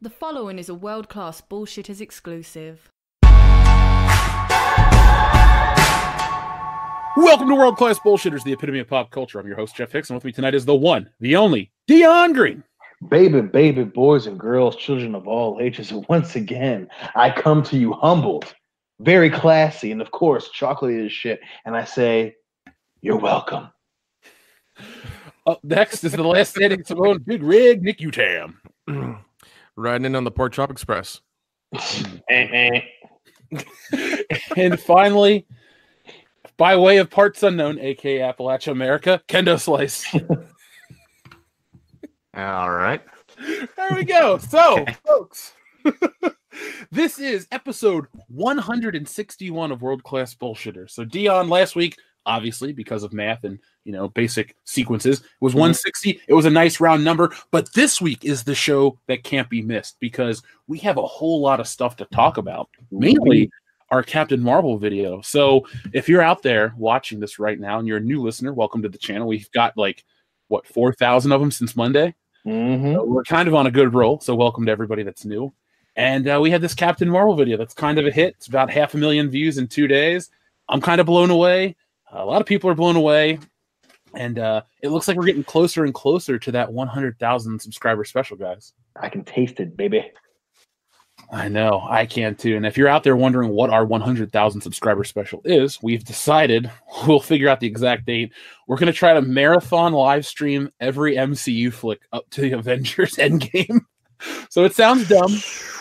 The following is a world-class Bullshitters exclusive. Welcome to World Class Bullshitters, the epitome of pop culture. I'm your host, Jeff Hicks, and with me tonight is the one, the only, Dion Green. Baby, boys and girls, children of all ages, and once again, I come to you humbled, very classy, and of course, chocolatey as shit, and I say, you're welcome. Up next is the last standing Simone Big Rig, Nick Utam. Riding in on the Pork Chop Express. And finally, by way of parts unknown, aka Appalachia America, Kendo Slice. All right. There we go. So, folks, this is episode 161 of World Class Bullshitters. So, Dion, last week, obviously, because of math and basic sequences, it was 160. It was a nice round number. But this week is the show that can't be missed because we have a whole lot of stuff to talk about, mainly our Captain Marvel video. So if you're out there watching this right now and you're a new listener, welcome to the channel. We've got 4,000 of them since Monday. So we're kind of on a good roll. So welcome to everybody that's new. And we had this Captain Marvel video that's kind of a hit. It's about 500,000 views in 2 days. I'm kind of blown away. A lot of people are blown away. And it looks like we're getting closer and closer to that 100,000 subscriber special, guys. I can taste it, baby. I know, I can too. And if you're out there wondering what our 100,000 subscriber special is, we've decided we'll figure out the exact date. We're going to try to marathon live stream every MCU flick up to the Avengers Endgame. So it sounds dumb,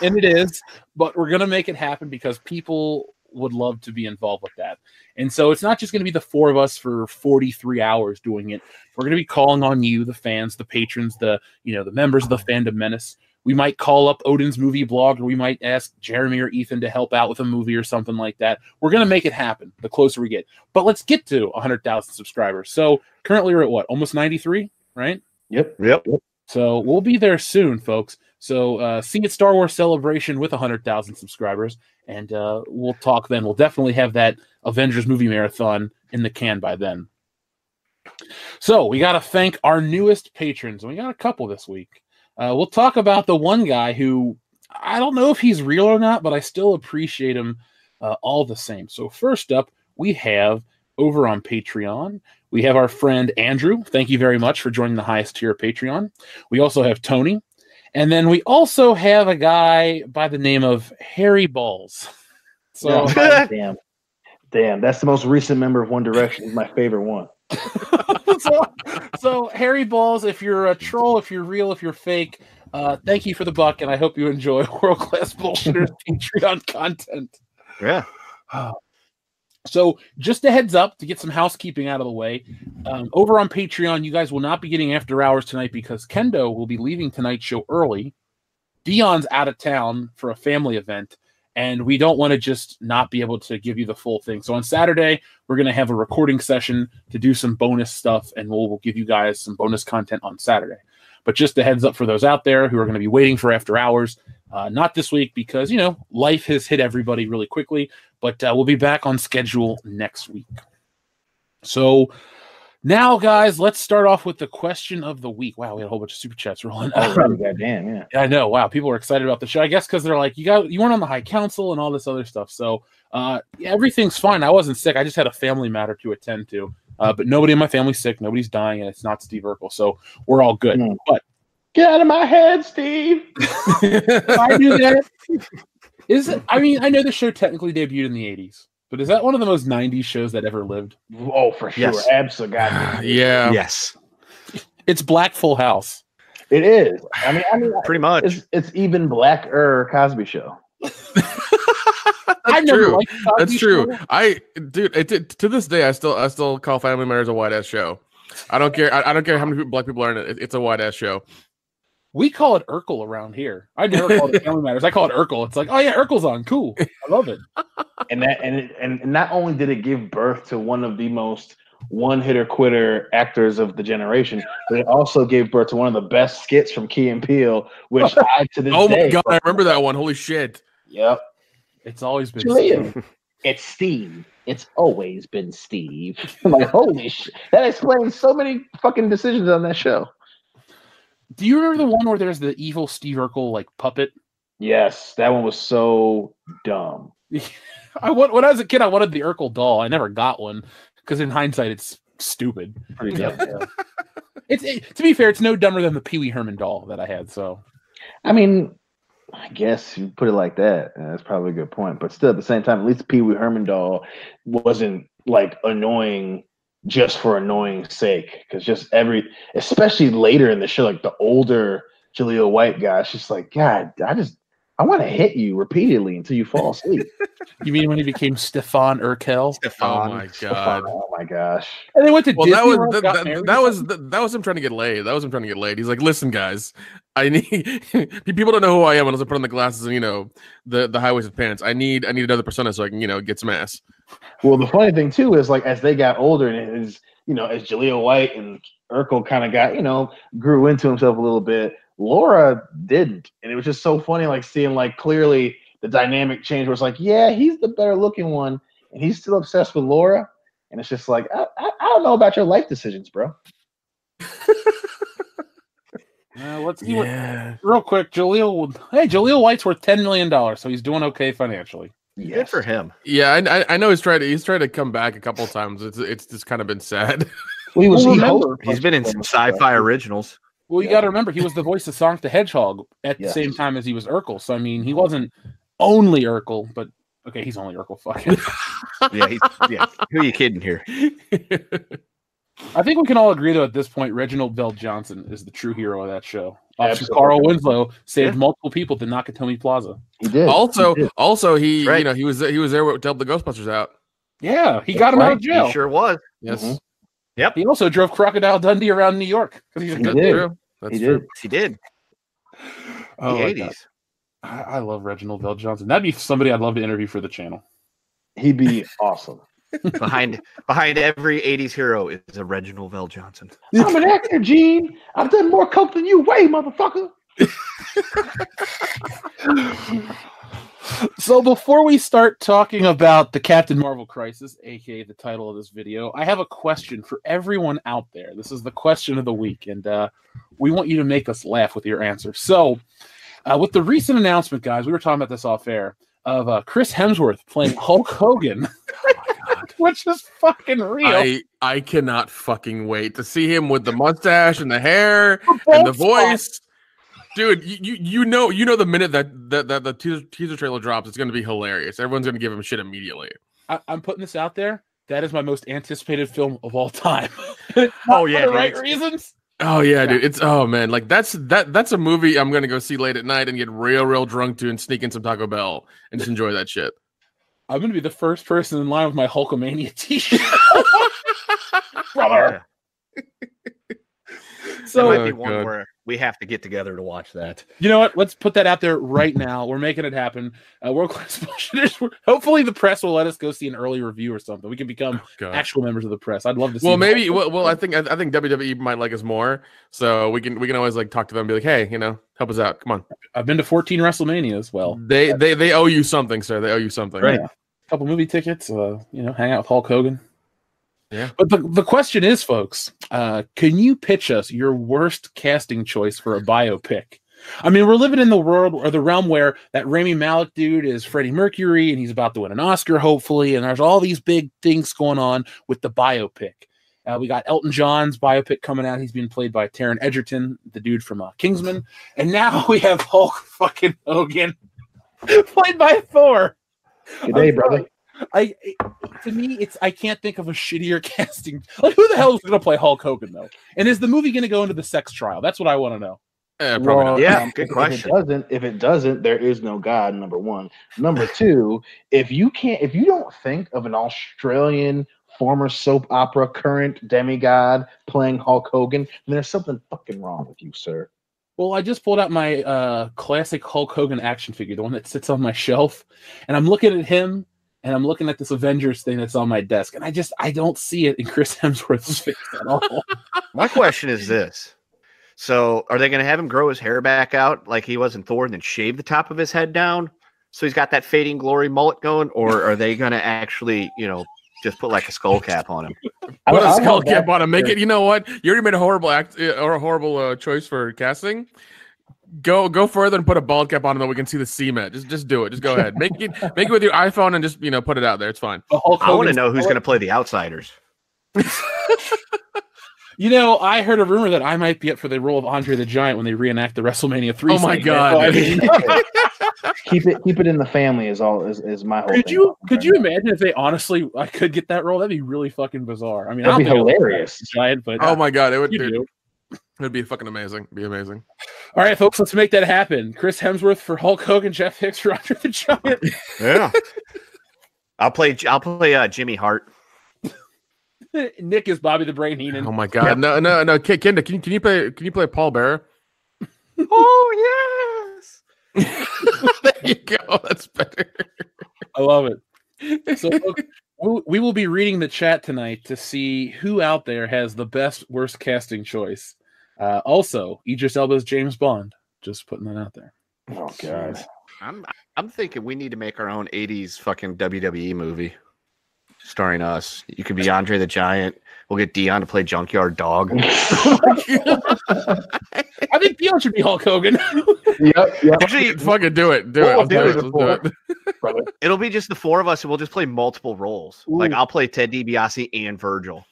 and it is, but we're going to make it happen because people would love to be involved with that. And so it's not just going to be the four of us for 43 hours doing it. We're going to be calling on you, the fans, the patrons, the members of the Fandom Menace. We might call up Odin's movie blog, or we might ask Jeremy or Ethan to help out with a movie or something like that. We're going to make it happen the closer we get. But let's get to 100,000 subscribers. So currently we're at what? Almost 93, right? Yep. So we'll be there soon, folks. So see it Star Wars Celebration with 100,000 subscribers, and we'll talk then. We'll definitely have that Avengers movie marathon in the can by then. So we got to thank our newest patrons, and we got a couple this week. We'll talk about the one guy who, I don't know if he's real or not, but I still appreciate him all the same. So first up, we have over on Patreon, we have our friend Andrew. Thank you very much for joining the highest tier of Patreon. We also have Tony. And then we also have a guy by the name of Harry Balls. So Damn, that's the most recent member of One Direction. He's my favorite one. so Harry Balls, if you're a troll, if you're real, if you're fake, thank you for the buck, and I hope you enjoy World Class Bullshitters Patreon content. Yeah. So just a heads up to get some housekeeping out of the way. Over on Patreon, you guys will not be getting after hours tonight because Kendo will be leaving tonight's show early. Dion's out of town for a family event, and we don't want to just not be able to give you the full thing. So on Saturday, we're going to have a recording session to do some bonus stuff, and we'll give you guys some bonus content on Saturday. But just a heads up for those out there who are going to be waiting for after hours, not this week because, life has hit everybody really quickly, but we'll be back on schedule next week. So now, guys, let's start off with the question of the week. Wow, we had a whole bunch of super chats rolling. Goddamn, yeah. I know. Wow, people are excited about the show. I guess because they're like, you weren't on the High Council and all this other stuff. So everything's fine. I wasn't sick. I just had a family matter to attend to. But nobody in my family's sick. Nobody's dying, and it's not Steve Urkel. So we're all good. But get out of my head, Steve. I do that. I know the show technically debuted in the 80s, but is that one of the most 90s shows that ever lived? Oh, for sure. Yes. Absolutely. Yeah. Yes. It's Black Full House. It is. I mean, Pretty much. It's even blacker Cosby Show. That's true. That's true. To this day, I still call Family Matters a white ass show. I don't care. I don't care how many black people are in it. It's a white ass show. We call it Urkel around here. I never call it Family Matters. I call it Urkel. It's like, oh yeah, Urkel's on. Cool. I love it. And not only did it give birth to one of the most one-hitter quitter actors of the generation, but it also gave birth to one of the best skits from Key and Peele, which I to this day. Oh my god, I remember that one. Holy shit. Yep. It's always been Steve. It's Steve. It's always been Steve. I'm like, holy shit. That explains so many fucking decisions on that show. Do you remember the one where there's the evil Steve Urkel like puppet? Yes, that one was so dumb. When I was a kid, I wanted the Urkel doll. I never got one because in hindsight, it's stupid. Pretty dumb. Yeah. To be fair, it's no dumber than the Pee Wee Herman doll that I had. So, I mean, I guess you put it like that. That's probably a good point. But still, at the same time, at least the Pee Wee Herman doll wasn't like annoying just for annoying sake. Because especially later in the show, like the older Jaleel White guy, she's like, God, I want to hit you repeatedly until you fall asleep. You mean when he became Stefan Urkel? Oh my god! Oh my gosh! And they went to Disney that World, was him trying to get laid. That was him trying to get laid. He's like, listen, guys, I need people don't know who I am unless I put on the glasses and the high waisted pants. I need another persona so I can get some ass. Well, the funny thing too is like as they got older and as Jaleel White and Urkel kind of got grew into himself a little bit. Laura didn't, and it was just so funny, like seeing like clearly the dynamic change. Where it's like, yeah, he's the better looking one, and he's still obsessed with Laura, and it's just like, I don't know about your life decisions, bro. Let's see real quick. Jaleel White's worth $10 million, so he's doing okay financially. Yes. Good for him. Yeah, I know he's tried to come back a couple of times. It's just kind of been sad. Well, he's been in some sci-fi originals. Well, you got to remember, he was the voice of Sonic the Hedgehog at the same time as he was Urkel. So, I mean, he wasn't only Urkel, but okay, he's only Urkel. Fuck it. Yeah. Who are you kidding here? I think we can all agree, though, at this point, Reginald Bell Johnson is the true hero of that show. Carl Winslow saved multiple people to Nakatomi Plaza. He did. Also, he right. he was there to help the Ghostbusters out. Yeah, he got him out of jail. He sure was. Yes. Mm-hmm. Yep. He also drove Crocodile Dundee around New York. He That's did. true. That's He true. did. He did. Oh, The 80s. I love Reginald Bell Johnson. That'd be somebody I'd love to interview for the channel. He'd be awesome. Behind every 80s hero is a Reginald Vell Johnson. I'm an actor, Gene. I've done more coke than you, way, motherfucker. So before we start talking about the Captain Marvel crisis, aka the title of this video, I have a question for everyone out there. This is the question of the week, and we want you to make us laugh with your answer. So, with the recent announcement, guys, we were talking about this off air, of Chris Hemsworth playing Hulk Hogan, which is fucking real. I cannot fucking wait to see him with the mustache and the hair and the voice. Dude, you know the minute that the teaser trailer drops, it's going to be hilarious. Everyone's going to give him shit immediately. I'm putting this out there. That is my most anticipated film of all time. Oh yeah, for the right reasons. Oh yeah, dude. Man, like that's a movie I'm going to go see late at night and get real drunk to and sneak in some Taco Bell and just enjoy that shit. I'm going to be the first person in line with my Hulkamania t-shirt. Brother. Yeah. So that might be one where we have to get together to watch that. You know what? Let's put that out there right now. We're making it happen. World Class Bullshitters. Hopefully, the press will let us go see an early review or something. We can become actual members of the press. I'd love to see. Well, maybe. Well, I think WWE might like us more, so we can always like talk to them and be like, hey, help us out. Come on. I've been to 14 WrestleManias. Well, they owe you something, sir. They owe you something. Right. Yeah. A couple movie tickets. Hang out with Hulk Hogan. Yeah. But the question is, folks, can you pitch us your worst casting choice for a biopic? I mean, we're living in the world or the realm where that Rami Malek dude is Freddie Mercury and he's about to win an Oscar, hopefully. And there's all these big things going on with the biopic. We got Elton John's biopic coming out. He's being played by Taron Egerton, the dude from Kingsman. And now we have Hulk fucking Hogan played by Thor. Good day, brother. To me, I can't think of a shittier casting. Like, who the hell is going to play Hulk Hogan, though? And is the movie going to go into the sex trial? That's what I want to know. Probably not. Yeah, good question. If it doesn't, there is no God. Number one. Number two, if you don't think of an Australian former soap opera current demigod playing Hulk Hogan, then there's something fucking wrong with you, sir. Well, I just pulled out my classic Hulk Hogan action figure, the one that sits on my shelf, and I'm looking at him. And I'm looking at this Avengers thing that's on my desk, and I don't see it in Chris Hemsworth's face at all. My question is this. So are they going to have him grow his hair back out like he was in Thor and then shave the top of his head down so he's got that fading glory mullet going? Or are they going to actually, just put like a skull cap on him? Put a I skull love cap that. on him. Make it. You know what? You already made a horrible or a horrible choice for casting. Go further and put a bald cap on him that we can see the cement. Just do it. Just go ahead. Make it with your iPhone and just put it out there. It's fine. The Hulk I want to Hogan's know who's color. going to play the outsiders. I heard a rumor that I might be up for the role of Andre the Giant when they reenact the WrestleMania 3. Oh my segment. God. Keep it in the family is my whole Could thing. you imagine if they honestly I could get that role? That'd be really fucking bizarre. I mean, That'd I be don't think hilarious. Giant, but Oh my God, it you do. would be fucking amazing. It'd be amazing. All right, folks, let's make that happen. Chris Hemsworth for Hulk Hogan, Jeff Hicks for Andre the Giant. Yeah. I'll play Jimmy Hart. Nick is Bobby the Brain Heenan. Oh my God, no, Kenda, can you play Paul Bearer? Oh yes. There you go. That's better. I love it. So folks, we will be reading the chat tonight to see who out there has the best worst casting choice. Also, Idris Elba's James Bond. Just putting that out there. Oh God. I'm thinking we need to make our own 80s fucking WWE movie starring us. You could be Andre the Giant. We'll get Dion to play Junkyard Dog. I think Dion should be Hulk Hogan. Yep. Actually, fucking do it. We'll Do it. do it. Let's do it. Brother. It'll be just the four of us, and we'll just play multiple roles. Ooh. Like I'll play Ted DiBiase and Virgil.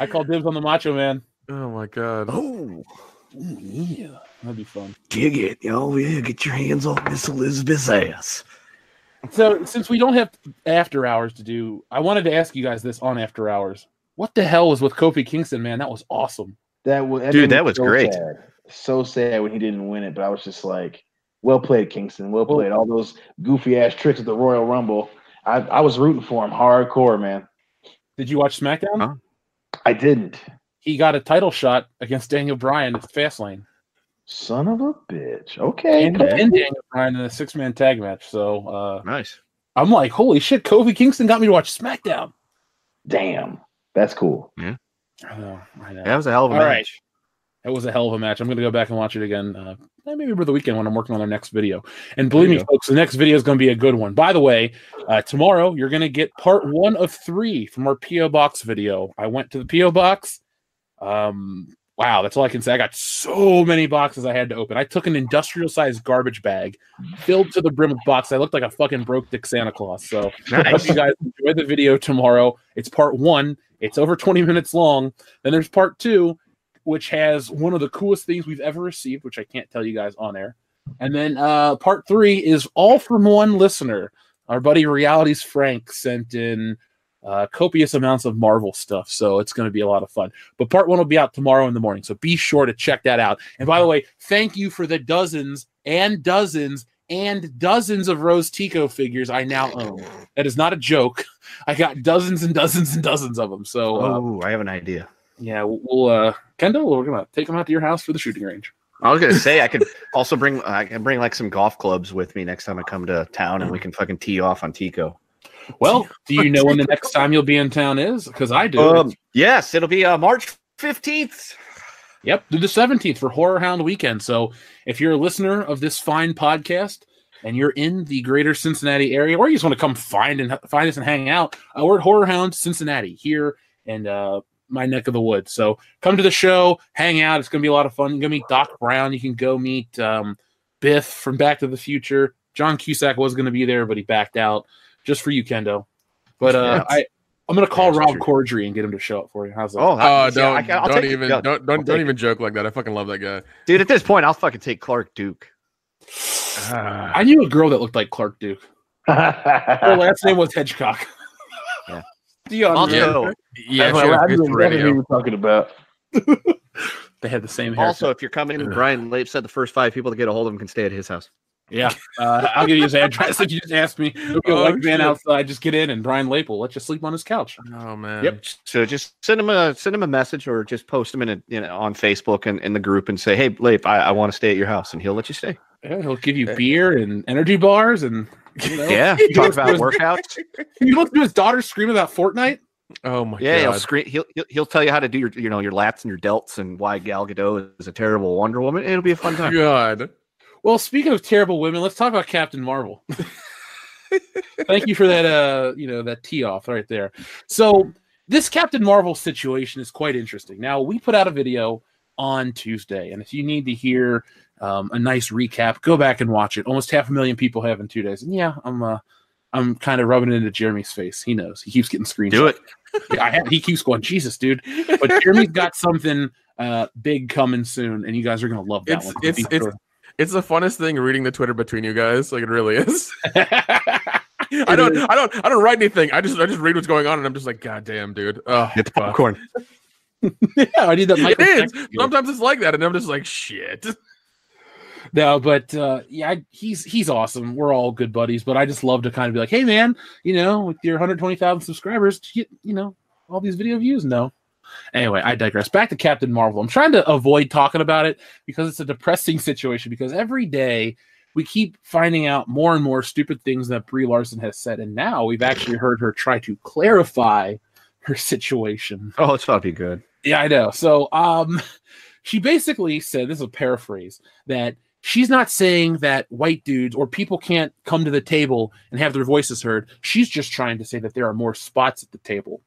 I call dibs on the Macho Man. Oh my God. Oh, Yeah, that'd be fun. dig it. Oh yeah, get your hands on Miss Elizabeth's ass. So, since we don't have after hours to do, I wanted to ask you guys this on after hours. What the hell was with Kofi Kingston, man? That was awesome. That made me was so great. Sad. So sad when he didn't win it, but I was just like, well played, Kingston. Well played. All those goofy ass tricks at the Royal Rumble. I was rooting for him hardcore, man. Did you watch SmackDown? Huh? I didn't. He got a title shot against Daniel Bryan at Fastlane. Son of a bitch. Okay. And Daniel Bryan in a 6-man tag match. So Nice. I'm like, holy shit, Kofi Kingston got me to watch SmackDown. Damn. That's cool. I know. That was a hell of a All match. right. That was a hell of a match. I'm going to go back and watch it again. Maybe over the weekend when I'm working on our next video. And believe me, folks, the next video is going to be a good one. By the way, tomorrow you're going to get part 1 of 3 from our P.O. Box video. I went to the P.O. Box. Wow, that's all I can say. I got so many boxes I had to open. I took an industrial-sized garbage bag filled to the brim with boxes. I looked like a fucking broke dick Santa Claus. So I hope you guys enjoy the video tomorrow. It's part 1. It's over 20 minutes long. Then there's part 2, which has one of the coolest things we've ever received, which I can't tell you guys on air. And then part 3 is all from one listener. Our buddy Realities Frank sent in copious amounts of Marvel stuff, so it's going to be a lot of fun. But part 1 will be out tomorrow in the morning, so be sure to check that out. And by the way, thank you for the dozens and dozens and dozens of Rose Tico figures I now own. That is not a joke. I got dozens and dozens and dozens of them. So I have an idea. yeah, we'll Kendall, we're gonna take them out to your house for the shooting range. I was gonna say I could also bring like some golf clubs with me next time I come to town, and we can fucking tee off on Tico. Well, do you know when the next time you'll be in town is? Because I do. Yes, it'll be March 15th. Yep, through the 17th for Horror Hound Weekend. So if you're a listener of this fine podcast and you're in the greater Cincinnati area, or you just want to come find us and hang out, we're at Horror Hound Cincinnati here in my neck of the woods. So come to the show, hang out. It's going to be a lot of fun. You can go meet Doc Brown. You can go meet Biff from Back to the Future. John Cusack was going to be there, but he backed out. Just for you, Kendo. But I'm gonna call Rob Corddry and get him to show up for you. How's that? Don't even joke like that. I fucking love that guy, dude. At this point, I'll fucking take Clark Duke. I knew a girl that looked like Clark Duke. Her last name was Hedgecock. Yeah. Dion. Also, I knew exactly who you were talking about. They had the same hair. Also, if you're coming in, Brian Lape said the first 5 people to get a hold of him can stay at his house. Yeah, I'll give you his address if you just ask me. There'll be a white van outside. Just get in, and Brian Lape will let you sleep on his couch. Oh man. Yep. So just send him a message, or just post him on Facebook and in the group, and say, "Hey, Lape, I want to stay at your house," and he'll let you stay. Yeah, he'll give you beer and energy bars, and yeah, talk about workouts. You look to his daughter scream about Fortnite. Oh my god! He'll scream. He'll tell you how to do your your lats and your delts, and why Gal Gadot is a terrible Wonder Woman. It'll be a fun time. God. Well, speaking of terrible women, let's talk about Captain Marvel. Thank you for that. That tee off right there. So this Captain Marvel situation is quite interesting. Now we put out a video on Tuesday, and if you need to hear a nice recap, go back and watch it. Almost 500,000 people have in 2 days, and yeah, I'm kind of rubbing it into Jeremy's face. He knows. He keeps getting screenshots. Do it. He keeps going, Jesus, dude. But Jeremy's got something big coming soon, and you guys are gonna love that one. It's the funnest thing reading the Twitter between you guys. Like it really is. I don't write anything. I just read what's going on, and I'm just like, God damn, dude. Oh, Get the popcorn. Yeah, I need that. It is. Sometimes it's like that, and I'm just like, shit. No, but yeah, he's awesome. We're all good buddies, but I just love to kind of be like, hey, man, with your 120,000 subscribers, all these video views. No. Anyway, I digress. Back to Captain Marvel. I'm trying to avoid talking about it because it's a depressing situation, because every day we keep finding out more and more stupid things that Brie Larson has said, and now we've actually heard her try to clarify her situation. Oh, it's about to be good. Yeah, I know. So she basically said, this is a paraphrase, that she's not saying that white dudes or people can't come to the table and have their voices heard. She's just trying to say that there are more spots at the table.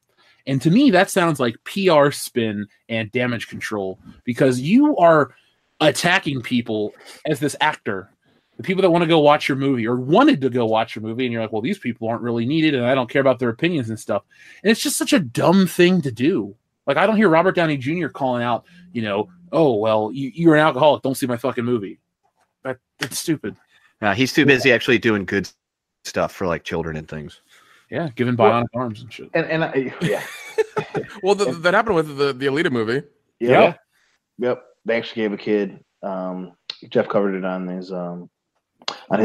And to me, that sounds like PR spin and damage control, because you are attacking people as this actor, the people that want to go watch your movie or wanted to go watch your movie. And you're like, well, these people aren't really needed, and I don't care about their opinions and stuff. And it's just such a dumb thing to do. Like, I don't hear Robert Downey Jr. calling out, oh, well, you're an alcoholic. Don't see my fucking movie. That's stupid. He's too busy actually doing good stuff for like children and things. Yeah, giving bionic arms and shit. Yeah. Well, that happened with the Alita movie. Yep. They actually gave a kid. Jeff covered it on his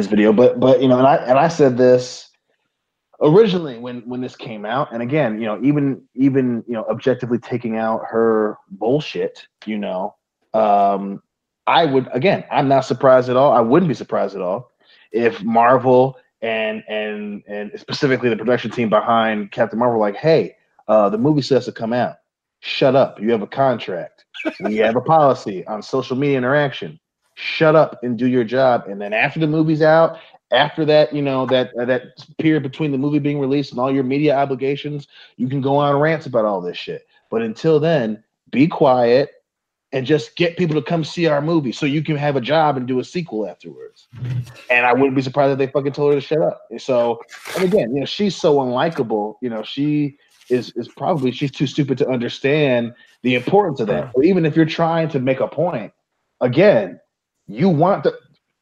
video, but and I said this originally when this came out, and again, even objectively taking out her bullshit, I would, again, I'm not surprised at all. I wouldn't be surprised at all if Marvel and specifically the production team behind Captain Marvel, like, hey, the movie says to come out. Shut up. You have a contract. We have a policy on social media interaction. Shut up and do your job. And then after the movie's out, after that, that period between the movie being released and all your media obligations, you can go on rants about all this shit. But until then, be quiet and just get people to come see our movie so you can have a job and do a sequel afterwards. And I wouldn't be surprised if they fucking told her to shut up. So, and again, she's so unlikable. She is probably, she's too stupid to understand the importance of that. But even if you're trying to make a point, again, you want to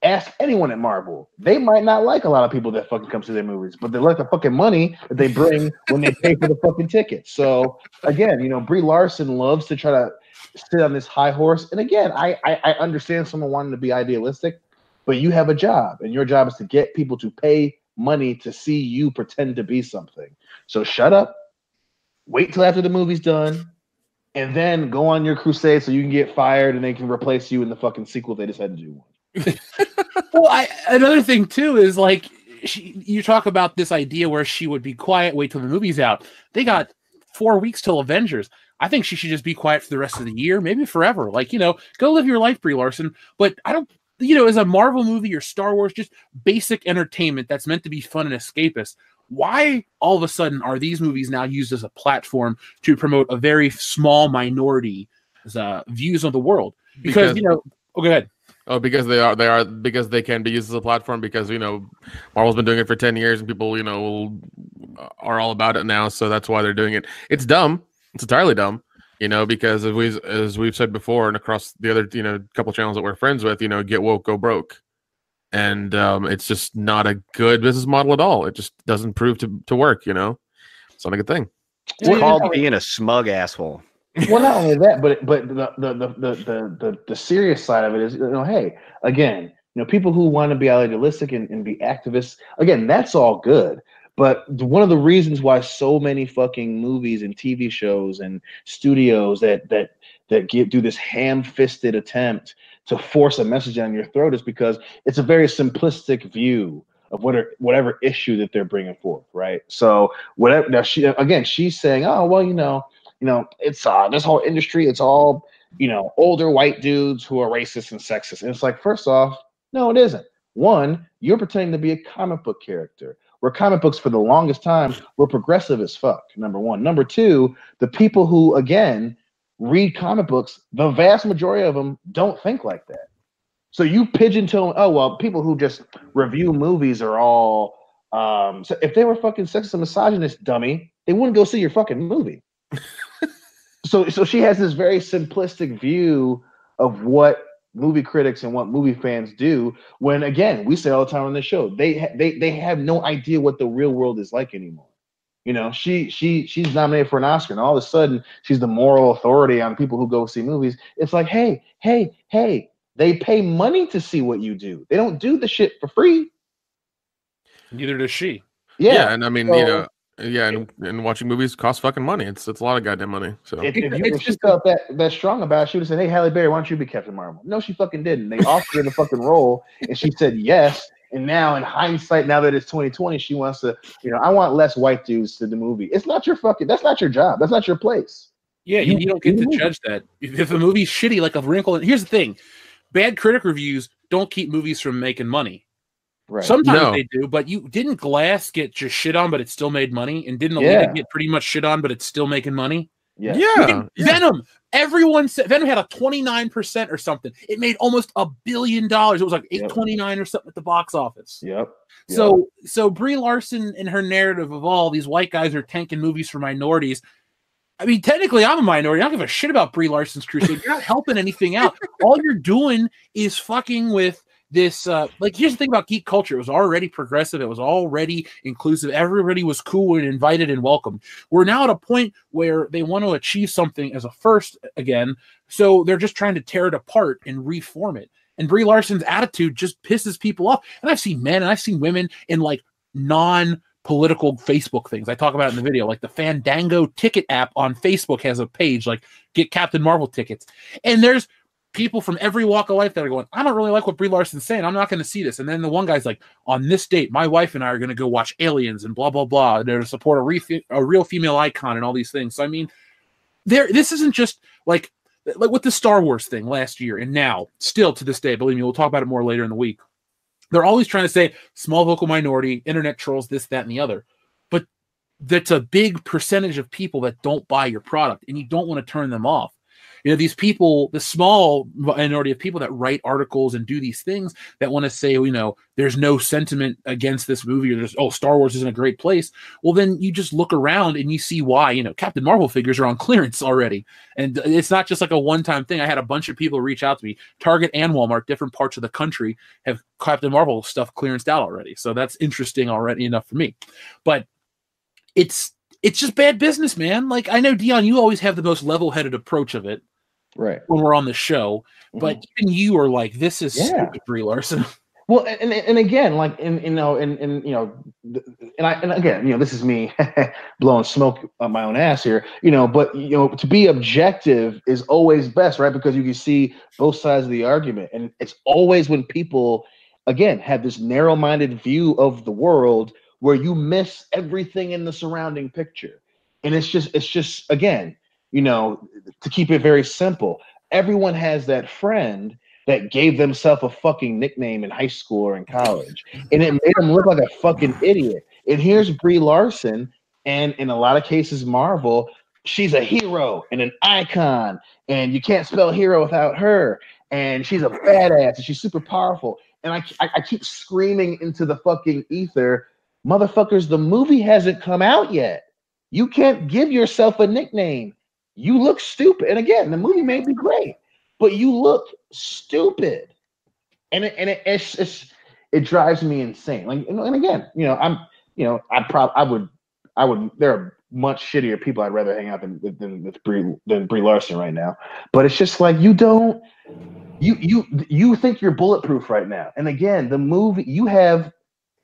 ask anyone at Marvel. They might not like a lot of people that fucking come to their movies, but they like the fucking money that they bring when they pay for the fucking tickets. So again, Brie Larson loves to try to sit on this high horse. And again, I understand someone wanting to be idealistic, but you have a job, and your job is to get people to pay money to see you pretend to be something. So shut up, wait till after the movie's done, and then go on your crusade so you can get fired and they can replace you in the fucking sequel they decided to do. Well, another thing too is like, you talk about this idea where she would be quiet, wait till the movie's out. They got 4 weeks till Avengers. I think she should just be quiet for the rest of the year, maybe forever. Like, go live your life, Brie Larson. But I don't, as a Marvel movie or Star Wars, just basic entertainment that's meant to be fun and escapist, why all of a sudden are these movies now used as a platform to promote a very small minority views of the world? Because go ahead. Oh, because because they can be used as a platform, because Marvel's been doing it for 10 years and people are all about it now, so that's why they're doing it. It's dumb. It's entirely dumb, because as we've said before, and across the other couple channels that we're friends with, get woke, go broke, and it's just not a good business model at all. It just doesn't prove to work. It's not a good thing. It's called being a smug asshole. Well, not only that, but the serious side of it is, hey, again, people who want to be idealistic and be activists, again, that's all good. But one of the reasons why so many fucking movies and TV shows and studios that do this ham-fisted attempt to force a message down your throat is because it's a very simplistic view of whatever issue that they're bringing forth, right? So whatever. Now she's saying, oh well, it's this whole industry, it's all, older white dudes who are racist and sexist. And it's like, first off, no, it isn't. One, you're pretending to be a comic book character. where comic books for the longest time were progressive as fuck, number one. Number two, the people who, again, read comic books, the vast majority of them don't think like that. So you pigeonhole, oh, well, people who just review movies are all, so if they were fucking sexist and misogynist, dummy, they wouldn't go see your fucking movie. So she has this very simplistic view of what movie critics and what movie fans do, when, again, we say all the time on this show, they have no idea what the real world is like anymore. You know, she's nominated for an Oscar, and all of a sudden she's the moral authority on people who go see movies. It's like, hey, they pay money to see what you do. They don't do the shit for free. Neither does she. Yeah, and I mean, and watching movies costs fucking money. It's a lot of goddamn money. So if she felt that strong about it, she would have said, "Hey, Halle Berry, why don't you be Captain Marvel?" No, she fucking didn't. They offered her the fucking role, and she said yes. And now, in hindsight, now that it's 2020, she wants to, I want less white dudes to the movie. It's not your fucking. That's not your job. That's not your place. Yeah, you don't get to judge that. If a movie's shitty, like A Wrinkle, and here's the thing: bad critic reviews don't keep movies from making money. Right. Sometimes they do, but didn't Glass get just shit on, but it still made money, and didn't Alita get pretty much shit on, but it's still making money? Yeah. Venom. Everyone said Venom had a 29% or something. It made almost $1 billion. It was like 829 or something at the box office. Yep. So Brie Larson and her narrative of all these white guys are tanking movies for minorities. I mean, technically, I'm a minority. I don't give a shit about Brie Larson's crusade. You're not helping anything out. All you're doing is fucking with this. Here's the thing about geek culture. It was already progressive. It was already inclusive. Everybody was cool and invited and welcome. We're now at a point where they want to achieve something as a first again. So they're just trying to tear it apart and reform it. And Brie Larson's attitude just pisses people off. And I've seen men and I've seen women in like non-political Facebook things. I talk about it in the video. Like the Fandango ticket app on Facebook has a page like get Captain Marvel tickets. And there's people from every walk of life that are going, I don't really like what Brie Larson's saying. I'm not going to see this. And then the one guy's like, on this date, my wife and I are going to go watch Aliens and blah, blah, blah. They're to support a real female icon and all these things. So, I mean, this isn't just like with the Star Wars thing last year and now, still to this day, believe me, we'll talk about it more later in the week. They're always trying to say small vocal minority, internet trolls, this, that, and the other. But that's a big percentage of people that don't buy your product, and you don't want to turn them off. These people, the small minority of people that write articles and do these things that want to say, there's no sentiment against this movie, or there's, Star Wars isn't a great place. Well, then you just look around and you see why, Captain Marvel figures are on clearance already. And it's not just like a one-time thing. I had a bunch of people reach out to me. Target and Walmart, different parts of the country, have Captain Marvel stuff clearanced out already. So that's interesting already enough for me. But it's just bad business, man. Like, I know, Dion, you always have the most level-headed approach of it. Right. When we're on the show, but even you are like, this is stupid, Brie Larson. Well, and again, like, and again, this is me blowing smoke up my own ass here, but to be objective is always best, right? Because you can see both sides of the argument, and it's always when people, again, have this narrow-minded view of the world where you miss everything in the surrounding picture, and it's just again. To keep it very simple, everyone has that friend that gave themselves a fucking nickname in high school or in college, and it made them look like a fucking idiot. And here's Brie Larson, and in a lot of cases, Marvel, she's a hero and an icon, and you can't spell hero without her, and she's a badass, and she's super powerful. And I keep screaming into the fucking ether, motherfuckers, the movie hasn't come out yet. You can't give yourself a nickname. You look stupid. And again, the movie may be great, but you look stupid. And it drives me insane. Like, and again, I would there are much shittier people I'd rather hang out than Brie Larson right now. But it's just like, you think you're bulletproof right now. And again, the movie, you have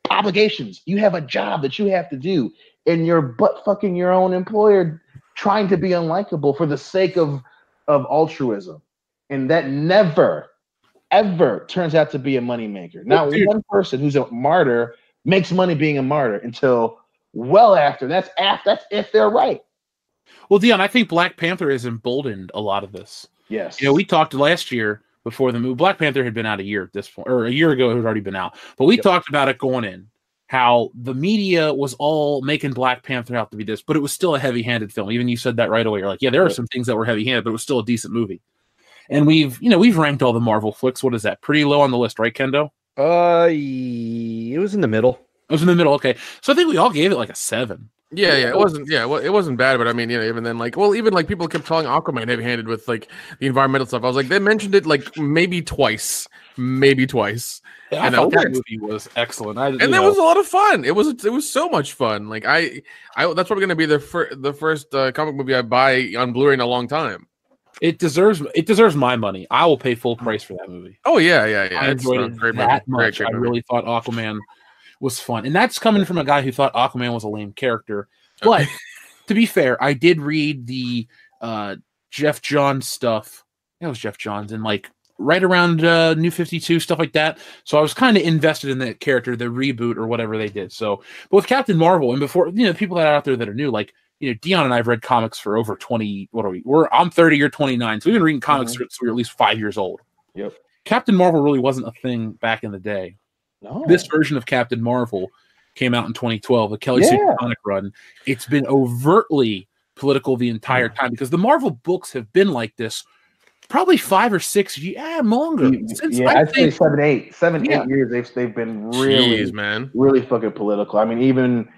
obligations. You have a job that you have to do, and you're butt fucking your own employer trying to be unlikable for the sake of altruism. And that never, ever turns out to be a moneymaker. Not one person who's a martyr makes money being a martyr until well after. That's if they're right. Well, Dion, I think Black Panther has emboldened a lot of this. Yes. We talked last year before the movie. Black Panther had been out a year at this point, or a year ago it had already been out. But we talked about it going in. how the media was all making Black Panther out to be this, but it was still a heavy-handed film. Even you saed that right away. You're like, yeah, there are some things that were heavy-handed, but it was still a decent movie. And we've ranked all the Marvel flicks. What is that? Pretty low on the list, right, Kendo? It was in the middle. It was in the middle. Okay, so I think we all gave it like a 7. Yeah, it wasn't. Yeah, well, it wasn't bad, but I mean, even then, even people kept calling Aquaman heavy-handed with like the environmental stuff. I was like, they mentioned it like maybe twice. I thought that movie was excellent. And that was a lot of fun. It was so much fun. Like I that's probably gonna be the first comic movie I buy on Blu-ray in a long time. It deserves my money. I will pay full price for that movie. Oh yeah. I enjoyed it that much. I really thought Aquaman was fun, and that's coming from a guy who thought Aquaman was a lame character. But to be fair, I did read the Jeff Johns stuff. It was Jeff Johns, and like right around New 52 stuff like that. So I was kind of invested in that character, the reboot or whatever they did. So, but with Captain Marvel, and before people that are out there that are new, like Dion and I have read comics for over 20. What are we? I'm 30, you're 29, so we've been reading comics since we were at least 5 years old. Yep. Captain Marvel really wasn't a thing back in the day. No. This version of Captain Marvel came out in 2012, the Kelly Sue comic run. It's been overtly political the entire time because the Marvel books have been like this probably 5 or 6 years, longer. I'd say 7, 8 years. They've been really fucking political. I mean,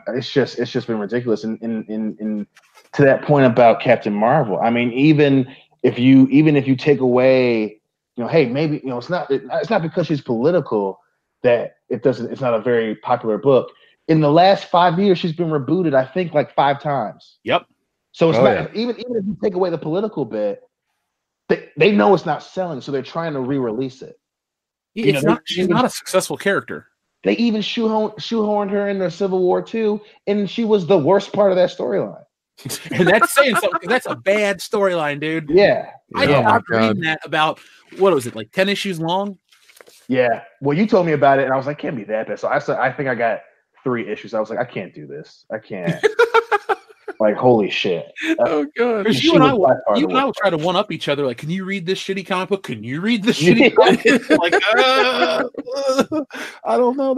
it's just been ridiculous. And to that point about Captain Marvel, I mean, even if you take away, hey, maybe it's not because she's political that it's not a very popular book. In the last 5 years, she's been rebooted, I think, like 5 times. Yep. So it's not even if you take away the political bit, they know it's not selling, so they're trying to re-release it. She's not a successful character. They even shoehorned her in the Civil War too, and she was the worst part of that storyline. And that's saying something. That's a bad storyline, dude. Yeah. I stopped reading that about, what was it, like 10 issues long? Yeah. Well, you told me about it, and I was like, can't be that bad. So I think I got 3 issues. I was like, I can't do this. I can't. Like, holy shit. Oh, God. Because you and I will try to one-up each other. Like, can you read this shitty comic book? Can you read this shitty comic book? Like, I don't know.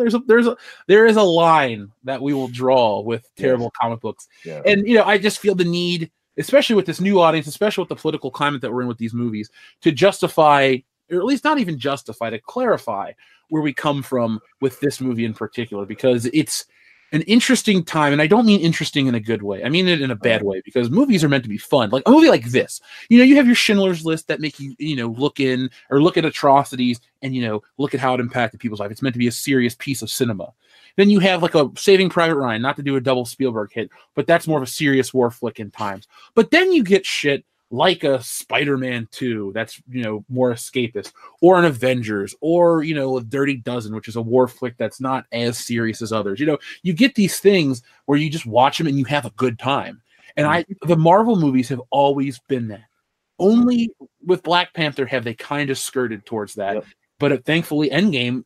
There is a line that we will draw with terrible comic books. Yeah. And, I just feel the need, especially with this new audience, especially with the political climate that we're in with these movies, to justify, or at least not even justify, to clarify where we come from with this movie in particular, because it's an interesting time, and I don't mean interesting in a good way. I mean it in a bad way, because movies are meant to be fun. Like a movie like this, you have your Schindler's List that make you, look at atrocities and, look at how it impacted people's life. It's meant to be a serious piece of cinema. Then you have like a Saving Private Ryan, not to do a double Spielberg hit, but that's more of a serious war flick in times. But then you get shit like a Spider-Man 2 that's, more escapist, or an Avengers, or, a Dirty Dozen, which is a war flick that's not as serious as others. You get these things where you just watch them and you have a good time. And the Marvel movies have always been that. Only with Black Panther have they kind of skirted towards that. Yep. But thankfully, Endgame,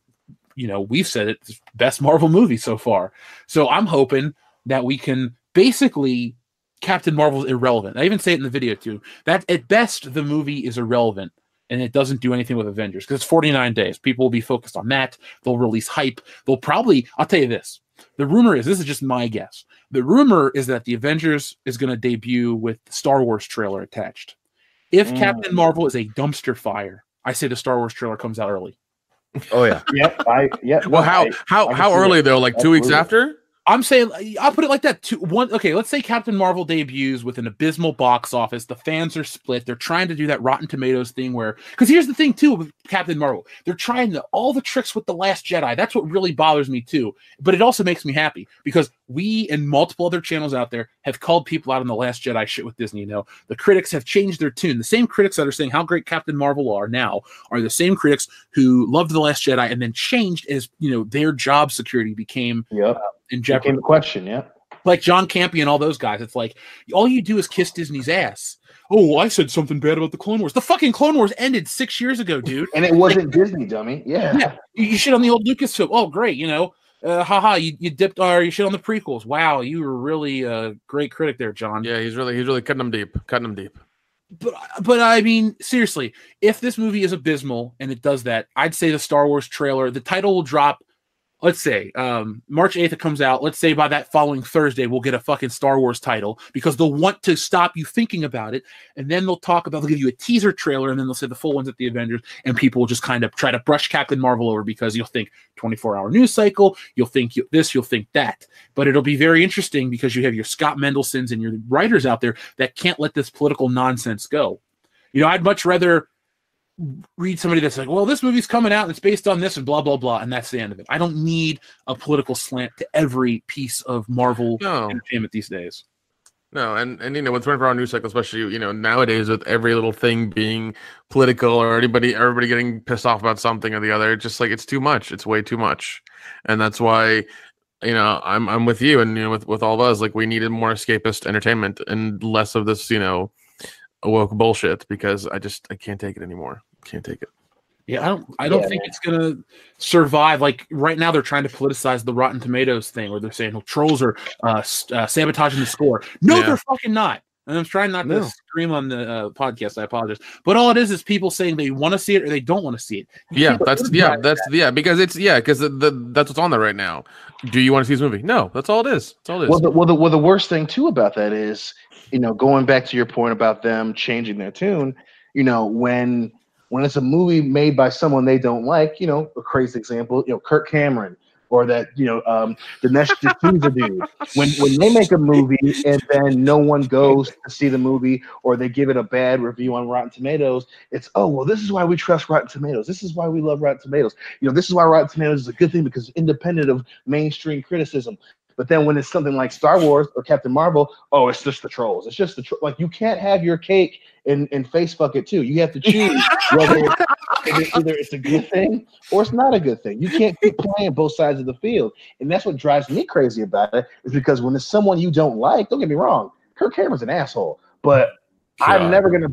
we've said it's the best Marvel movie so far. So I'm hoping that we can basically... Captain Marvel's irrelevant. I even say it in the video too. That at best the movie is irrelevant and it doesn't do anything with Avengers because it's 49 days. People will be focused on that. They'll release hype. They'll probably, I'll tell you this. The rumor is, this is just my guess. The rumor is that the Avengers is going to debut with the Star Wars trailer attached. If Captain Marvel is a dumpster fire, I say the Star Wars trailer comes out early. Oh yeah. Yep. Well, how early though? Like 2 weeks after? I'm saying, I'll put it like that. Okay, let's say Captain Marvel debuts with an abysmal box office. The fans are split. They're trying to do that Rotten Tomatoes thing where, because here's the thing too with Captain Marvel, they're trying all the tricks with The Last Jedi. That's what really bothers me too. But it also makes me happy because we and multiple other channels out there have called people out on The Last Jedi shit with Disney. The critics have changed their tune. The same critics that are saying how great Captain Marvel are now are the same critics who loved The Last Jedi and then changed as their job security became in jeopardy. Became the question, yeah. Like John Campy and all those guys. It's like all you do is kiss Disney's ass. Oh, well, I said something bad about the Clone Wars. The fucking Clone Wars ended 6 years ago, dude. And it wasn't Disney, dummy. Yeah. You shit on the old Lucasfilm. Oh, great. Haha. You dipped you shit on the prequels. Wow, you were really a great critic there, John. Yeah, he's really cutting them deep. But I mean, seriously, if this movie is abysmal and it does that, I'd say the Star Wars trailer, the title will drop let's say March 8th it comes out. Let's say by that following Thursday we'll get a fucking Star Wars title because they'll want to stop you thinking about it, and then they'll give you a teaser trailer, and then they'll say the full one's at the Avengers, and people will just kind of try to brush Captain Marvel over because you'll think 24-hour news cycle, you'll think this, you'll think that. But it'll be very interesting because you have your Scott Mendelsons and your writers out there that can't let this political nonsense go. I'd much rather read somebody that's like, well, this movie's coming out and it's based on this and blah, blah, blah, and that's the end of it. I don't need a political slant to every piece of Marvel entertainment these days. No, and with 24-hour news cycle, especially, nowadays with every little thing being political or everybody getting pissed off about something or the other, it's just like, it's too much. It's way too much. And that's why, I'm with you and, with all of us, like, we needed more escapist entertainment and less of this, woke bullshit, because I can't take it anymore. Can't take it. Yeah, I don't think it's gonna survive. Like right now, they're trying to politicize the Rotten Tomatoes thing, where they're saying trolls are sabotaging the score. No, they're fucking not. And I'm trying not to scream on the podcast. I apologize, but all it is people saying they want to see it or they don't want to see it. Because that's what's on there right now. Do you want to see this movie? No, that's all it is. That's all it is. Well, the worst thing too about that is, going back to your point about them changing their tune, when it's a movie made by someone they don't like, a crazy example, Kirk Cameron or that, the Dinesh D'Souza dude, when they make a movie and then no one goes to see the movie or they give it a bad review on Rotten Tomatoes, it's, oh, well, this is why we trust Rotten Tomatoes. This is why we love Rotten Tomatoes. This is why Rotten Tomatoes is a good thing because it's independent of mainstream criticism. But then when it's something like Star Wars or Captain Marvel, oh, it's just the trolls. It's just like you can't have your cake and face fuck it too. You have to choose whether either it's a good thing or it's not a good thing. You can't keep playing both sides of the field. And that's what drives me crazy about it, is because when it's someone you don't like, don't get me wrong, Kirk Cameron's an asshole. But I'm never gonna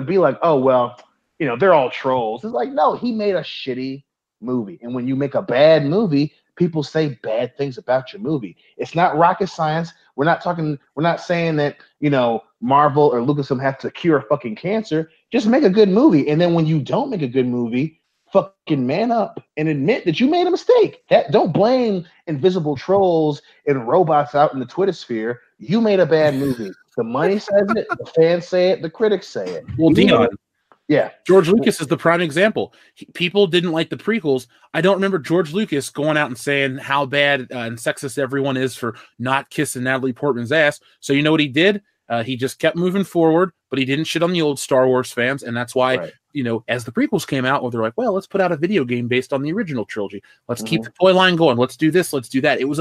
be like, oh well, they're all trolls. It's like, no, he made a shitty movie. And when you make a bad movie, people say bad things about your movie. It's not rocket science. We're not saying that, Marvel or Lucasfilm have to cure fucking cancer. Just make a good movie. And then when you don't make a good movie, fucking man up and admit that you made a mistake. Don't blame invisible trolls and robots out in the Twitter sphere. You made a bad movie. The money says it, the fans say it, the critics say it. Well, Dion, yeah, George Lucas is the prime example. People didn't like the prequels. I don't remember George Lucas going out and saying how bad and sexist everyone is for not kissing Natalie Portman's ass. So you know what he did? He just kept moving forward, but he didn't shit on the old Star Wars fans. And that's why, as the prequels came out, they're like, well, let's put out a video game based on the original trilogy. Let's keep the toy line going. Let's do this. Let's do that. It was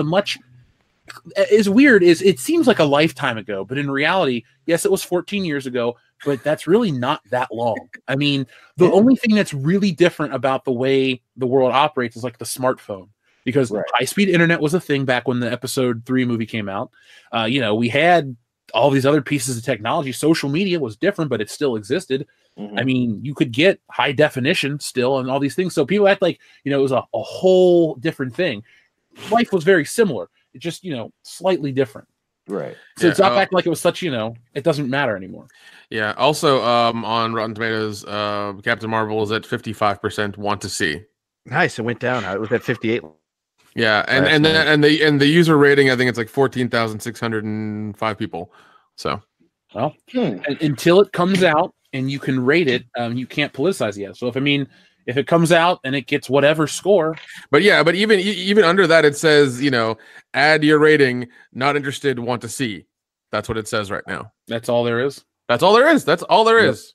as weird as it seems like a lifetime ago, but in reality, yes, it was 14 years ago, but that's really not that long. I mean, the only thing that's really different about the way the world operates is like the smartphone, because high-speed internet was a thing back when the Episode 3 movie came out. We had all these other pieces of technology. Social media was different, but it still existed. I mean, you could get high definition still and all these things. So people act like, it was a whole different thing. Life was very similar. It's just, slightly different. Right. So it's not back like it was such, it doesn't matter anymore. Yeah. Also, on Rotten Tomatoes, Captain Marvel is at 55% want to see. Nice. It went down. It was at 58. Yeah, and the user rating, I think it's like 14,605 people. So, well, until it comes out and you can rate it, you can't politicize it yet. So if it comes out and it gets whatever score, but even under that, it says, add your rating, not interested, want to see. That's what it says right now. That's all there is. That's all there is. That's all there is.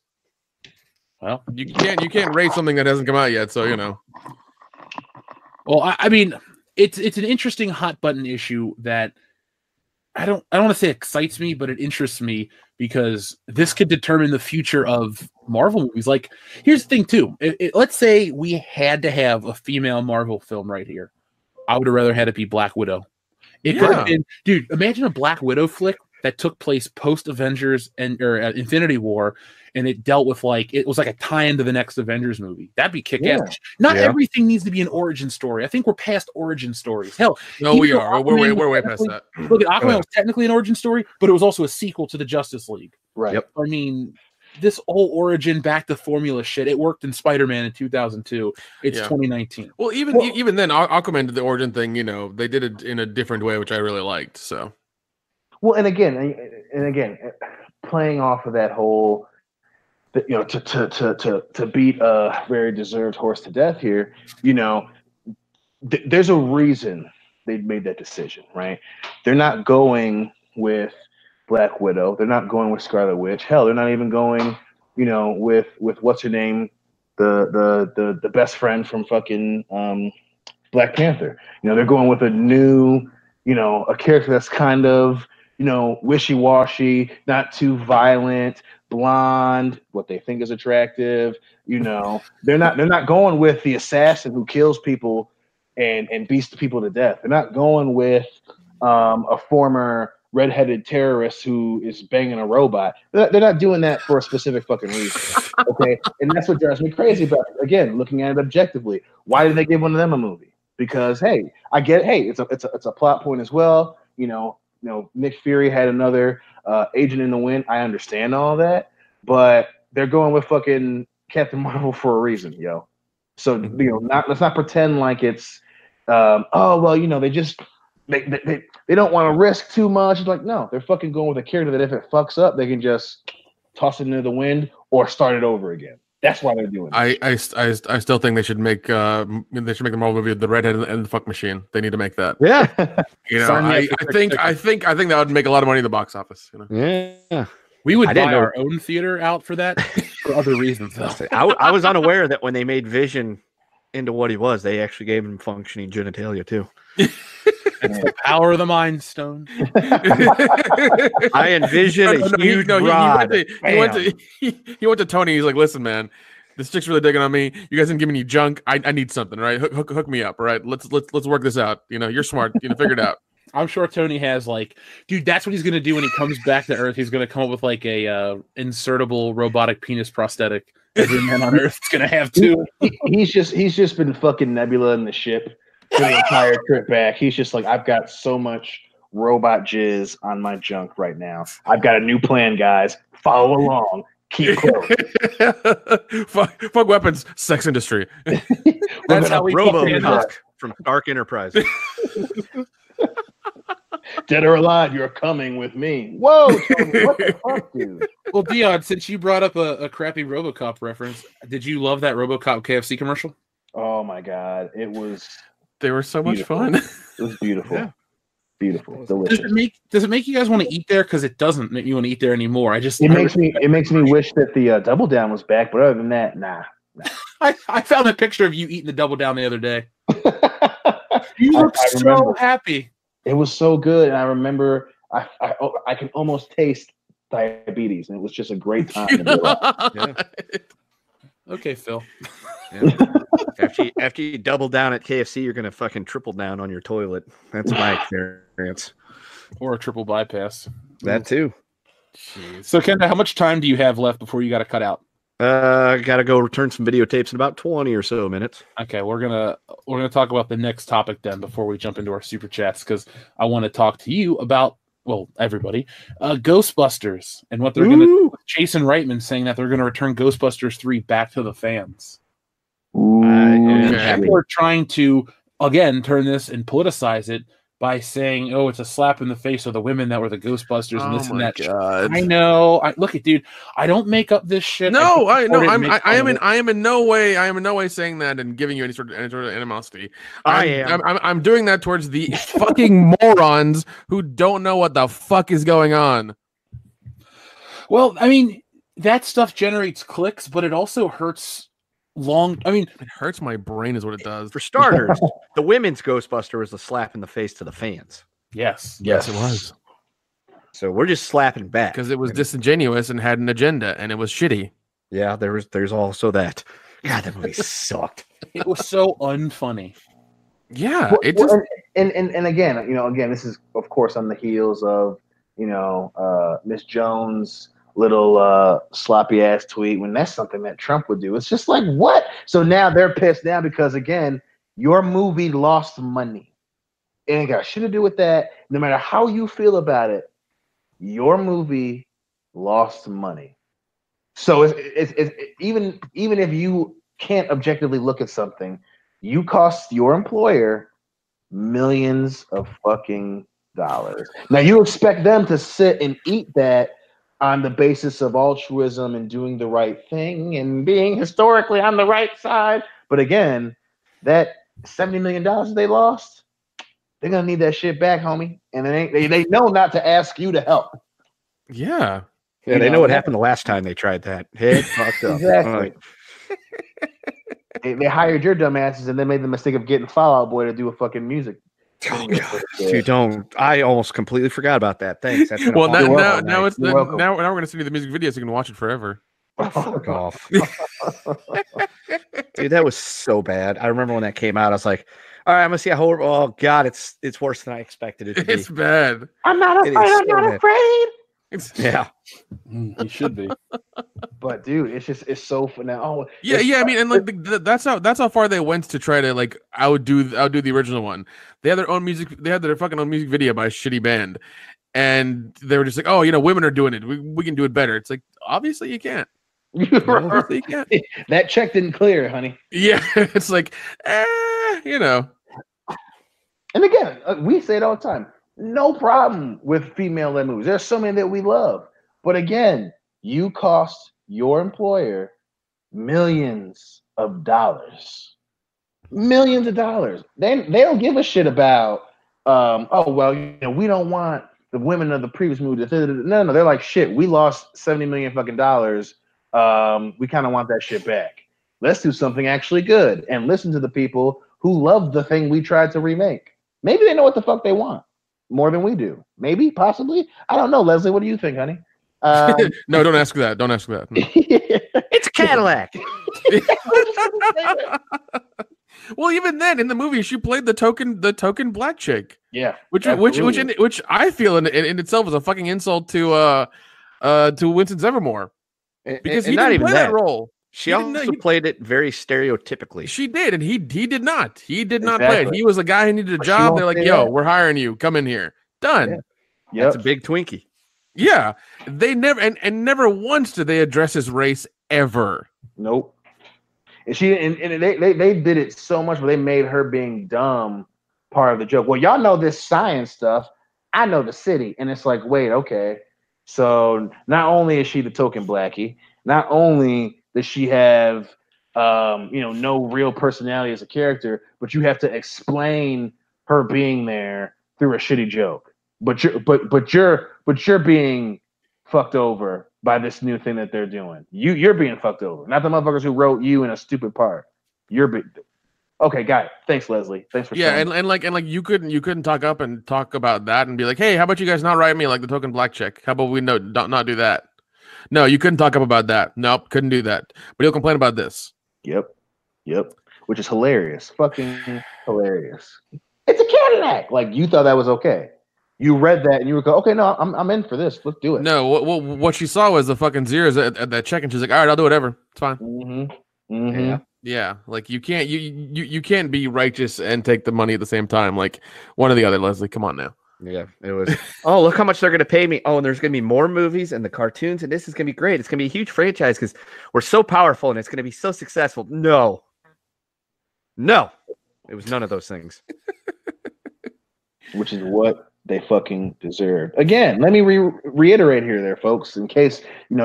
Well, you can't rate something that hasn't come out yet. So Well, I mean, it's an interesting hot button issue that I don't want to say excites me, but it interests me because this could determine the future of Marvel movies. Like, here's the thing too. Let's say we had to have a female Marvel film right here. I would have rather had it be Black Widow. It could have been, dude, imagine a Black Widow flick that took place post Avengers or Infinity War, and it dealt with it was like a tie-in to the next Avengers movie. That'd be kick-ass. Not everything needs to be an origin story. I think we're past origin stories. Hell, no, we are. We're way past that. Look, Aquaman was technically an origin story, but it was also a sequel to the Justice League. Right. Yep. I mean, this whole origin back to formula shit. It worked in Spider-Man in 2002. It's 2019. Well, even then, Aquaman did the origin thing. They did it in a different way, which I really liked. So, well, and again, playing off of that whole, to beat a very deserved horse to death here, there's a reason they made that decision, right? They're not going with Black Widow. They're not going with Scarlet Witch. Hell, they're not even going, with what's her name, the best friend from fucking Black Panther. They're going with a new, a character that's kind of, wishy-washy, not too violent, blonde, what they think is attractive. They're not going with the assassin who kills people and beats the people to death. They're not going with a former redheaded terrorist who is banging a robot. They're not doing that for a specific fucking reason. Okay, and that's what drives me crazy about it. Again, looking at it objectively, why did they give one of them a movie? Because hey, I get it. Hey, it's a plot point as well. Nick Fury had another agent in the wind. I understand all that, but they're going with fucking Captain Marvel for a reason, yo. So let's not pretend like it's they just they don't want to risk too much. It's like, no, they're fucking going with a character that if it fucks up, they can just toss it into the wind or start it over again. That's why they're doing it. I still think they should make the Marvel movie the redhead and the fuck machine. They need to make that. Yeah. I think that would make a lot of money in the box office. Yeah. We would buy our own theater out for that for other reasons, though. I was unaware that when they made Vision into what he was, they actually gave him functioning genitalia too. It's the power of the Mind Stone. I envision a huge rod. He went to Tony. He's like, "Listen, man, this chick's really digging on me. You guys didn't give me any junk. I need something, right? Hook me up, all right? Let's work this out. You're smart. Figure it out." I'm sure Tony has dude, that's what he's gonna do when he comes back to Earth. He's gonna come up with a insertable robotic penis prosthetic. Every man on Earth is gonna have too. He's just been fucking Nebula in the ship for the entire trip back. He's just like, I've got so much robot jizz on my junk right now. I've got a new plan, guys. Follow along. Keep close. fuck weapons, sex industry. That's how we Robo from Dark Enterprise. Dead or alive, you're coming with me. Whoa, Tony, what the fuck, dude? Well, Dion, since you brought up a crappy RoboCop reference, did you love that RoboCop KFC commercial? Oh my god, they were so beautiful. much fun. It was beautiful. Yeah. Beautiful, delicious. Does it make you guys want to eat there? Because it doesn't make you want to eat there anymore. It makes me wish that the Double Down was back, but other than that, nah. I found a picture of you eating the Double Down the other day. You look so happy. It was so good, and I remember I can almost taste diabetes, and it was just a great time. Yeah. Okay, Phil. Yeah. After you double down at KFC, you're gonna fucking triple down on your toilet. That's my experience. Or a triple bypass. That too. Jeez. So, Kenda, how much time do you have left before you got to cut out? Gotta go return some videotapes in about 20 or so minutes. Okay, we're gonna talk about the next topic then before we jump into our super chats, because I want to talk to you about, well, everybody, Ghostbusters and what they're gonna do. Jason Reitman saying that they're gonna return Ghostbusters 3 back to the fans. People are trying to again turn this and politicize it by saying, "Oh, it's a slap in the face of the women that were the Ghostbusters and this and that." God. I know. Look at dude. I don't make up this shit. No, I am in no way saying that and giving you any sort of animosity. I'm doing that towards the fucking morons who don't know what the fuck is going on. Well, I mean, that stuff generates clicks, but it also hurts. It hurts my brain is what it does. For starters, the women's Ghostbuster was a slap in the face to the fans. Yes, it was. So we're just slapping back because it was disingenuous and had an agenda, and it was shitty. Yeah, there's also that. God, that movie sucked. It was so unfunny. Yeah, it just and again, this is of course on the heels of Miss Jones' little sloppy ass tweet when that's something that Trump would do. It's just like, what? So now they're pissed now because again, your movie lost money. It ain't got shit to do with that. No matter how you feel about it, your movie lost money. So it's even if you can't objectively look at something, you cost your employer millions of fucking dollars. Now you expect them to sit and eat that on the basis of altruism and doing the right thing and being historically on the right side. But again, that $70 million they lost, they're gonna need that shit back, homie. And they know not to ask you to help. Yeah. Yeah, they know what happened the last time they tried that. Head fucked up. Exactly. They hired your dumbasses and they made the mistake of getting Fall Out Boy to do a fucking music. Oh god, dude, don't! I almost completely forgot about that. Thanks. That's Well, now You're it's now welcome. we're going to send you the music video so you can watch it forever. Oh, fuck off, dude. That was so bad. I remember when that came out. I was like, "All right, I'm gonna see a whole." Oh god, it's worse than I expected it to be. It's bad. I'm not afraid. I'm not afraid. Yeah, You should be. But dude, it's so fun now. Oh Yeah. I mean, and like that's how far they went to try to like outdo the original one. They had their own music. They had their fucking own music video by a shitty band, and they were just like, "Oh, women are doing it. We can do it better." It's like obviously you can't. Obviously you can't. That check didn't clear, honey. Yeah, it's like, And again, we say it all the time. No problem with female-led movies. There's so many that we love. But again, you cost your employer millions of dollars. Millions of dollars. They don't give a shit about, we don't want the women of the previous movie. No. They're like, shit, we lost $70 million fucking dollars. We kind of want that shit back. Let's do something actually good and listen to the people who love the thing we tried to remake. Maybe they know what the fuck they want more than we do. Maybe, possibly. I don't know. Leslie, what do you think, honey? no, don't ask that. Don't ask that. No. it's a Cadillac. Well, even then, in the movie, she played the token black chick. Yeah, which I feel in itself is a fucking insult to Winston Zevermore because he didn't play that role. She also played it very stereotypically. She did, and he did not. He did not play it. He was a guy who needed a job. They're like, "Yo, we're hiring you. Come in here." Done. Yeah. That's a big Twinkie. Yeah, they never and never once did they address his race ever. Nope. And they did it so much, but they made her being dumb part of the joke. Well, y'all know this science stuff. I know the city, and it's like, wait, okay. So not only is she the token blackie, not only does she have no real personality as a character, but you have to explain her being there through a shitty joke. But you're being fucked over by this new thing that they're doing. You're being fucked over, not the motherfuckers who wrote you in a stupid part. Okay, got it. Thanks, Leslie. Thanks for and like you couldn't talk about that and be like, hey, how about you guys not write me like the token black chick? How about we not do that? No, you couldn't talk up about that. Nope, couldn't do that. But you'll complain about this. Yep. Which is hilarious. Fucking hilarious. It's a Cadillac. Like you thought that was okay. You read that and you were go, okay, no, I'm in for this. Let's do it. No, what she saw was the fucking zeros at that check, and she's like, all right, I'll do whatever. It's fine. Mm-hmm. Mm-hmm. Yeah. Like you can't be righteous and take the money at the same time. Like one or the other, Leslie. Come on now. Yeah, it was. Oh, look how much they're going to pay me. Oh, and there's going to be more movies and the cartoons, and this is going to be great. It's going to be a huge franchise because we're so powerful and it's going to be so successful. No, it was none of those things. Which is what they fucking deserved. Again, let me reiterate here, there, folks, in case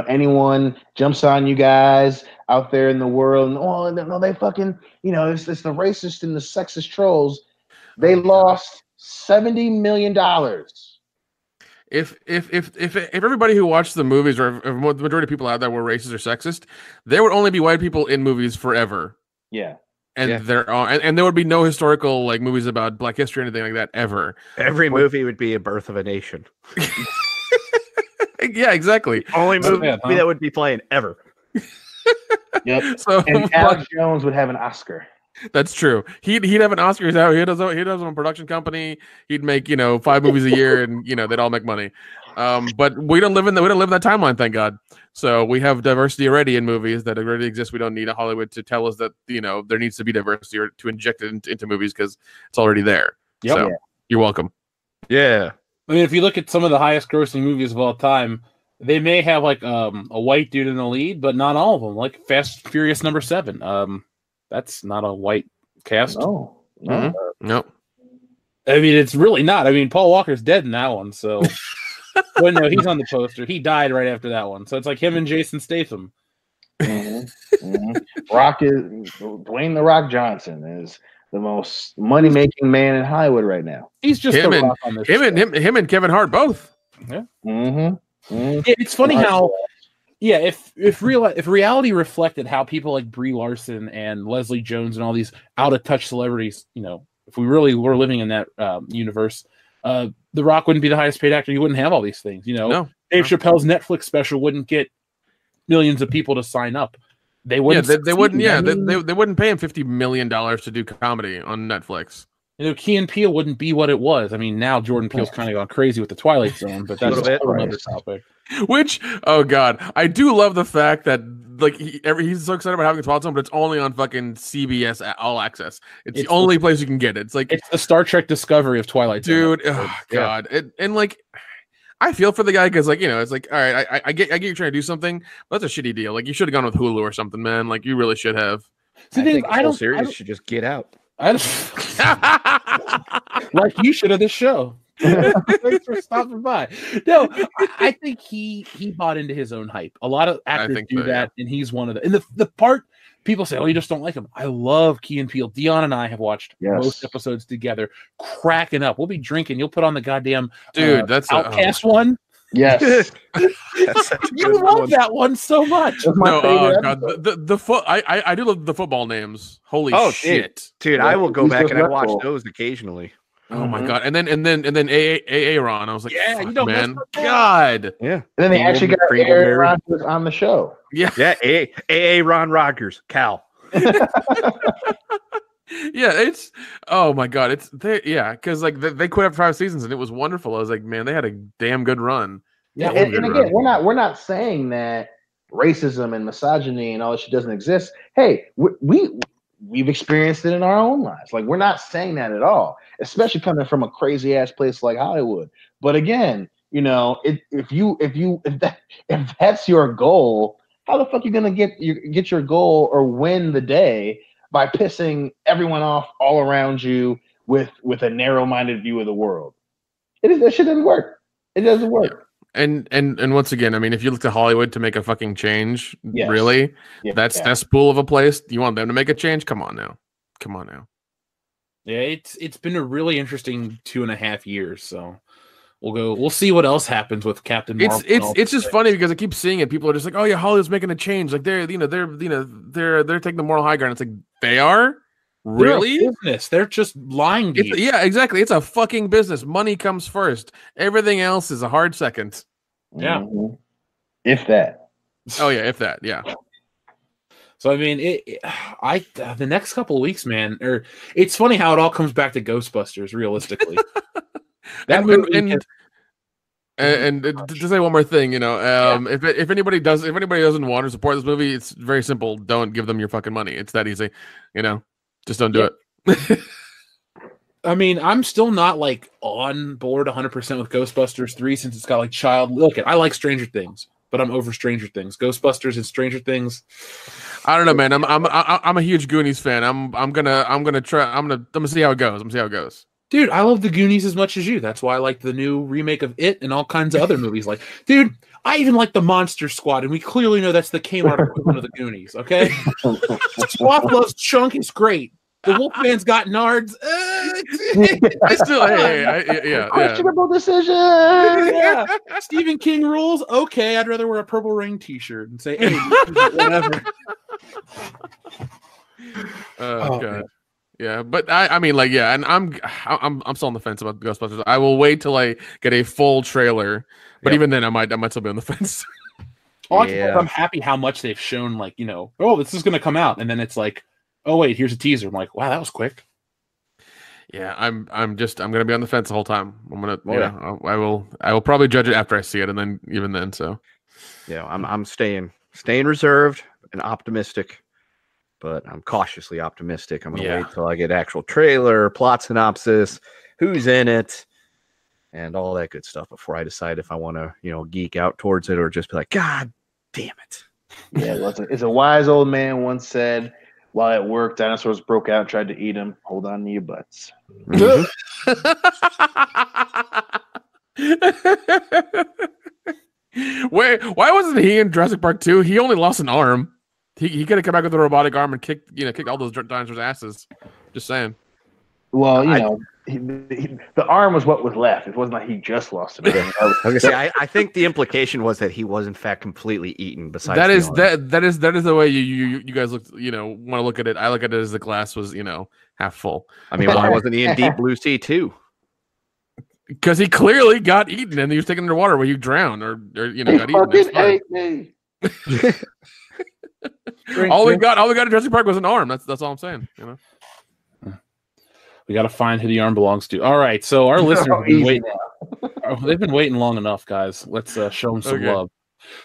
anyone jumps on you guys out there in the world. And, no, they fucking it's the racist and the sexist trolls. They lost $70 million. If everybody who watched the movies or if the majority of people out there were racist or sexist, there would only be white people in movies forever. Yeah. And there would be no historical like movies about Black history or anything like that ever. Every movie would be a birth of a nation. Yeah, exactly. Only movie that would be playing ever. Yep. So and Alex Jones would have an Oscar. That's true. He'd have an Oscar. He'd have his own production company. He'd make 5 movies a year, and they'd all make money. But we don't live in that timeline, thank God. So we have diversity already in movies that already exist. We don't need a Hollywood to tell us that there needs to be diversity or to inject it into movies because it's already there. Yep. So you're welcome. Yeah. I mean, if you look at some of the highest grossing movies of all time, They may have like a white dude in the lead, but not all of them. Like Fast Furious #7. That's not a white cast. No. Nope. I mean, it's really not. I mean, Paul Walker's dead in that one, so. Well, no, he's on the poster. He died right after that one, so it's like him and Jason Statham. Rock is Dwayne the Rock Johnson is the most money making man in Hollywood right now. He's just him the and Rock on this him and Kevin Hart both. Yeah. Mm-hmm. It's funny how, yeah, if reality reflected how people like Brie Larson and Leslie Jones and all these out of touch celebrities, if we really were living in that universe, The Rock wouldn't be the highest paid actor. He wouldn't have all these things. No. Dave Chappelle's Netflix special wouldn't get millions of people to sign up. They wouldn't. Yeah, they wouldn't. Yeah, they wouldn't pay him $50 million to do comedy on Netflix. Key and Peele wouldn't be what it was. I mean, now Jordan Peele's kind of gone crazy with the Twilight Zone, but that's another topic. Which, oh god, I do love the fact that like he's so excited about having the Twilight Zone, but it's only on fucking CBS All Access. It's the only place you can get it. It's like it's the Star Trek Discovery of Twilight Zone. Dude. Oh god, and like I feel for the guy because like it's like all right, I get you're trying to do something, but that's a shitty deal. Like you should have gone with Hulu or something, man. Like you really should have. I think the whole series should just get out. Like you should have this show. Thanks for stopping by. No, I think he bought into his own hype. A lot of actors do that, and he's one of them. And the part people say, "Oh, you just don't like him." I love Key and Peele. Dion and I have watched most episodes together, cracking up. We'll be drinking. You'll put on the goddamn that's Outcast one. Yes, you love that one so much. No, god, I do love the football names. Holy shit, dude! I will go back and I watch those occasionally. Oh my god! And then Aaron. I was like, yeah, you don't man, God, yeah. And then they actually got Aaron Rodgers on the show. Yeah. Aaron Rodgers, Cal. Yeah, it's oh my god, it's because like they quit after 5 seasons and it was wonderful. I was like, man, they had a damn good run. Yeah, and again, we're not saying that racism and misogyny and all that shit doesn't exist. Hey, we've experienced it in our own lives. Like we're not saying that at all, especially coming from a crazy ass place like Hollywood. But again, if that's your goal, how the fuck are you gonna get your goal or win the day by pissing everyone off all around you with a narrow-minded view of the world? That shit doesn't work. It doesn't work. Yeah. And once again, I mean, if you look to Hollywood to make a fucking change, really, that cesspool of a place, you want them to make a change? Come on now. Yeah, it's been a really interesting 2.5 years. So we'll see what else happens with Captain Marvel. It's just funny because I keep seeing it. People are just like, oh yeah, Hollywood's making a change. Like they're taking the moral high ground. It's like they are. Really? They're a business. They're just lying to you. Yeah, exactly. It's a fucking business. Money comes first. Everything else is a hard second. Yeah. Mm-hmm. If that. Oh yeah, if that. Yeah. So I mean, the next couple of weeks, man. It's funny how it all comes back to Ghostbusters. Realistically, and to say one more thing, if anybody doesn't want to support this movie, it's very simple. Don't give them your fucking money. It's that easy. Just don't do it. I mean, I'm still not like on board 100% with Ghostbusters 3 since it's got like I like Stranger Things, but I'm over Stranger Things. Ghostbusters and Stranger Things. I don't know, man. I'm a huge Goonies fan. I'm gonna see how it goes. Dude, I love the Goonies as much as you. That's why I like the new remake of It and all kinds of other movies. Like, dude, I even like the Monster Squad, and we clearly know that's the Kmart equivalent of the Goonies, okay? Sloth loves Chunk is great. The Wolfman's got Nards. I still, questionable decision. Yeah. Stephen King rules. Okay, I'd rather wear a Purple Rain T-shirt and say, "Hey, whatever." God. Man. Yeah, but I mean, like, yeah, and I'm still on the fence about Ghostbusters. I will wait till I get a full trailer, but even then, I might still be on the fence. I'm happy how much they've shown. Like, oh, this is going to come out, and then it's like, oh wait, here's a teaser. I'm like, wow, that was quick. Yeah, I'm gonna be on the fence the whole time. I will probably judge it after I see it, and then even then, so yeah, I'm staying reserved and optimistic. But I'm cautiously optimistic. I'm going to wait till I get actual trailer, plot synopsis, who's in it, and all that good stuff before I decide if I want to, geek out towards it or just be like, God damn it. Yeah, well, it's a wise old man once said, while at work, dinosaurs broke out and tried to eat him. Hold on to your butts. Mhm. Wait, why wasn't he in Jurassic Park 2? He only lost an arm. He could have come back with a robotic arm and kicked all those dinosaurs' asses. Just saying. Well, the arm was what was left. It wasn't like he just lost it. I was gonna say, I think the implication was that he was in fact completely eaten. Besides, that is the arm. that is the way you guys look. Want to look at it. I look at it as the glass was half full. I mean, why wasn't he in Deep Blue Sea too? Because he clearly got eaten and he was taken underwater where he drowned or got eaten. Ate me. All we got in Jurassic Park was an arm. That's all I'm saying. We got to find who the arm belongs to. All right, so our listeners have been waiting. They've been waiting long enough, guys. Let's show them some love.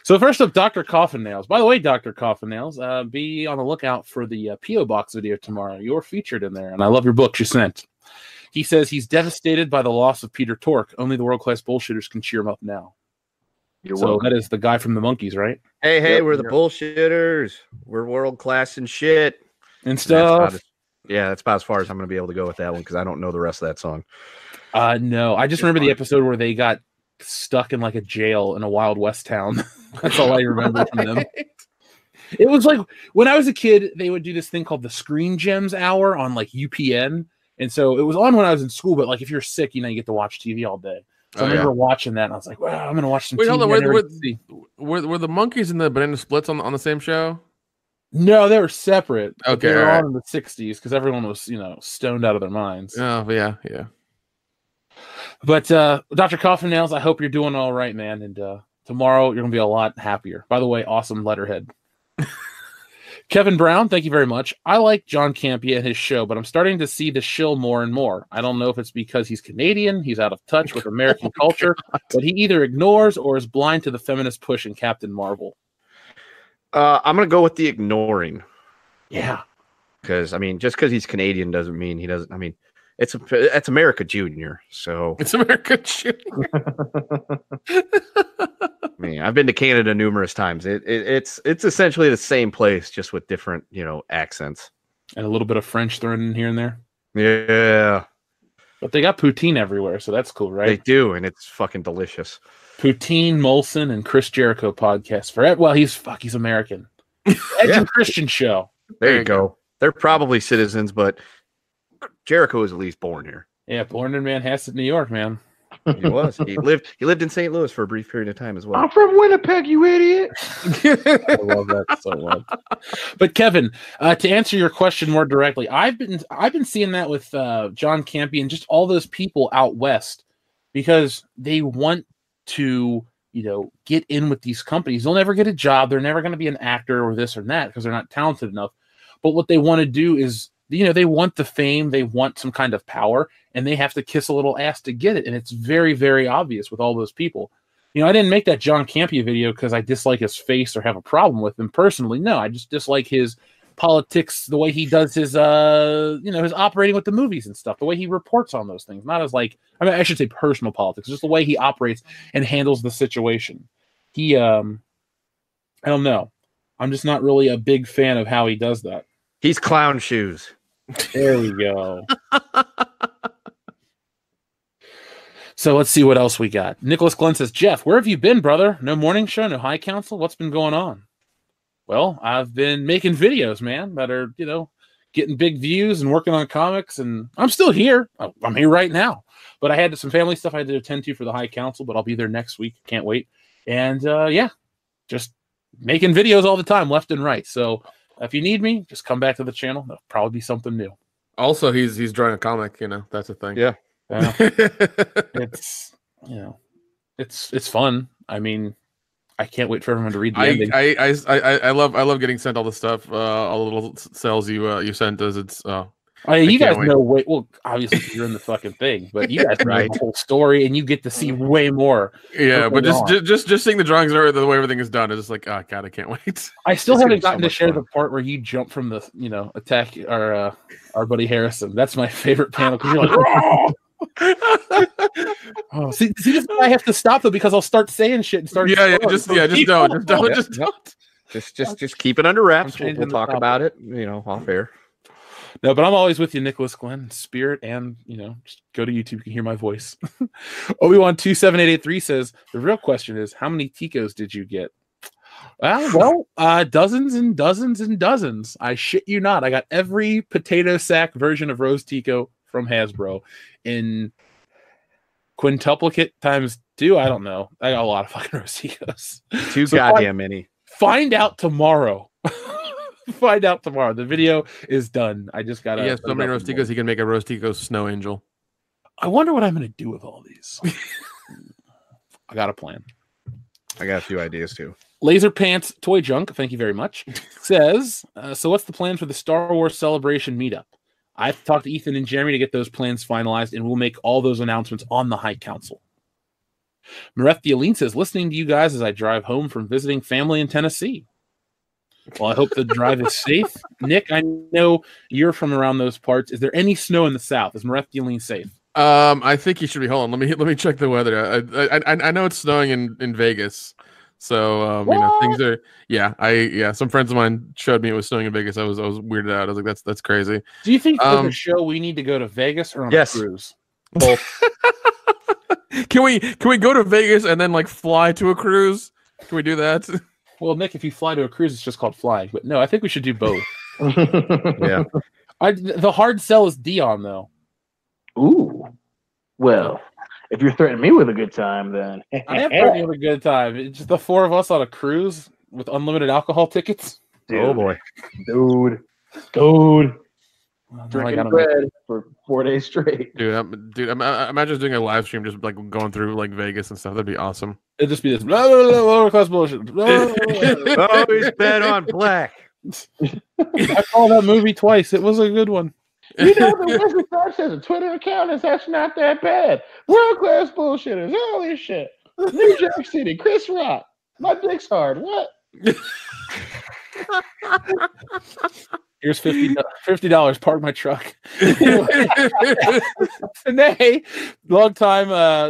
So first up, Dr. Coffin Nails. By the way, Dr. Coffin Nails, be on the lookout for the P.O. Box video tomorrow. You're featured in there, and I love your books you sent. He says he's devastated by the loss of Peter Tork. Only the world-class bullshitters can cheer him up now. That is the guy from the Monkees, right? Hey, we're the bullshitters. We're world-class and shit. And stuff. That's about as far as I'm going to be able to go with that one because I don't know the rest of that song. No, I just remember the episode where they got stuck in like a jail in a Wild West town. That's all I remember from them. It was like when I was a kid, they would do this thing called the Screen Gems Hour on like UPN. And so it was on when I was in school, but like if you're sick, you get to watch TV all day. So I remember watching that and I was like, wow, I'm going to watch some TV. Hold on, were the Monkees and the Banana Splits on the same show? No, they were separate. Okay, they were on in the 60s because everyone was, stoned out of their minds. Oh, yeah. But Dr. Coffin Nails, I hope you're doing all right, man. And tomorrow you're going to be a lot happier. By the way, awesome letterhead. Kevin Brown, thank you very much. I like John Campea and his show, but I'm starting to see the shill more and more. I don't know if it's because he's Canadian, he's out of touch with American culture, but he either ignores or is blind to the feminist push in Captain Marvel. I'm going to go with the ignoring. Yeah. Because, just because he's Canadian doesn't mean he doesn't. It's America Junior. So it's America Junior. I've been to Canada numerous times. It's essentially the same place, just with different, accents. And a little bit of French thrown in here and there. Yeah. But they got poutine everywhere, so that's cool, right? They do, and it's fucking delicious. Poutine, Molson, and Chris Jericho podcast for he's American. Edge and Christian show. There you go. They're probably citizens, but Jericho is at least born here. Yeah, born in Manhasset, New York, man. He was. He lived in St. Louis for a brief period of time as well. I'm from Winnipeg, you idiot. I love that so much. But Kevin, to answer your question more directly, I've been seeing that with John Campea and just all those people out west because they want to, get in with these companies. They'll never get a job. They're never going to be an actor or this or that because they're not talented enough. But what they want to do is, they want the fame, they want some kind of power, and they have to kiss a little ass to get it. And it's very, very obvious with all those people. I didn't make that John Campea video because I dislike his face or have a problem with him personally. No, I just dislike his politics, the way he does his, his operating with the movies and stuff, the way he reports on those things. Not as I should say personal politics, just the way he operates and handles the situation. He, I don't know. I'm just not really a big fan of how he does that. He's clown shoes. There we go. So let's see what else we got. Nicholas Glenn says, Jeff, where have you been, brother? No morning show, no high council? What's been going on? Well, I've been making videos, man, that are, getting big views and working on comics, and I'm still here. I'm here right now. But I had some family stuff I had to attend to for the high council, but I'll be there next week. Can't wait. And just making videos all the time, left and right. So if you need me, just come back to the channel. There'll probably be something new. Also, he's drawing a comic, that's a thing. Yeah. It's it's fun. I can't wait for everyone to read the ending. I love getting sent all the stuff, all the little cells you sent us. It's you guys know way well. Obviously, you're in the fucking thing, but you guys know the whole story, and you get to see way more. Yeah, but just seeing the drawings and the way everything is done is just like, oh god, I can't wait. I still haven't gotten to share the part where you jump from the attack our buddy Harrison. That's my favorite panel because you're like, Oh, see, this is why I have to stop though, because I'll start saying shit and start. Just don't. Just keep it under wraps. I'm We'll talk about it, off air. No, but I'm always with you, Nicholas Glenn, spirit, and just go to YouTube. You can hear my voice. Obi-Wan 27883 says the real question is, how many Ticos did you get? Dozens and dozens and dozens. I shit you not. I got every potato sack version of Rose Tico from Hasbro in quintuplicate times 2. I don't know. I got a lot of fucking Rose Ticos. Too goddamn many. Find out tomorrow. Find out tomorrow. The video is done. I just got. He has so many Rose Ticos, he can make a Rose Tico snow angel. I wonder what I'm going to do with all these. I got a plan. I got a few ideas too. Laser Pants Toy Junk, thank you very much, says, so what's the plan for the Star Wars Celebration meetup? I've talked to Ethan and Jeremy to get those plans finalized, and we'll make all those announcements on the High Council. Mareth Aline says, listening to you guys as I drive home from visiting family in Tennessee. Well, I hope the drive is safe. Nick, I know you're from around those parts. Is there any snow in the south? Is Mareth Aline safe? I think you should be. Hold on, let me check the weather. I know it's snowing in Vegas. So things are some friends of mine showed me it was snowing in Vegas. I was weirded out. I was like, that's crazy. Do you think for the show we need to go to Vegas or on a cruise? Both. Can we go to Vegas and then fly to a cruise? Can we do that? Well, Nick, if you fly to a cruise, it's just called flying. But no, I think we should do both. Yeah. The hard sell is Dion though. Ooh. Well, if you're threatening me with a good time, then I am threatening with a good time. It's just the 4 of us on a cruise with unlimited alcohol tickets. Dude. Oh boy, dude, drinking bread for 4 days straight. Dude, imagine doing a live stream, just going through Vegas and stuff. That'd be awesome. It'd just be this lower class bullshit. Always bet on black. I saw that movie twice. It was a good one. You know, the Wesley Snipes has a Twitter account. It's actually not that bad. World class bullshitters. All this shit. New Jack City. Chris Rock. My dick's hard. What? Here's $50. Park my truck. Today, long time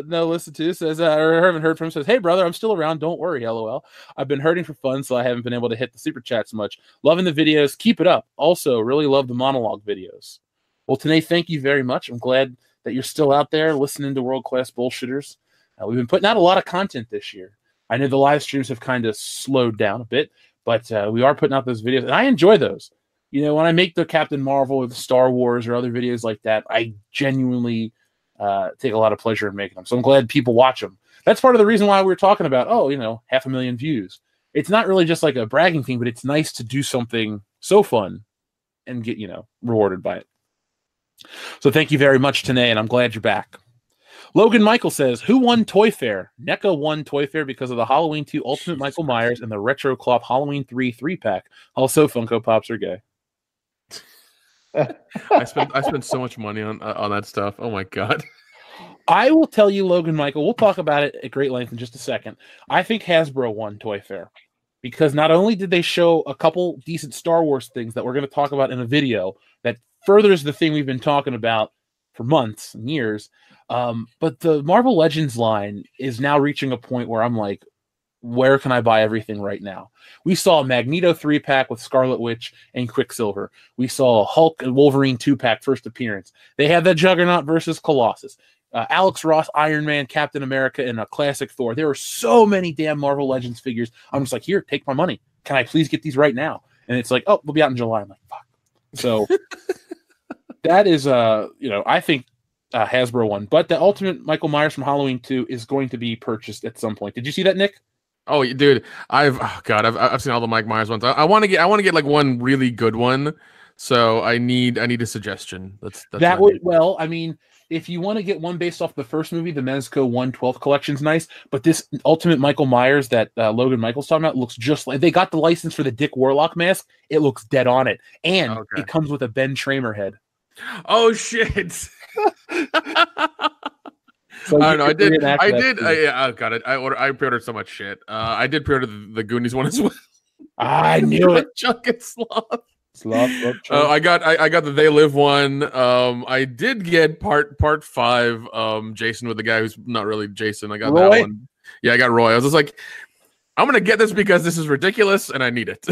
no listen to says or haven't heard from says, hey brother, I'm still around. Don't worry. LOL. I've been hurting for fun, so I haven't been able to hit the super chats much. Loving the videos. Keep it up. Also, really love the monologue videos. Well, Tanae, thank you very much. I'm glad that you're still out there listening to World Class Bullshitters. We've been putting out a lot of content this year. I know the live streams have kind of slowed down a bit, but we are putting out those videos, and I enjoy those. When I make the Captain Marvel or the Star Wars or other videos like that, I genuinely take a lot of pleasure in making them. So I'm glad people watch them. That's part of the reason why we're talking about, 500,000 views. It's not really just like a bragging thing, but it's nice to do something so fun and get, rewarded by it. So thank you very much, Tanae, and I'm glad you're back. Logan Michael says, who won Toy Fair? NECA won Toy Fair because of the Halloween 2 Ultimate Michael Myers and the Retro Cloth Halloween 3 3-pack. Also, Funko Pops are gay. I spent so much money on that stuff. Oh my god. I will tell you, Logan Michael, we'll talk about it at great length in just a second. I think Hasbro won Toy Fair because not only did they show a couple decent Star Wars things that we're going to talk about in a video that furthers the thing we've been talking about for months and years, but the Marvel Legends line is now reaching a point where I'm like, where can I buy everything right now? We saw a Magneto 3-pack with Scarlet Witch and Quicksilver. We saw a Hulk and Wolverine 2-pack first appearance. They had the Juggernaut versus Colossus. Alex Ross, Iron Man, Captain America, and a classic Thor. There are so many damn Marvel Legends figures. I'm just like, here, take my money. Can I please get these right now? And it's like, oh, they'll be out in July. I'm like, fuck. So that is, I think Hasbro won. But the Ultimate Michael Myers from Halloween 2 is going to be purchased at some point. Did you see that, Nick? Oh, dude, I've seen all the Mike Myers ones. I want to get like one really good one. So I need a suggestion. That's that would well. I mean, if you want to get one based off the first movie, the Mezco 1/12 collection's nice. But this Ultimate Michael Myers that Logan Michael's talking about looks just like they got the license for the Dick Warlock mask. It looks dead on it, and it comes with a Ben Tramer head. Oh shit! So I don't know. I did. Oh god, I pre-ordered so much shit. I did pre-order the Goonies one as well. I knew it. Chuck and Sloth. I got the They Live one. I did get part 5. Jason with the guy who's not really Jason. I got Roy? that one. Yeah, I got Roy. I was just like, I'm gonna get this because this is ridiculous and I need it.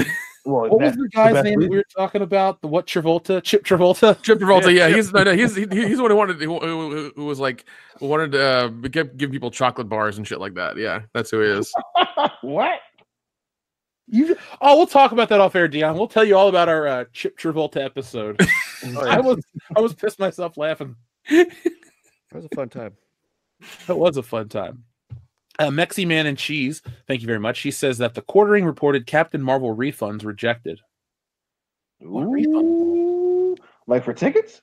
Well, What was the guy's name that we were talking about? The what Travolta? Chip Travolta? Chip Travolta. Yeah, he's the one who was like wanted to give people chocolate bars and shit like that. Yeah, that's who he is. What? We'll talk about that off air, Dion. We'll tell you all about our Chip Travolta episode. I was pissed myself laughing. That was a fun time. It was a fun time. Mexi Man and Cheese, thank you very much. She says that the quartering reported Captain Marvel refunds rejected. Ooh, like for tickets?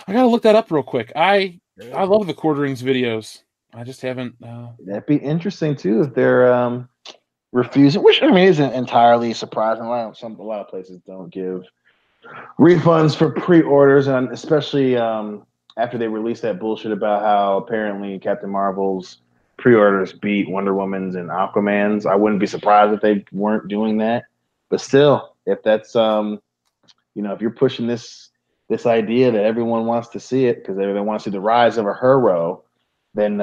I gotta look that up real quick. I love the quarterings videos. I just haven't. That'd be interesting too if they're refusing, which I mean isn't entirely surprising. A lot of places don't give refunds for pre-orders, and especially after they released that bullshit about how apparently Captain Marvel's pre-orders beat Wonder Woman's and Aquaman's. I wouldn't be surprised if they weren't doing that. But still, if that's if you're pushing this idea that everyone wants to see it because they want to see the rise of a hero, then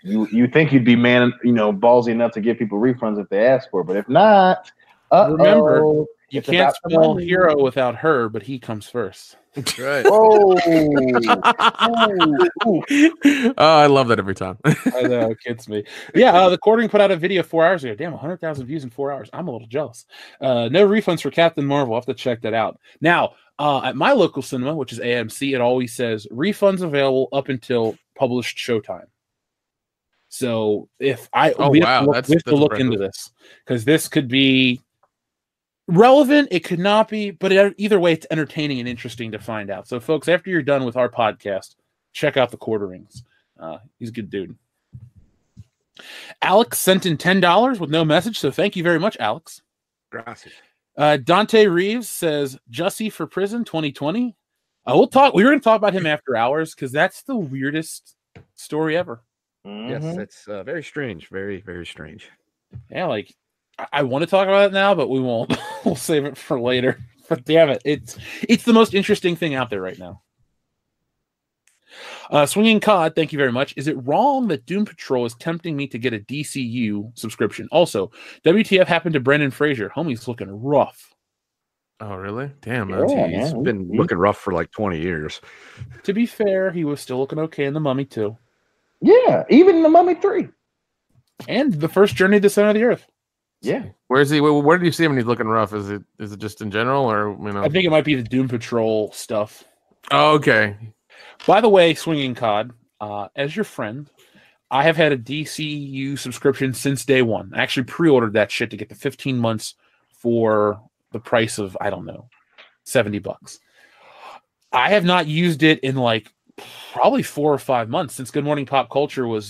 you think you'd be ballsy enough to give people refunds if they ask for it. But if not, remember, you can't spell hero without her, but he comes first. That's right. Whoa. Oh, I love that every time. I know, it gets me. Yeah, the quartering put out a video 4 hours ago. Damn, 100,000 views in 4 hours. I'm a little jealous. No refunds for Captain Marvel. I'll have to check that out. Now, at my local cinema, which is AMC, it always says refunds available up until published showtime. So if we have to look into this because this could be relevant, it could not be, but either way, it's entertaining and interesting to find out. So, folks, after you're done with our podcast, check out the quarterings. He's a good dude. Alex sent in $10 with no message, so thank you very much, Alex. Gracias. Dante Reeves says Jussie for prison 2020. We'll talk. We were going to talk about him after hours because that's the weirdest story ever. Yes, it's very strange. Very, very strange. Yeah, like I want to talk about it now, but we won't. We'll save it for later. But damn it, it's the most interesting thing out there right now. Swinging Cod, thank you very much. Is it wrong that Doom Patrol is tempting me to get a DCU subscription? Also, WTF happened to Brendan Fraser? Homie's looking rough. Oh, really? Damn, man. Yeah, He's been looking rough for like 20 years. To be fair, he was still looking okay in The Mummy too. Yeah, even in The Mummy 3. And the first Journey to the Center of the Earth. Yeah. Where is he? Where did you see him when he's looking rough? Is it just in general, or I think it might be the Doom Patrol stuff. Oh, okay. By the way, Swinging Cod, as your friend, I have had a DCU subscription since day one. I actually pre-ordered that shit to get the 15 months for the price of, I don't know, $70. I have not used it in like probably 4 or 5 months since Good Morning Pop Culture we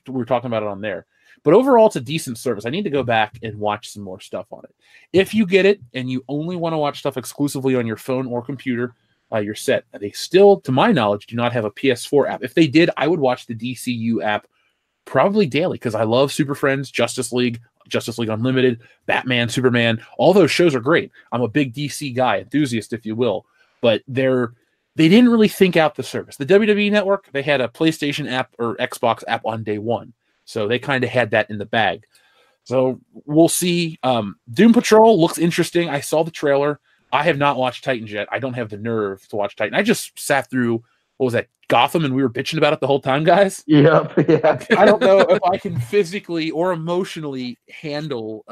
were talking about it on there. But overall, it's a decent service. I need to go back and watch some more stuff on it. If you get it and you only want to watch stuff exclusively on your phone or computer, you're set. They still, to my knowledge, do not have a PS4 app. If they did, I would watch the DCU app probably daily because I love Super Friends, Justice League Unlimited, Batman, Superman. All those shows are great. I'm a big DC guy, enthusiast, if you will. But they didn't really think out the service. The WWE Network, they had a PlayStation app or Xbox app on day one. So they kind of had that in the bag. So we'll see. Doom Patrol looks interesting. I saw the trailer. I have not watched Titans yet. I don't have the nerve to watch Titan. I just sat through, what was that, Gotham, and we were bitching about it the whole time, guys? Yep. Yeah. I don't know if I can physically or emotionally handle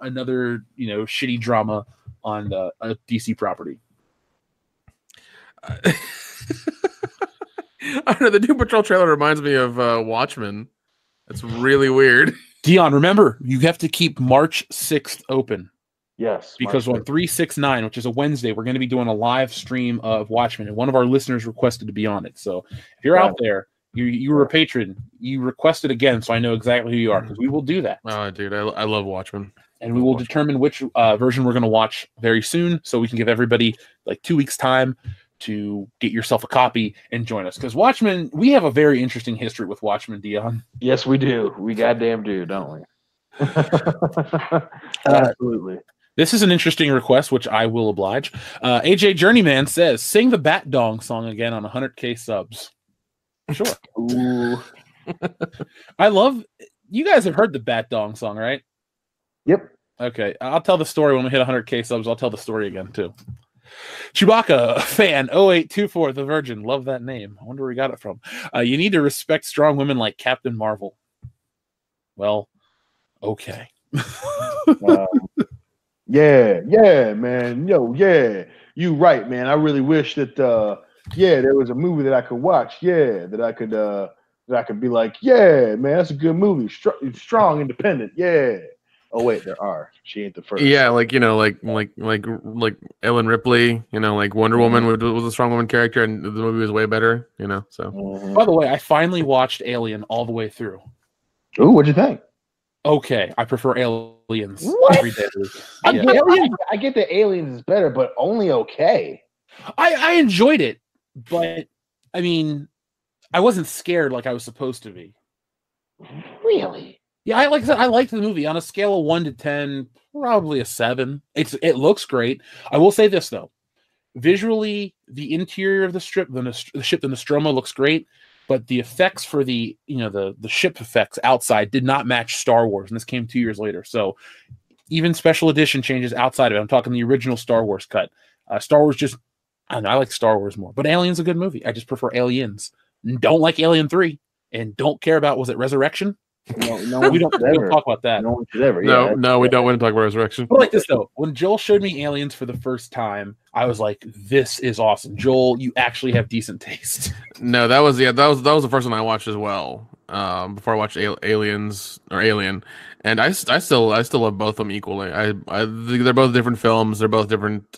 another, shitty drama on a DC property. I don't know. The Doom Patrol trailer reminds me of Watchmen. That's really weird. Dion, remember, you have to keep March 6th open. Yes. Because on 369, which is a Wednesday, we're going to be doing a live stream of Watchmen, and one of our listeners requested to be on it. So if you're out there, you were a patron, you requested again, so I know exactly who you are, because we will do that. Oh, dude, I love Watchmen. And we will determine which version we're going to watch very soon, so we can give everybody like 2 weeks' time to get yourself a copy and join us. Because Watchmen, we have a very interesting history with Watchmen, Dion. Yes, we do. We goddamn do, don't we? Absolutely. This is an interesting request, which I will oblige. AJ Journeyman says, "Sing the Bat Dong song again on 100K subs." Sure. Ooh. I love. You guys have heard the Bat Dong song, right? Yep. Okay, I'll tell the story when we hit 100K subs. I'll tell the story again too. Chewbacca fan 0824 The Virgin. Love that name. I wonder where he got it from. You need to respect strong women like Captain Marvel. Well, okay. Yeah, man. Yeah. You right, man. I really wish that there was a movie that I could watch. Yeah, that I could be like, yeah, man, that's a good movie. Strong, independent. Yeah. Oh wait, there are. She ain't the first. Yeah, like Ellen Ripley. Like Wonder Woman was a strong woman character, and the movie was way better. So. By the way, I finally watched Alien all the way through. Ooh, what'd you think? Okay, I prefer Aliens What? every day. I get that Aliens is better, but only okay. I enjoyed it, but I mean, I wasn't scared like I was supposed to be. Really? Yeah, I liked the movie. On a scale of 1 to 10, probably a 7. It looks great. I will say this though, visually, the interior of the ship, the Nostromo, looks great, but the effects for the ship effects outside did not match Star Wars, and this came 2 years later. So even special edition changes outside of it. I'm talking the original Star Wars cut. Star Wars just, I don't know, I like Star Wars more, but Alien's a good movie. I just prefer Aliens. Don't like Alien 3, and don't care about, was it Resurrection? No, we don't talk about that. No one should ever. We don't want to talk about Resurrection. But like this though, when Joel showed me Aliens for the first time, I was like, "This is awesome, Joel. You actually have decent taste." No, that was the first one I watched as well. Before I watched Aliens or Alien, and I still love both of them equally. They're both different films. They're both different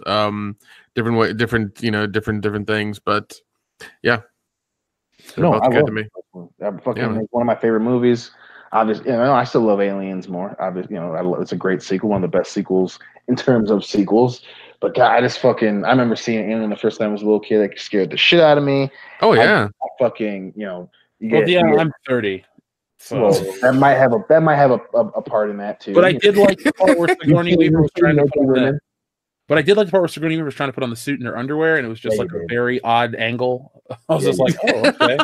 different things. But yeah, No, I love to me. One of my favorite movies. Obviously, I still love Aliens more. Obviously, it's a great sequel, one of the best sequels in terms of sequels. But God, I remember seeing Alien the first time I was a little kid. It scared the shit out of me. Oh yeah, I'm 30. So well, that might have a part in that too. But I did like the part where Sigourney Weaver was trying to put on But I did like the part where Sigourney Weaver was trying to put on the suit in her underwear, and it was just a very odd angle. I was just like, oh, okay.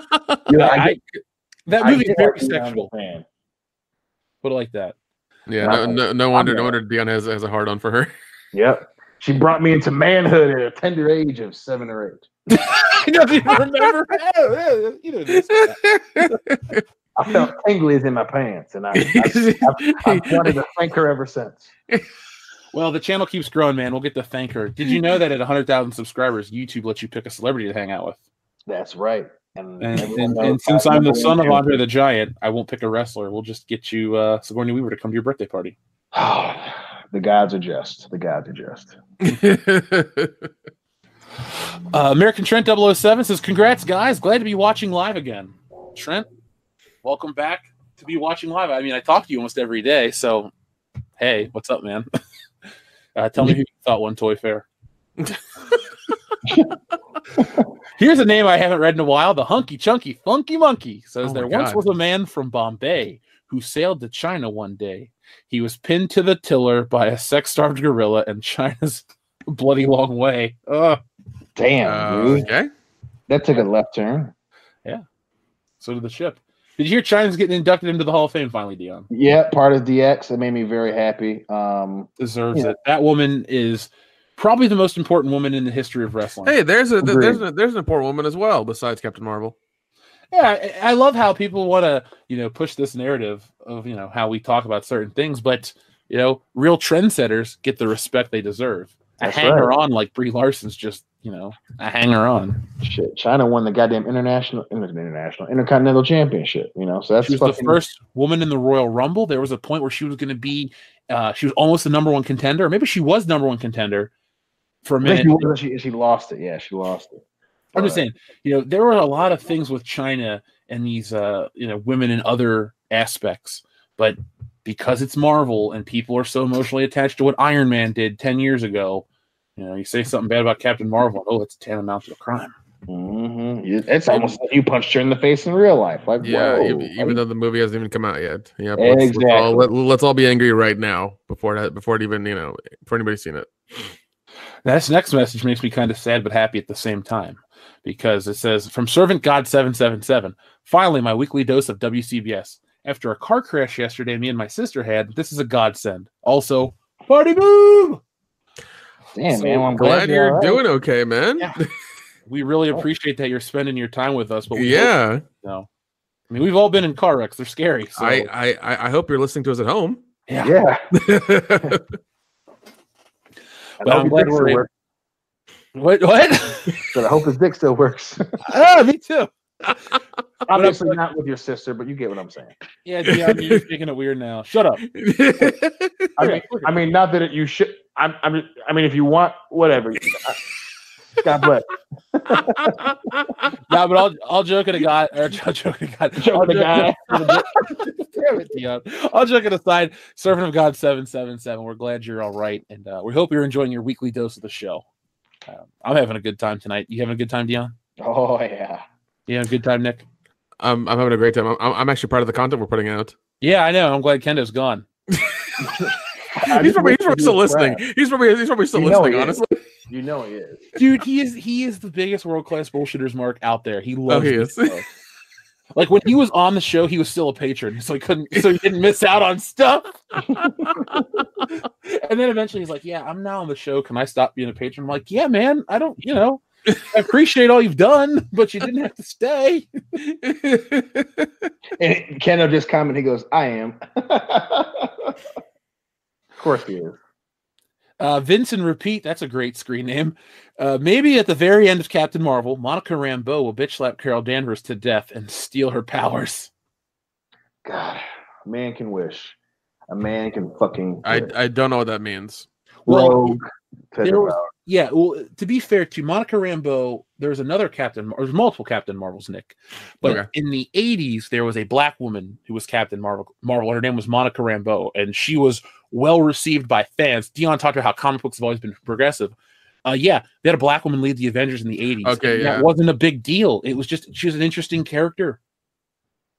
That movie is very sexual. Put it like that. Yeah, no wonder Dion has a hard on for her. Yep. She brought me into manhood at a tender age of 7 or 8. He doesn't even remember. I felt tinglies in my pants, and I've wanted to thank her ever since. Well, the channel keeps growing, man. We'll get to thank her. Did you know that at 100,000 subscribers, YouTube lets you pick a celebrity to hang out with? That's right. And since I'm the son of Andre the Giant, I won't pick a wrestler. We'll just get you Sigourney Weaver to come to your birthday party. The gods are just. The gods are just. American Trent 007 says, "Congrats, guys. Glad to be watching live again." Trent, welcome back to be watching live. I mean, I talk to you almost every day, so hey, what's up, man? Tell me who you thought won Toy Fair. Here's a name I haven't read in a while. The Hunky Chunky Funky Monkey says, there once was a man from Bombay who sailed to China one day. He was pinned to the tiller by a sex-starved gorilla, and China's a bloody long way. Damn, dude. Okay. That took a left turn. Yeah. So did the ship. Did you hear China's getting inducted into the Hall of Fame finally, Dion? Yeah, part of DX. It made me very happy. Deserves it. That woman is probably the most important woman in the history of wrestling. Hey, there's an important woman as well besides Captain Marvel. Yeah, I love how people want to, push this narrative of, how we talk about certain things, but, real trendsetters get the respect they deserve. A hanger-on like Brie Larson's just, a hanger-on. Shit, China won the goddamn Intercontinental Championship, so that's she was the first woman in the Royal Rumble. There was a point where she was going to be, she was almost the number one contender. Maybe she was number one contender for a minute. She lost it. Yeah, she lost it. I'm just saying, there were a lot of things with China and these, women in other aspects, but because it's Marvel and people are so emotionally attached to what Iron Man did 10 years ago, you say something bad about Captain Marvel, it's tantamount to a crime. It's almost like you punched her in the face in real life. Like, Yeah, whoa, even though the movie hasn't even come out yet. Yeah, exactly. let's all be angry right now before it even before anybody's seen it. This next message makes me kind of sad but happy at the same time, because it says, from Servant God 777, finally my weekly dose of WCBS. After a car crash yesterday me and my sister had, this is a godsend. Also, party boom! Damn, So man, well, I'm Glad you're all right. doing okay, man. Yeah. We really appreciate that you're spending your time with us, but we Yeah. hope, I mean, we've all been in car wrecks. They're scary. So. I hope you're listening to us at home. Yeah. But I'm glad we're able. What? But I hope his dick still works. Me too. Obviously not with your sister, but you get what I'm saying. Yeah, Dion, you're making it weird now. Shut up. I mean, not that you should. I mean, if you want, whatever. God bless. No, but I'll joke at a guy. Or joke at a guy. Damn it, Dion. I'll joke it aside. Servant of God 777. We're glad you're all right, and we hope you're enjoying your weekly dose of the show. I'm having a good time tonight. You having a good time, Dion? Oh yeah. You having a good time, Nick? I'm having a great time. I'm actually proud of the content we're putting out. Yeah, I know. I'm glad Kendo's gone. He's probably still listening. He's probably still listening. Honestly, he is. Dude, he is the biggest world class bullshitters mark out there. He loves. He is. Like when he was on the show, he was still a patron, so he didn't miss out on stuff. And then eventually he's like, "Yeah, I'm now on the show. Can I stop being a patron?" I'm like, "Yeah, man. I don't, I appreciate all you've done, but you didn't have to stay." And Keno just commented. He goes, "I am." Of course he is. Vincent Repeat, that's a great screen name. Maybe at the very end of Captain Marvel, Monica Rambeau will bitch slap Carol Danvers to death and steal her powers. God, a man can wish. A man can fucking wish. I don't know what that means. Well, to be fair to Monica Rambeau, there's another there's multiple Captain Marvels, Nick. But in the 80s, there was a black woman who was Captain Marvel. Her name was Monica Rambeau, and she was well received by fans. Dion talked about how comic books have always been progressive. They had a black woman lead the Avengers in the 80s. Okay, That wasn't a big deal. It was just, she was an interesting character.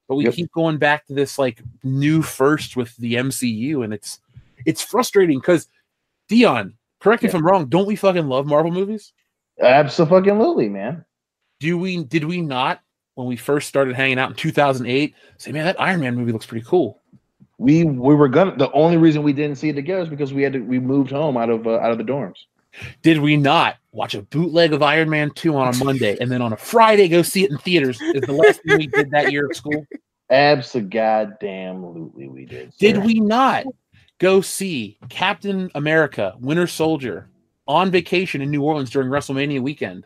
But we keep going back to this like new first with the MCU, and it's frustrating because, Dion, correct me if I'm wrong, don't we fucking love Marvel movies? Absolutely, man. Did we not, when we first started hanging out in 2008, say, man, that Iron Man movie looks pretty cool? We were gonna. The only reason we didn't see it together is because we moved home out of the dorms. Did we not watch a bootleg of Iron Man 2 on a Monday and then on a Friday go see it in theaters? Is the last thing we did that year at school? Absolutely, we did. Sir. Did we not go see Captain America: Winter Soldier on vacation in New Orleans during WrestleMania weekend?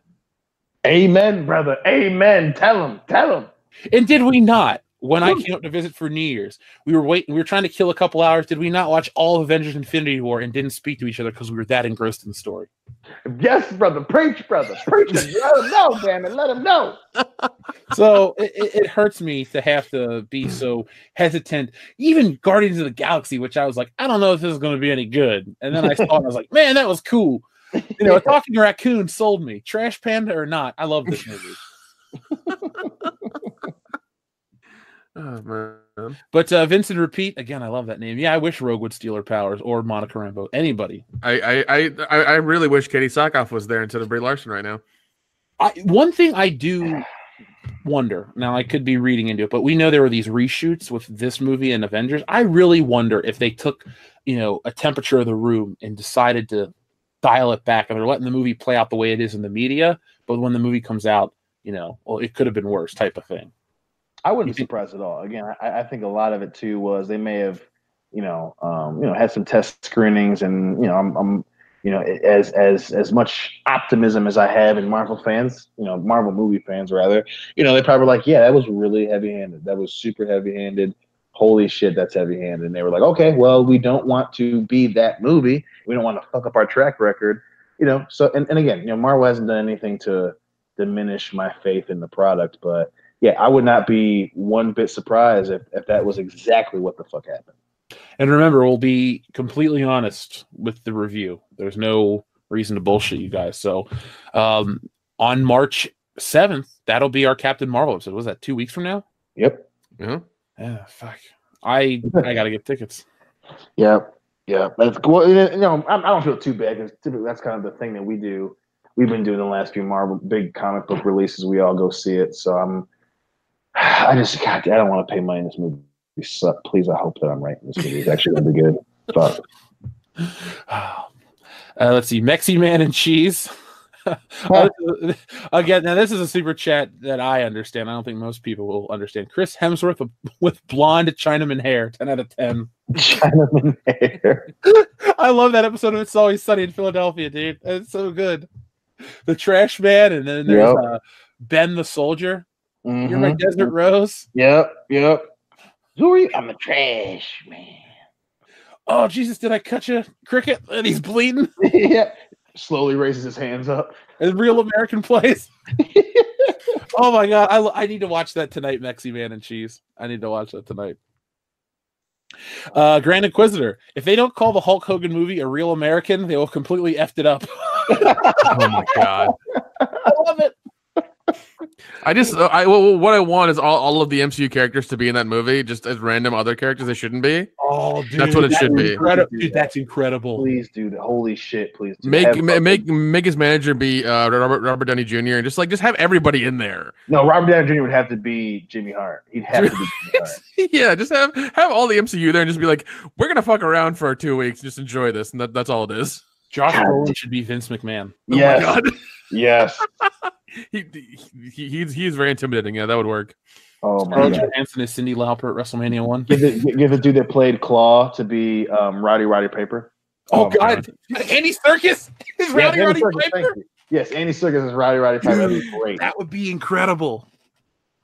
Amen, brother. Amen. Tell him. And did we not, when I came up to visit for New Year's, we were trying to kill a couple hours. Did we not watch all of Avengers Infinity War and didn't speak to each other because we were that engrossed in the story? Yes, brother. Preach, brother. Preach it. Let him know, damn it. Let him know. So it hurts me to have to be so hesitant. Even Guardians of the Galaxy, which I was like, I don't know if this is going to be any good. And then I saw it and I was like, man, that was cool. A talking raccoon sold me. Trash Panda or not, I love this movie. Oh, man. But Vincent Repeat, again, I love that name. Yeah, I wish Rogue would steal her powers, or Monica Rambeau. Anybody. I really wish Katie Sackhoff was there instead of Brie Larson right now. One thing I do wonder, now I could be reading into it, but we know there were these reshoots with this movie and Avengers. I really wonder if they took, a temperature of the room and decided to dial it back, and they're letting the movie play out the way it is in the media, but when the movie comes out, it could have been worse type of thing. I wouldn't be surprised at all. Again, I think a lot of it too was they may have, had some test screenings, and I'm as much optimism as I have in Marvel fans, Marvel movie fans rather, they probably were like, yeah, that was really heavy-handed. That was super heavy-handed. Holy shit, that's heavy-handed. And they were like, okay, well, we don't want to be that movie. We don't want to fuck up our track record, So, and again, Marvel hasn't done anything to diminish my faith in the product, but yeah, I would not be one bit surprised if that was exactly what the fuck happened. And remember, we'll be completely honest with the review. There's no reason to bullshit you guys. So on March 7th, that'll be our Captain Marvel episode. Was that 2 weeks from now? Yep. Yeah. Yeah, fuck. I gotta get tickets. Yep. Yeah. That's well, I don't feel too bad because typically that's kind of the thing that we do. We've been doing the last few Marvel big comic book releases. We all go see it. So I don't want to pay money in this movie. Please, I hope that I'm right in this movie. It's actually gonna be good. Fuck. Let's see, Mexi Man and Cheese. Again, now this is a super chat that I understand. I don't think most people will understand. Chris Hemsworth with blonde Chinaman hair, 10 out of 10. Chinaman hair. I love that episode of It's Always Sunny in Philadelphia, dude. It's so good. The Trash Man, and then there's Ben the Soldier. Mm-hmm. You're my Desert Rose. Yep. Who are you? I'm the Trash Man. Oh, Jesus, did I cut you, Cricket? And he's bleeding. Yeah. Slowly raises his hands up. In Real American Place. Oh, my God. I need to watch that tonight, Mexi Man and Cheese. I need to watch that tonight. Grand Inquisitor. If they don't call the Hulk Hogan movie a Real American, they will completely effed it up. Oh, my God. I love it. What I want is all of the MCU characters to be in that movie, just as random other characters they shouldn't be. Oh, dude, that's what it should be. Dude, that's incredible. Please do that. Holy shit! Please do make his manager be Robert Downey Jr. and just have everybody in there. No, Robert Downey Jr. would have to be Jimmy Hart. He'd have to be Jimmy Hart. Yeah, just have all the MCU there and just be like, we're gonna fuck around for 2 weeks, just enjoy this, and that's all it is. Josh Brolin should be Vince McMahon. Yes. Oh my God. Yes. He's very intimidating. Yeah, that would work. Oh my Scarlett God. Johansson is Cyndi Lauper at WrestleMania 1. Give the dude that played Claw to be Roddy Piper. Oh God. Andy Serkis is Roddy Piper. Yes, Andy Serkis is Roddy Piper. That'd be great. That would be incredible.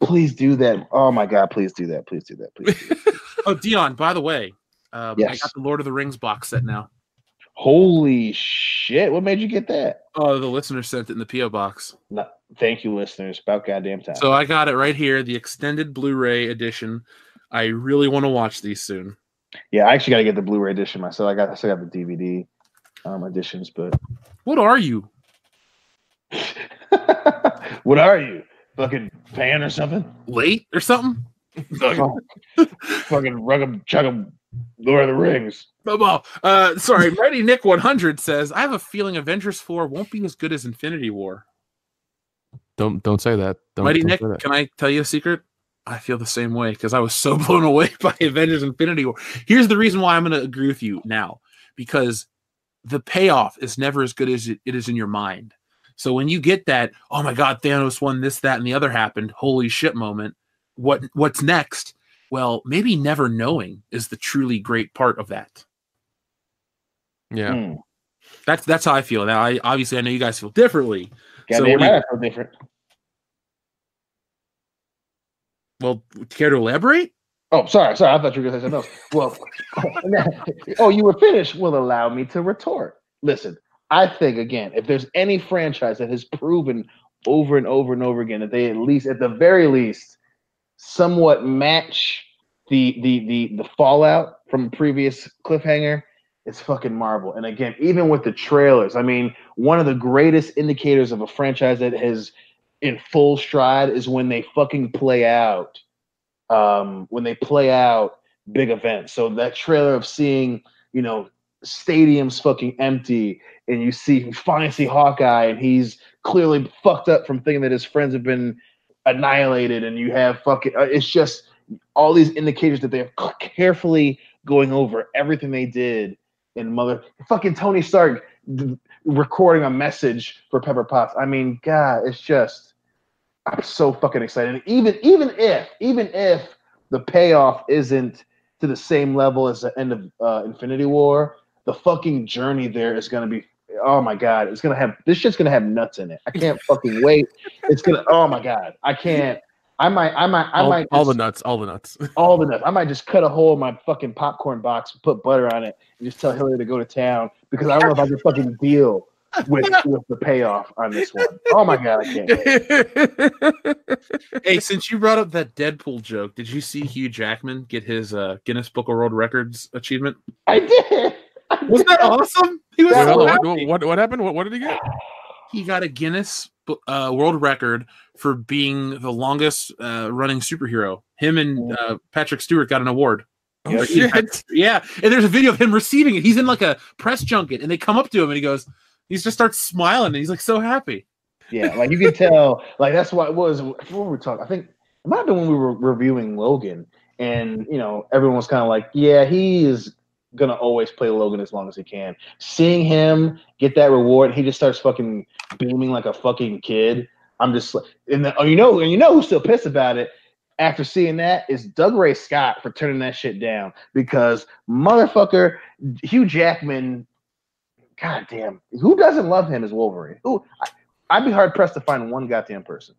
Please do that. Oh my God, please do that. Please do that. Please do that. Oh, Dion, by the way, yes. I got the Lord of the Rings box set now. Holy shit. What made you get that? Oh, the listener sent it in the P.O. box. No, thank you, listeners. About goddamn time. So I got it right here, the extended Blu-ray edition. I really want to watch these soon. Yeah, I actually got to get the Blu-ray edition myself. I still got the DVD editions, but what are you? What are you? Fucking fan or something? Late or something? Fucking rug chug Lord of the Rings. Sorry, Mighty Nick 100 says, I have a feeling Avengers 4 won't be as good as Infinity War. Don't say that. Mighty Nick, can I tell you a secret? I feel the same way because I was so blown away by Avengers Infinity War. Here's the reason why I'm going to agree with you now, because the payoff is never as good as it is in your mind. So when you get that, oh my God, Thanos won this, that, and the other happened, holy shit moment, what's next? Well, maybe never knowing is the truly great part of that. Yeah. That's how I feel. Now, I know you guys feel differently. I feel different. Well, care to elaborate? Oh, sorry. I thought you were going to say something else. Well, you were finished. Will allow me to retort. Listen, I think, again, if there's any franchise that has proven over and over and over again that they at the very least, somewhat match the fallout from a previous cliffhanger, it's fucking Marvel. And again, even with the trailers, I mean, one of the greatest indicators of a franchise that has in full stride is when they fucking play out big events. So that trailer of seeing, stadiums fucking empty, and you finally see Hawkeye, and he's clearly fucked up from thinking that his friends have been annihilated, and you have it's just all these indicators that they're carefully going over everything they did in fucking Tony Stark recording a message for Pepper Potts. I mean, God, it's just, I'm so fucking excited. Even if the payoff isn't to the same level as the end of Infinity War, the fucking journey there is going to be, oh my God, this shit's going to have nuts in it. I can't fucking wait. Oh my God, I can't. I might all the nuts. All the nuts. I might just cut a hole in my fucking popcorn box, put butter on it, and just tell Hillary to go to town, because I don't know if I can fucking deal with the payoff on this one. Oh my God, I can't. Hey, since you brought up that Deadpool joke, did you see Hugh Jackman get his Guinness Book of World Records achievement? I did. Wasn't that awesome? He was what happened? What did he get? He got a Guinness world record for being the longest running superhero. Him and Patrick Stewart got an award. Oh, shit. Yeah, and there's a video of him receiving it. He's in like a press junket, and they come up to him, and he just starts smiling, and he's like so happy. Yeah, like you can tell, like that's what it was. What were we talking? I think it might have been when we were reviewing Logan, and everyone was kind of like, "Yeah, he is gonna always play Logan as long as he can." Seeing him get that reward, he just starts fucking beaming like a fucking kid. I'm just like, and who's still pissed about it after seeing that is Doug Ray Scott for turning that shit down because motherfucker Hugh Jackman. God damn, who doesn't love him as Wolverine? I'd be hard pressed to find one goddamn person.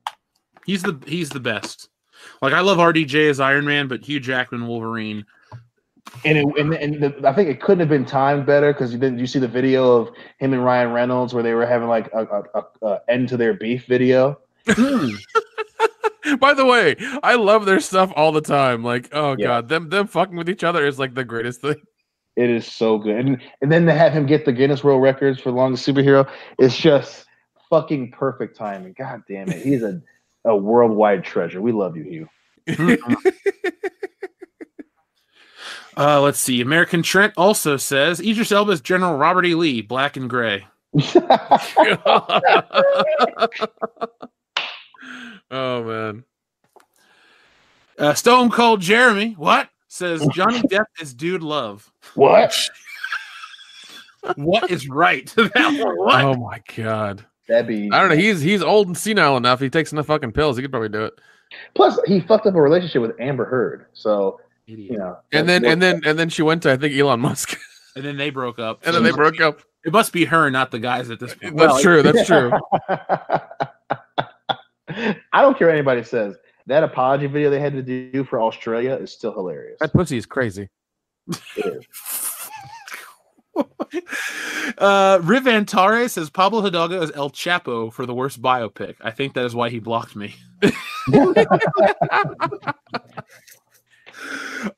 He's the best. Like I love RDJ as Iron Man, but Hugh Jackman Wolverine. And I think it couldn't have been timed better because you see the video of him and Ryan Reynolds where they were having like a end to their beef video. By the way, I love their stuff all the time. Like, oh god, them fucking with each other is like the greatest thing. It is so good, and then to have him get the Guinness World Records for longest superhero is just fucking perfect timing. God damn it, he's a worldwide treasure. We love you, Hugh. Let's see. American Trent also says Idris Elba's General Robert E. Lee, black and gray. Oh man. Stone Cold Jeremy, what? Says Johnny Depp is Dude Love. What? What is right? What? Oh my god. That'd be. I don't know. He's old and senile enough. He takes enough fucking pills. He could probably do it. Plus, he fucked up a relationship with Amber Heard. So And then she went to I think Elon Musk. And then they broke up. And then they broke up. It must be her, not the guys at this point. That's true. That's true. I don't care what anybody says. That apology video they had to do for Australia is still hilarious. That pussy is crazy. Riv Antare says Pablo Hidalgo is El Chapo for the worst biopic. I think that is why he blocked me.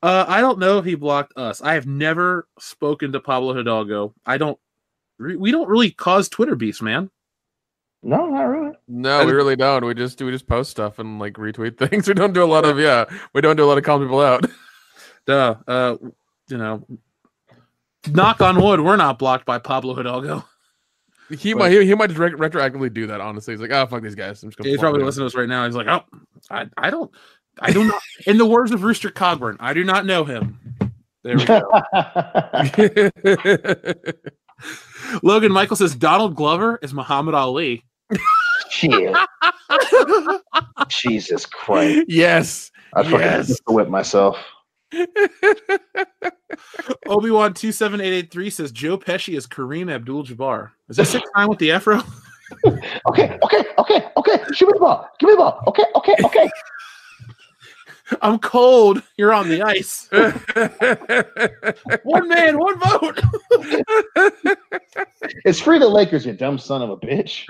I don't know if he blocked us. I have never spoken to Pablo Hidalgo. We don't really cause Twitter beefs, man. No, not really. No, we really don't. We just post stuff and like retweet things. We don't do a lot of calling people out. Knock on wood, we're not blocked by Pablo Hidalgo. He might just retroactively do that. Honestly, he's like, oh fuck these guys. I'm just he's probably listening to us right now. He's like, oh, I don't know. In the words of Rooster Cogburn, I do not know him. There we go. Logan Michael says Donald Glover is Muhammad Ali. Shit. Jesus Christ. Yes. I fucking whip myself. Obi-Wan 27883 says Joe Pesci is Kareem Abdul-Jabbar. Is that 6 9 with the afro? Okay. Shoot me the ball. Give me the ball. Okay. I'm cold. You're on the ice. One man, one vote. It's free the Lakers, you dumb son of a bitch.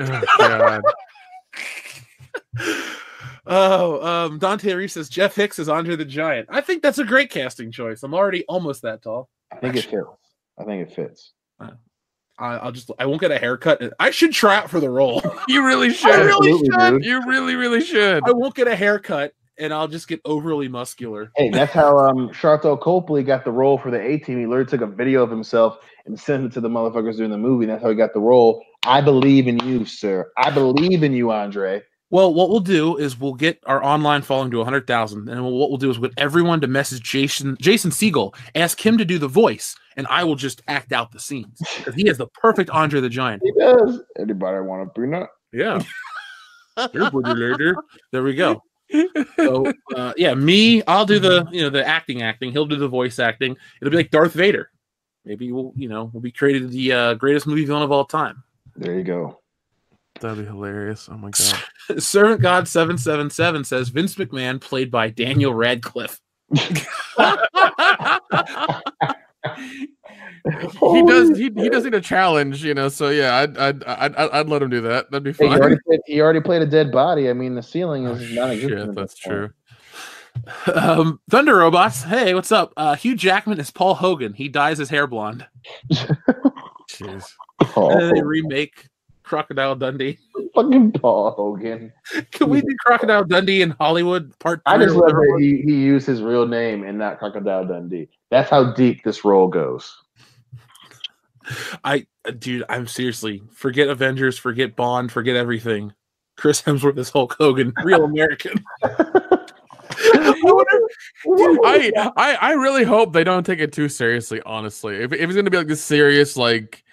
Oh, God. Dante Reese says Jeff Hicks is Andre the Giant. I think that's a great casting choice. I'm already almost that tall. I think it fits. I won't get a haircut. I should try out for the role. You really should. I really should. Dude. You really should. I won't get a haircut. And I'll just get overly muscular. Hey, that's how Sharlto Copley got the role for the A-Team. He literally took a video of himself and sent it to the motherfuckers during the movie. And that's how he got the role. I believe in you, sir. I believe in you, Andre. Well, what we'll do is we'll get our online following to 100,000. And what we'll do is get everyone to message Jason Segel, ask him to do the voice, and I will just act out the scenes. Because he has the perfect Andre the Giant. He does. Anybody want a peanut? Yeah. There we go. So me, I'll do the acting. He'll do the voice acting. It'll be like Darth Vader. Maybe we'll be created the greatest movie villain of all time. There you go. That'd be hilarious. Oh my god. Servant God 777 says Vince McMahon played by Daniel Radcliffe. He does need a challenge, so yeah, I'd let him do that. That'd be fun. He already played a dead body. I mean, the ceiling is non-existent. Shit, that's true. Thunder Robots, hey, what's up? Hugh Jackman is Paul Hogan. He dyes his hair blonde. Jeez. And then they remake Crocodile Dundee? Fucking Paul Hogan. Can we do Crocodile Dundee in Hollywood Part 3? I just or love whatever it that was? he used his real name and not Crocodile Dundee. That's how deep this role goes. Dude, I'm seriously, forget Avengers, forget Bond, forget everything. Chris Hemsworth is Hulk Hogan, real American. I really hope they don't take it too seriously, honestly. If it's gonna be like this serious, like,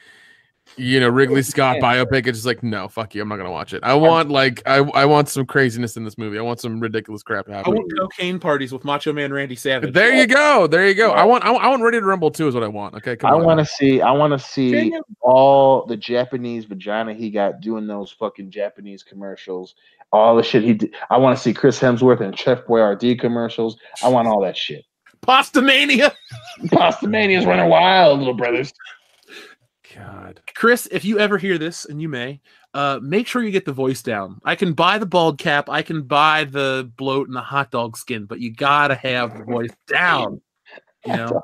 you know, Wrigley Scott biopic, it's just like, no, fuck you, I'm not gonna watch it. I want I want some craziness in this movie. I want some ridiculous crap to I happen. want cocaine parties with Macho Man Randy Savage. There you go. I want Ready to Rumble 2 is what I want. Okay, come on. I want to see all the Japanese vagina he got doing those fucking Japanese commercials. All the shit he did. I want to see Chris Hemsworth and Chef Boyardee commercials. I want all that shit. Pasta Mania. Pasta Mania's running wild, little brothers. God. Chris, if you ever hear this, and you may, make sure you get the voice down. I can buy the bald cap, I can buy the bloat and the hot dog skin, but you gotta have the voice down. You know.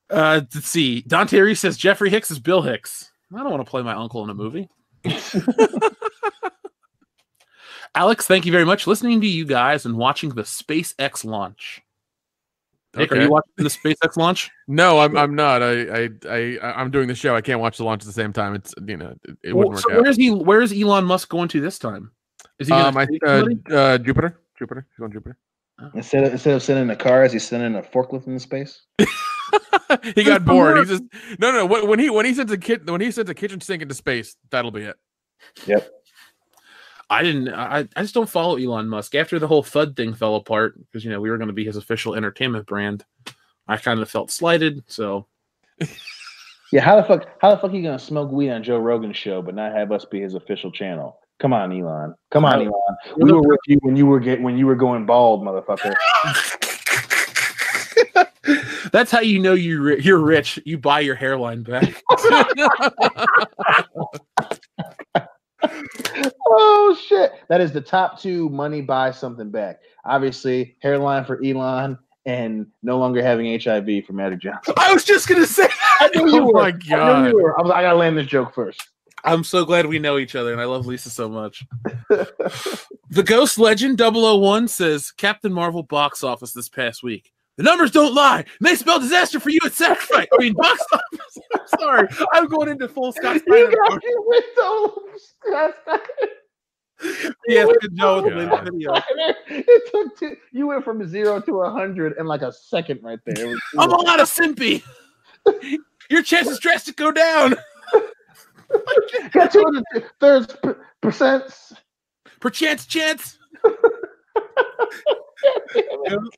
Let's see. Dante Reese says Jeffrey Hicks is Bill Hicks. I don't want to play my uncle in a movie. Alex, thank you very much. Listening to you guys and watching the SpaceX launch. Nick, Okay. are you watching the SpaceX launch? No, I'm not. I'm doing the show. I can't watch the launch at the same time. It's, you know, it wouldn't work out. Where's Elon Musk going to this time? Is he going to Jupiter? Jupiter. He's going to Jupiter. Instead of sending a car, is he sending a forklift into space? He got bored. He just no. When he sends a kitchen sink into space, that'll be it. Yep. I just don't follow Elon Musk. After the whole FUD thing fell apart, because, you know, we were going to be his official entertainment brand, I kind of felt slighted. So, yeah, how the fuck are you gonna smoke weed on Joe Rogan's show but not have us be his official channel? Come on, Elon. Come on, Elon. We were with you when you were going bald, motherfucker. That's how you know you're rich. You buy your hairline back. Oh shit! That is the top 2 money buy something back. Obviously, hairline for Elon and no longer having HIV for Magic Johnson. I was just gonna say. I knew you were. My God! I gotta land this joke first. I'm so glad we know each other, and I love Lisa so much. The Ghost Legend 001 says Captain Marvel box office this past week. The numbers don't lie, and they spell disaster for you at Sacrifice. I mean, box office. I'm sorry, I'm going into full Scott Steiner. Yes, good job with the video. It took you went from 0 to 100 in like a second right there. I'm a lot of simpy. Your chances drastic go down. Got 200 percent. Chance.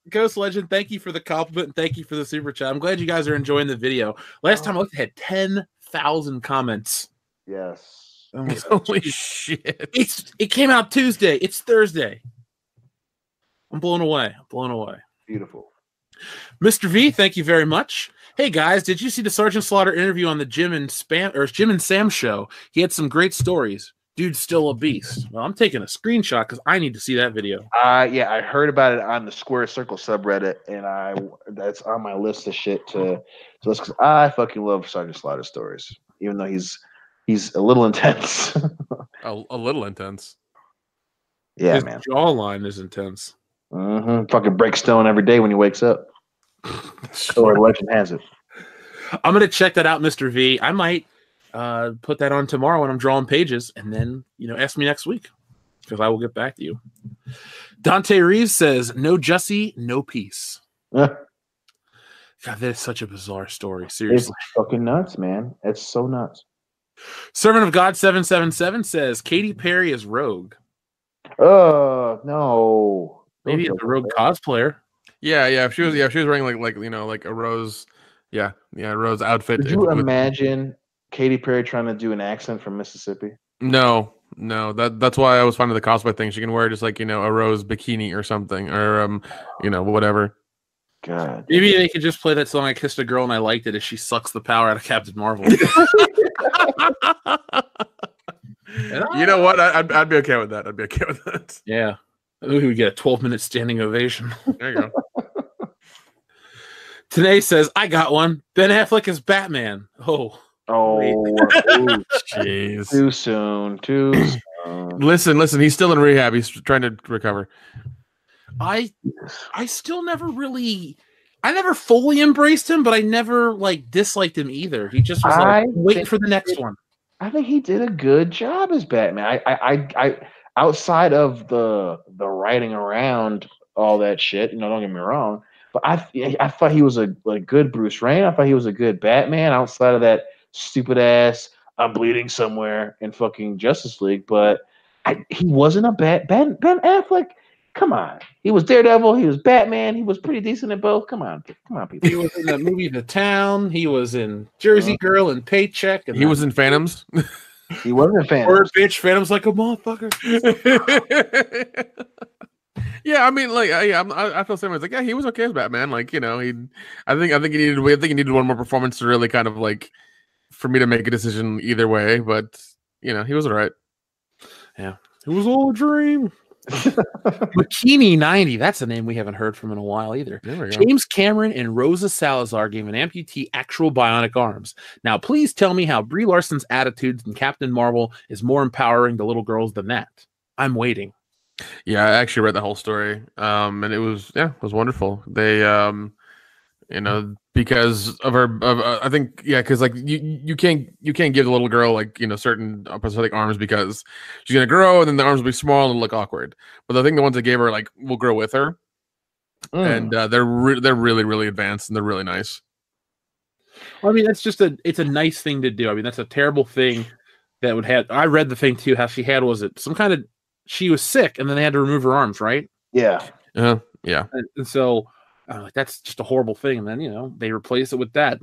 Ghost Legend, thank you for the compliment and thank you for the super chat. I'm glad you guys are enjoying the video. Last time I looked, it had 10,000 comments. Yes. Holy shit! It came out Tuesday. It's Thursday. I'm blown away. Beautiful. Mr. V, thank you very much. Hey guys, did you see the Sergeant Slaughter interview on the Jim and Sam show? He had some great stories. Dude's still a beast. Well, I'm taking a screenshot because I need to see that video. Yeah, I heard about it on the Square Circle subreddit, and that's on my list of shit to listen, because I fucking love Sergeant Slaughter stories, even though he's a little intense. a little intense. Yeah, His man. jawline is intense. Fucking breaks stone every day when he wakes up. Or legend has it. I'm gonna check that out, Mr. V. I might put that on tomorrow when I'm drawing pages, and then, you know, ask me next week, because I will get back to you. Dante Reeves says, "No Jussie, no peace." God, that is such a bizarre story. Seriously, It's fucking nuts, man. It's so nuts. Servant of God 777 says Katy Perry is Rogue. No. Maybe it's a Rogue cosplayer. Yeah. If she was wearing like you know, like a Rose, Rose outfit. Could you imagine Katy Perry trying to do an accent from Mississippi? No. That's why I was finding the cosplay thing. She can wear just like, you know, a Rose bikini or something, or you know, whatever. God. Maybe they could just play that song "I Kissed a Girl and I Liked It" as she sucks the power out of Captain Marvel. You know what? I'd be okay with that. Yeah. We would get a 12-minute standing ovation. There you go. Today says, I got one. Ben Affleck is Batman. Oh, Oh, Jeez. too soon. Too soon. Listen. He's still in rehab. He's trying to recover. I still never really. I never fully embraced him, but I never like disliked him either. He just was like waiting for the next one. I think he did a good job as Batman. I outside of the writing around all that shit, don't get me wrong, but I thought he was a good Bruce Wayne. I thought he was a good Batman outside of that stupid ass I'm bleeding somewhere in fucking Justice League, but he wasn't a bad Ben Affleck. Come on, he was Daredevil. He was Batman. He was pretty decent at both. Come on, people. He was in the movie The Town. He was in Jersey Girl and Paycheck. And he was in Phantoms. He wasn't a fan. Word, bitch. Phantom's like a motherfucker. Yeah, I mean, like, I feel same. It's like, yeah, he was okay as Batman. Like, I think he needed one more performance to really kind of like for me to make a decision either way. But he was all right. Yeah, it was all a dream. Bikini 90, that's a name we haven't heard from in a while either. James Cameron and Rosa Salazar gave an amputee actual bionic arms. Now, please tell me how Brie Larson's attitudes in Captain Marvel is more empowering to little girls than that. I'm waiting. Yeah, I actually read the whole story, and it was wonderful. They, because of her, I think, because like you can't give the little girl like certain prosthetic arms because she's gonna grow and then the arms will be small and look awkward. But I think the ones they gave her like will grow with her, and they're really really advanced and they're really nice. Well, I mean, it's a nice thing to do. I mean, that's a terrible thing that would have. I read the thing too. How she had some kind of she was sick and then they had to remove her arms, right? Yeah. Yeah. And so. Like that's just a horrible thing, and then they replace it with that.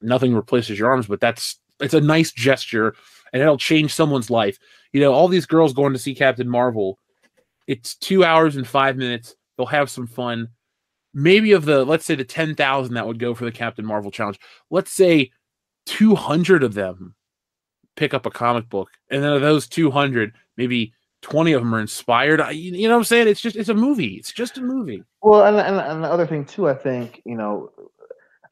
Nothing replaces your arms, but it's a nice gesture, and it'll change someone's life. All these girls going to see Captain Marvel. It's 2 hours and 5 minutes. They'll have some fun. Maybe let's say the 10,000 that would go for the Captain Marvel challenge. Let's say 200 of them pick up a comic book, and then of those 200, maybe 20 of them are inspired. You know what I'm saying? It's a movie. It's just a movie. Well, and the other thing too, I think,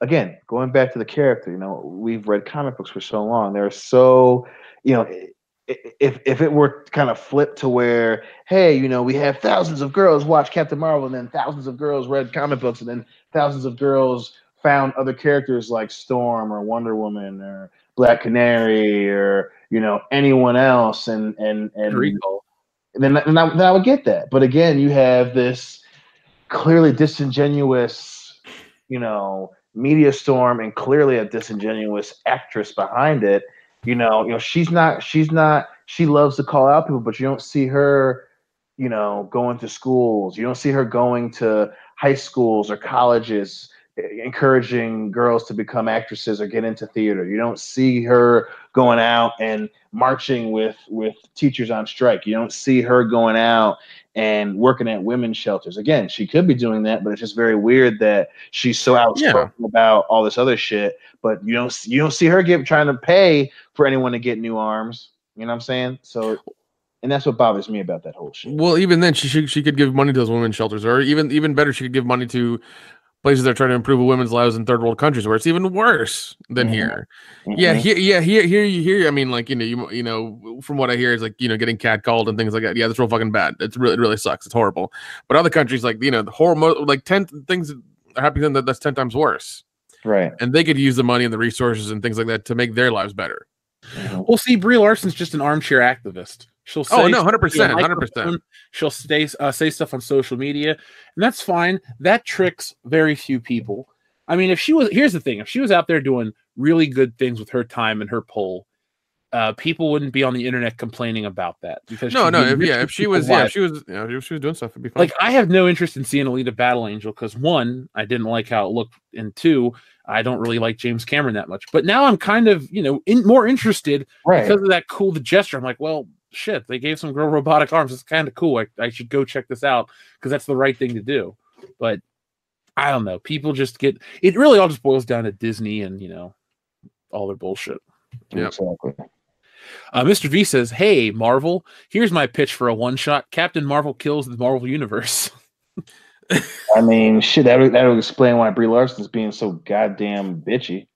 again, going back to the character, we've read comic books for so long. They're so, if it were kind of flipped to where, hey, we have thousands of girls watch Captain Marvel, and then thousands of girls read comic books, and then thousands of girls found other characters like Storm or Wonder Woman or Black Canary or anyone else, and then I would get that. But again, you have this clearly disingenuous, media storm and clearly a disingenuous actress behind it. She's not, she loves to call out people, but you don't see her, going to schools. You don't see her going to high schools or colleges, encouraging girls to become actresses or get into theater. You don't see her going out and marching with teachers on strike. You don't see her going out and working at women's shelters. Again, she could be doing that, but it's just very weird that she's so outspoken about all this other shit. But you don't see her trying to pay for anyone to get new arms. You know what I'm saying? So, and that's what bothers me about that whole shit. Well, even then, she could give money to those women's shelters, or even better, she could give money to places that are trying to improve women's lives in third world countries where it's even worse than here. Yeah, here. I mean, like from what I hear is like getting catcalled and things like that. Yeah, that's real fucking bad. It really sucks. It's horrible. But other countries like the horrible, like 10 things are happening that's 10 times worse. Right. And they could use the money and the resources and things like that to make their lives better. Well, see, Brie Larson's just an armchair activist. She'll say, 100%. She'll say stuff on social media, and that's fine. That tricks very few people. I mean, here's the thing: if she was out there doing really good things with her time and her pull, people wouldn't be on the internet complaining about that because if she was doing stuff, it'd be fine. Like, I have no interest in seeing Alita Battle Angel because one, I didn't like how it looked, and two, I don't really like James Cameron that much. But now I'm kind of more interested because of that cool gesture. I'm like, well, shit, they gave some girl robotic arms. It's kind of cool. I should go check this out because that's the right thing to do. But I don't know. People just it really all just boils down to Disney and all their bullshit. Yep. Exactly. Mr. V says, hey, Marvel, here's my pitch for a one-shot. Captain Marvel kills the Marvel Universe. I mean, shit, that would explain why Brie Larson's being so goddamn bitchy.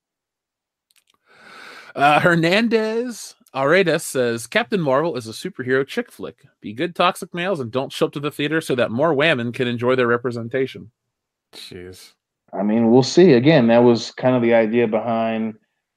Hernandez Aredes says Captain Marvel is a superhero chick flick. Be good toxic males and don't show up to the theater so that more women can enjoy their representation. Jeez. I mean, we'll see. Again, that was kind of the idea behind,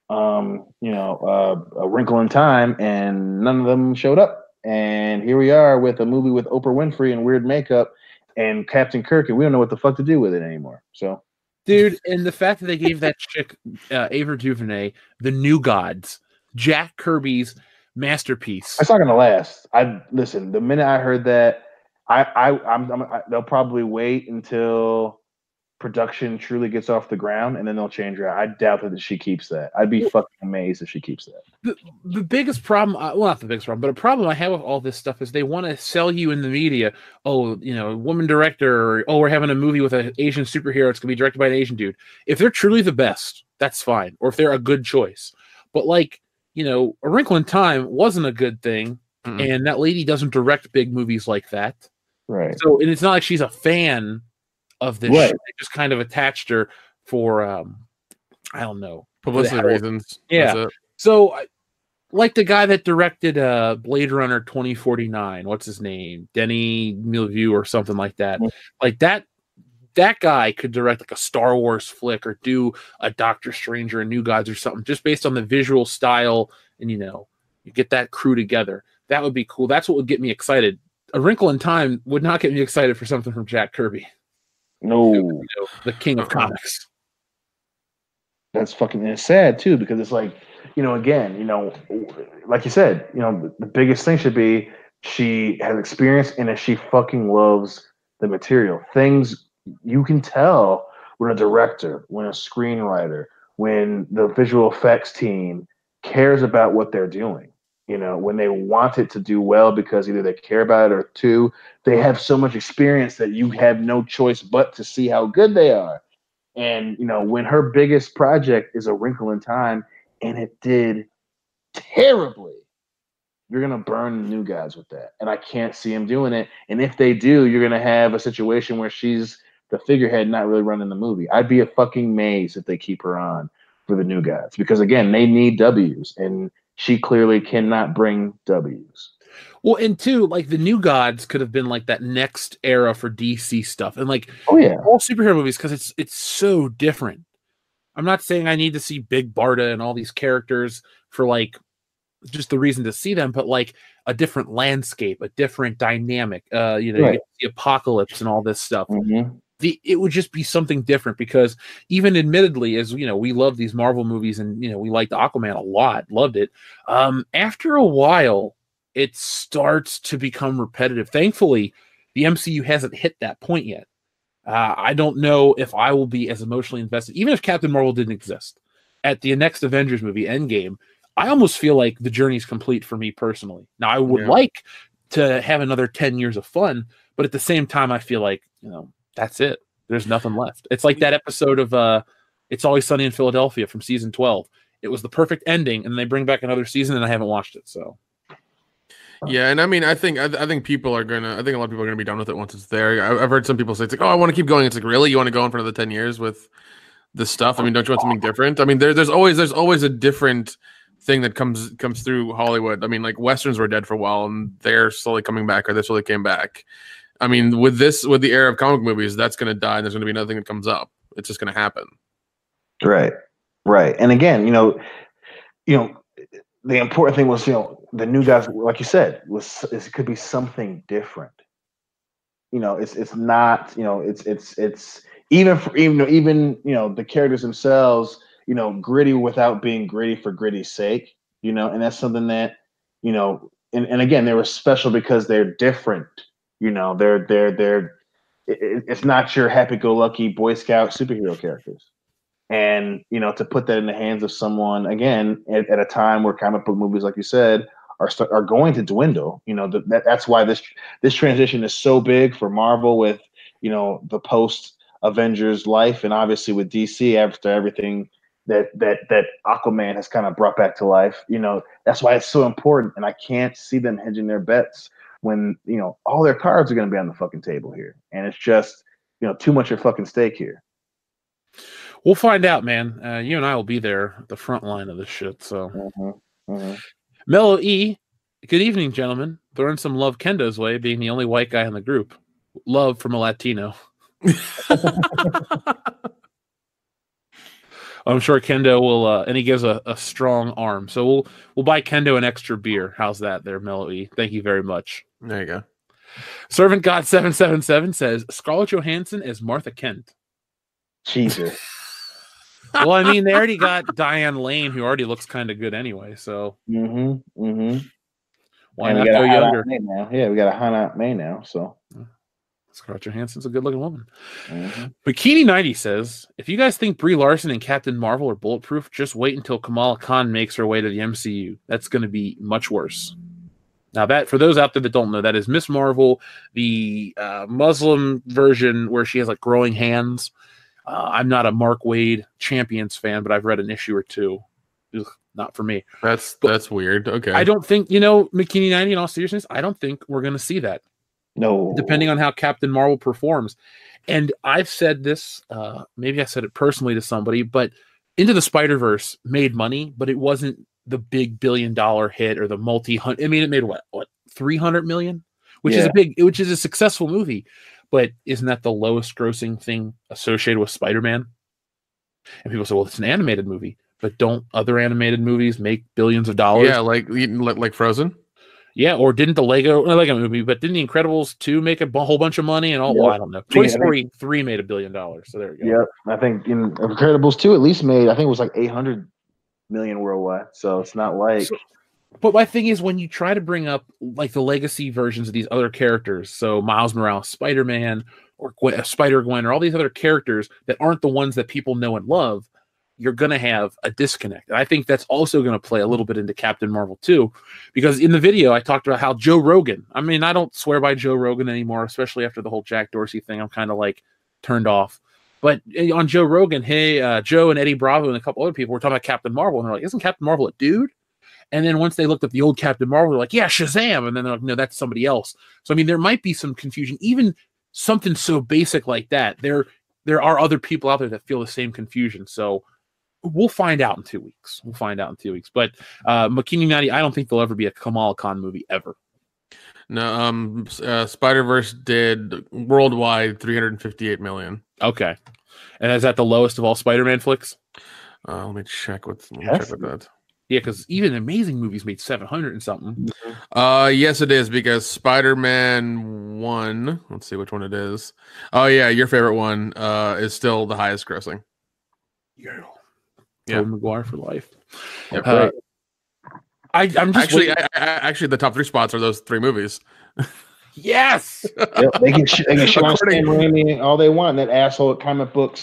A Wrinkle in Time, and none of them showed up. And here we are with a movie with Oprah Winfrey and weird makeup and Captain Kirk, and we don't know what the fuck to do with it anymore. So, dude, and the fact that they gave that chick, Ava DuVernay, the New Gods, Jack Kirby's masterpiece. it's not gonna last. Listen. The minute I heard that, they'll probably wait until production truly gets off the ground, and then they'll change her. I doubt that she keeps that. I'd be fucking amazed if she keeps that. The biggest problem, well, not the biggest problem, but a problem I have with all this stuff is they want to sell you in the media. Oh, woman director, or oh, we're having a movie with an Asian superhero. It's gonna be directed by an Asian dude. If they're truly the best, that's fine, or if they're a good choice. But like, A Wrinkle in Time wasn't a good thing, and that lady doesn't direct big movies like that. Right. So, and it's not like she's a fan of this Right. shit. They just kind of attached her for I don't know, Publicity reasons. Yeah. So like the guy that directed Blade Runner 2049, what's his name? Denis Villeneuve or something like that. Mm-hmm. Like that guy could direct like a Star Wars flick or do a Doctor Strange or a New Gods or something just based on the visual style, and you get that crew together. That would be cool. That's what would get me excited. A Wrinkle in Time would not get me excited for something from Jack Kirby. No, the king of comics. That's fucking, and it's sad too, because it's like, again, like you said, the biggest thing should be she has experience and that she fucking loves the material. Things you can tell when a director, when a screenwriter, when the visual effects team cares about what they're doing. When they want it to do well because either they care about it or two, they have so much experience that you have no choice but to see how good they are. And, when her biggest project is A Wrinkle in Time and it did terribly, you're going to burn the New Gods with that. And I can't see him doing it. And if they do, you're going to have a situation where she's the figurehead not really running the movie. I'd be a fucking maze if they keep her on for the New Gods because, again, they need W's. And she clearly cannot bring W's. Well, and two, like the New Gods could have been like that next era for DC stuff, and like all superhero movies because it's so different. I'm not saying I need to see Big Barda and all these characters for like just the reason to see them, but like a different landscape, a different dynamic. You get the apocalypse and all this stuff. Mm-hmm. It would just be something different because even admittedly, as we love these Marvel movies and we liked Aquaman a lot, loved it. After a while, it starts to become repetitive. Thankfully, the MCU hasn't hit that point yet. I don't know if I will be as emotionally invested, even if Captain Marvel didn't exist. At the next Avengers movie, Endgame, I almost feel like the journey's complete for me personally. Now, I would like to have another 10 years of fun, but at the same time, I feel like, that's it. There's nothing left. It's like that episode of It's Always Sunny in Philadelphia from season 12. It was the perfect ending, and they bring back another season, and I haven't watched it. So, yeah, and I mean, I think people are gonna. I think a lot of people are gonna be done with it once it's there. I've heard some people say it's like, oh, I want to keep going. It's like, really, you want to go on for another 10 years with this stuff? I mean, don't you want something different? I mean, there's always a different thing that comes through Hollywood. I mean, like westerns were dead for a while, and they're slowly coming back, or they slowly came back. I mean, with the era of comic movies, that's going to die, and there's going to be nothing that comes up. It's just going to happen. Right. And again, the important thing was, the New Gods, like you said, it could be something different. It's not, it's even the characters themselves, gritty without being gritty for gritty's sake, and that's something that, and again, they were special because they're different. It's not your happy-go-lucky Boy Scout superhero characters. And, to put that in the hands of someone, again, at a time where comic book movies, like you said, are going to dwindle, that's why this transition is so big for Marvel with, the post-Avengers life, and obviously with DC after everything that Aquaman has kind of brought back to life. That's why it's so important, and I can't see them hedging their bets when, all their cards are going to be on the fucking table here. And it's just, too much at fucking stake here. We'll find out, man. You and I will be there at the front line of this shit. So, Mellow E, good evening, gentlemen. Throwing some love Kendo's way, being the only white guy in the group. Love from a Latino. I'm sure Kendo will, and he gives a strong arm. So we'll buy Kendo an extra beer. How's that there, Mellow E? Thank you very much. There you go. Servant God 777 says Scarlett Johansson as Martha Kent. Jesus. Well, I mean, they already got Diane Lane, who already looks kind of good anyway. So Why not go younger? Now. Yeah, we got a Hannah May now. So Scarlett Johansson's a good-looking woman. Bikini 90 says, if you guys think Brie Larson and Captain Marvel are bulletproof, just wait until Kamala Khan makes her way to the MCU. That's going to be much worse. Now, that for those out there that don't know, that is Miss Marvel, the Muslim version where she has like growing hands. I'm not a Mark Waid Champions fan, but I've read an issue or two. Ugh, not for me. That's weird. Okay. I don't think, Bikini 90, in all seriousness, I don't think we're going to see that. No. Depending on how Captain Marvel performs. And I've said this, maybe I said it personally to somebody, but Into the Spider-Verse made money, but it wasn't the big $1 billion hit or the I mean, it made what 300 million, which is a successful movie, but isn't that the lowest grossing thing associated with Spider-Man? And people say, well, it's an animated movie, but don't other animated movies make billions of dollars? Yeah, like Frozen. Yeah, or didn't the Lego movie, but didn't the Incredibles 2 make a whole bunch of money and all? Well, I don't know. Toy Story 3 made $1 billion, so there you go. Yep, I think in Incredibles 2 at least made, I think it was like 800 million worldwide. So it's not like. But my thing is, when you try to bring up like the legacy versions of these other characters, so Miles Morales, Spider-Man, or Spider-Gwen, or all these other characters that aren't the ones that people know and love, you're going to have a disconnect. And I think that's also going to play a little bit into Captain Marvel too, because in the video I talked about how Joe Rogan, I mean, I don't swear by Joe Rogan anymore, especially after the whole Jack Dorsey thing. I'm kind of like turned off. But on Joe Rogan, Joe and Eddie Bravo and a couple other people were talking about Captain Marvel, and they're like, isn't Captain Marvel a dude? And then once they looked up the old Captain Marvel, they're like, yeah, Shazam. And then they're like, no, that's somebody else. So, I mean, there might be some confusion. Even something so basic like that, there are other people out there that feel the same confusion. So we'll find out in 2 weeks. But Bikini 90, I don't think there'll ever be a Kamala Khan movie ever. No, Spider-Verse did worldwide 358 million. Okay. And is that the lowest of all Spider-Man flicks? Let me check with that. Yeah, because even Amazing movies made 700 and something. Yes, it is, because Spider-Man 1, let's see which one it is. Oh, yeah, your favorite one is still the highest grossing. Yeah. Tobey Maguire for life. Yep. I'm just actually the top 3 spots are those 3 movies. Yes. Yep, they can shit on Stan Raimi all they want. That asshole at comic book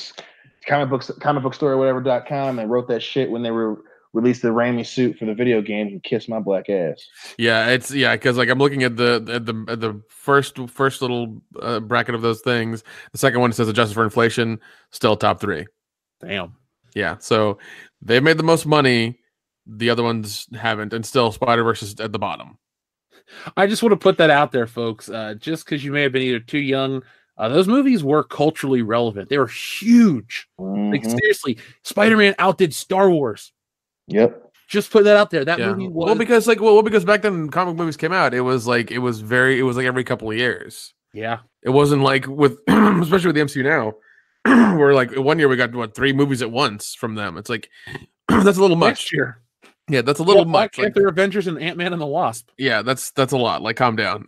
story, whatever.com, and wrote that shit when they were released the Raimi suit for the video games and kissed my black ass. Yeah, because like I'm looking at the first little bracket of those things. The second one says adjusted for inflation, still top 3. Damn. Yeah, so they've made the most money. The other ones haven't, and still Spider-Verse is at the bottom. I just want to put that out there, folks. Just because you may have been either too young, those movies were culturally relevant. They were huge. Like seriously, Spider-Man outdid Star Wars. Yep. Just put that out there. That movie was because back then comic movies came out, it was like every couple of years. Yeah. It wasn't like with especially with the MCU now. Where like 1 year we got 3 movies at once from them. It's like that's a little much. Next year. Yeah, that's a little much. Black Panther, Avengers, and Ant-Man and the Wasp. Yeah, that's a lot. Like, calm down.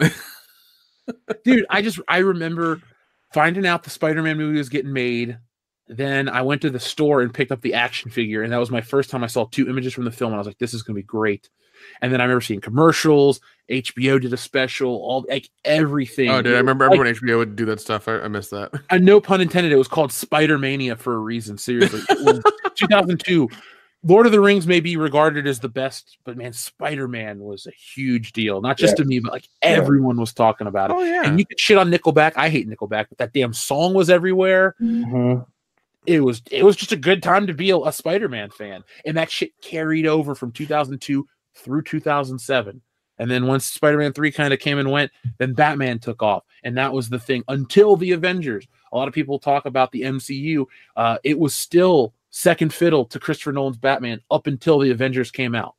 Dude, I remember finding out the Spider-Man movie was getting made. Then I went to the store and picked up the action figure, and that was my first time I saw 2 images from the film, and I was like, this is going to be great. And then I remember seeing commercials. HBO did a special, everything. Oh, dude, I remember when HBO would do that stuff. I missed that. And no pun intended, it was called Spider-Mania for a reason. Seriously. It was 2002. Lord of the Rings may be regarded as the best, but man, Spider-Man was a huge deal. Not just to me, but like everyone was talking about it. Oh, yeah. And you could shit on Nickelback. I hate Nickelback, but that damn song was everywhere. Mm-hmm. It was just a good time to be a Spider-Man fan. And that shit carried over from 2002 through 2007. And then once Spider-Man 3 kind of came and went, then Batman took off. And that was the thing until the Avengers. A lot of people talk about the MCU. It was still second fiddle to Christopher Nolan's Batman up until the Avengers came out.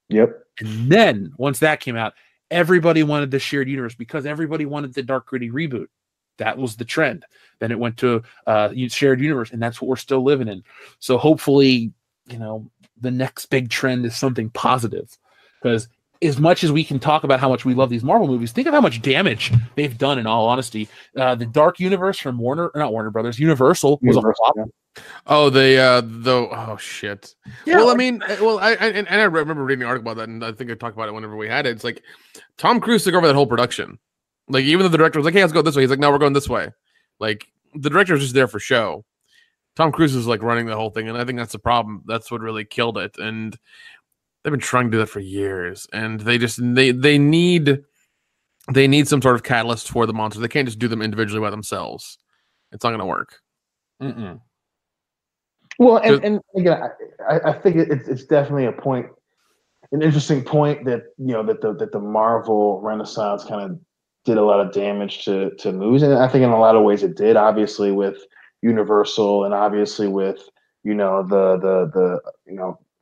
Yep. And then once that came out, everybody wanted the shared universe because everybody wanted the dark, gritty reboot. That was the trend. Then it went to shared universe, and that's what we're still living in. So hopefully, the next big trend is something positive. Because as much as we can talk about how much we love these Marvel movies, think of how much damage they've done, in all honesty. The Dark Universe from not Warner Brothers, Universal was a flop. Yeah. Oh, oh shit. Yeah, well, I mean, I remember reading an article about that, and I think I talked about it whenever we had it. It's like Tom Cruise took over that whole production. Like, even though the director was like, "Hey, let's go this way," he's like, "No, we're going this way." Like, the director was just there for show. Tom Cruise is like running the whole thing, and I think that's the problem. That's what really killed it. And they've been trying to do that for years, and they need some sort of catalyst for the monsters. They can't just do them individually by themselves. It's not going to work. Mm-mm. Well, and again, I think it's definitely an interesting point that that the Marvel Renaissance kind of did a lot of damage to movies, and I think in a lot of ways it did. Obviously, with Universal, and obviously with the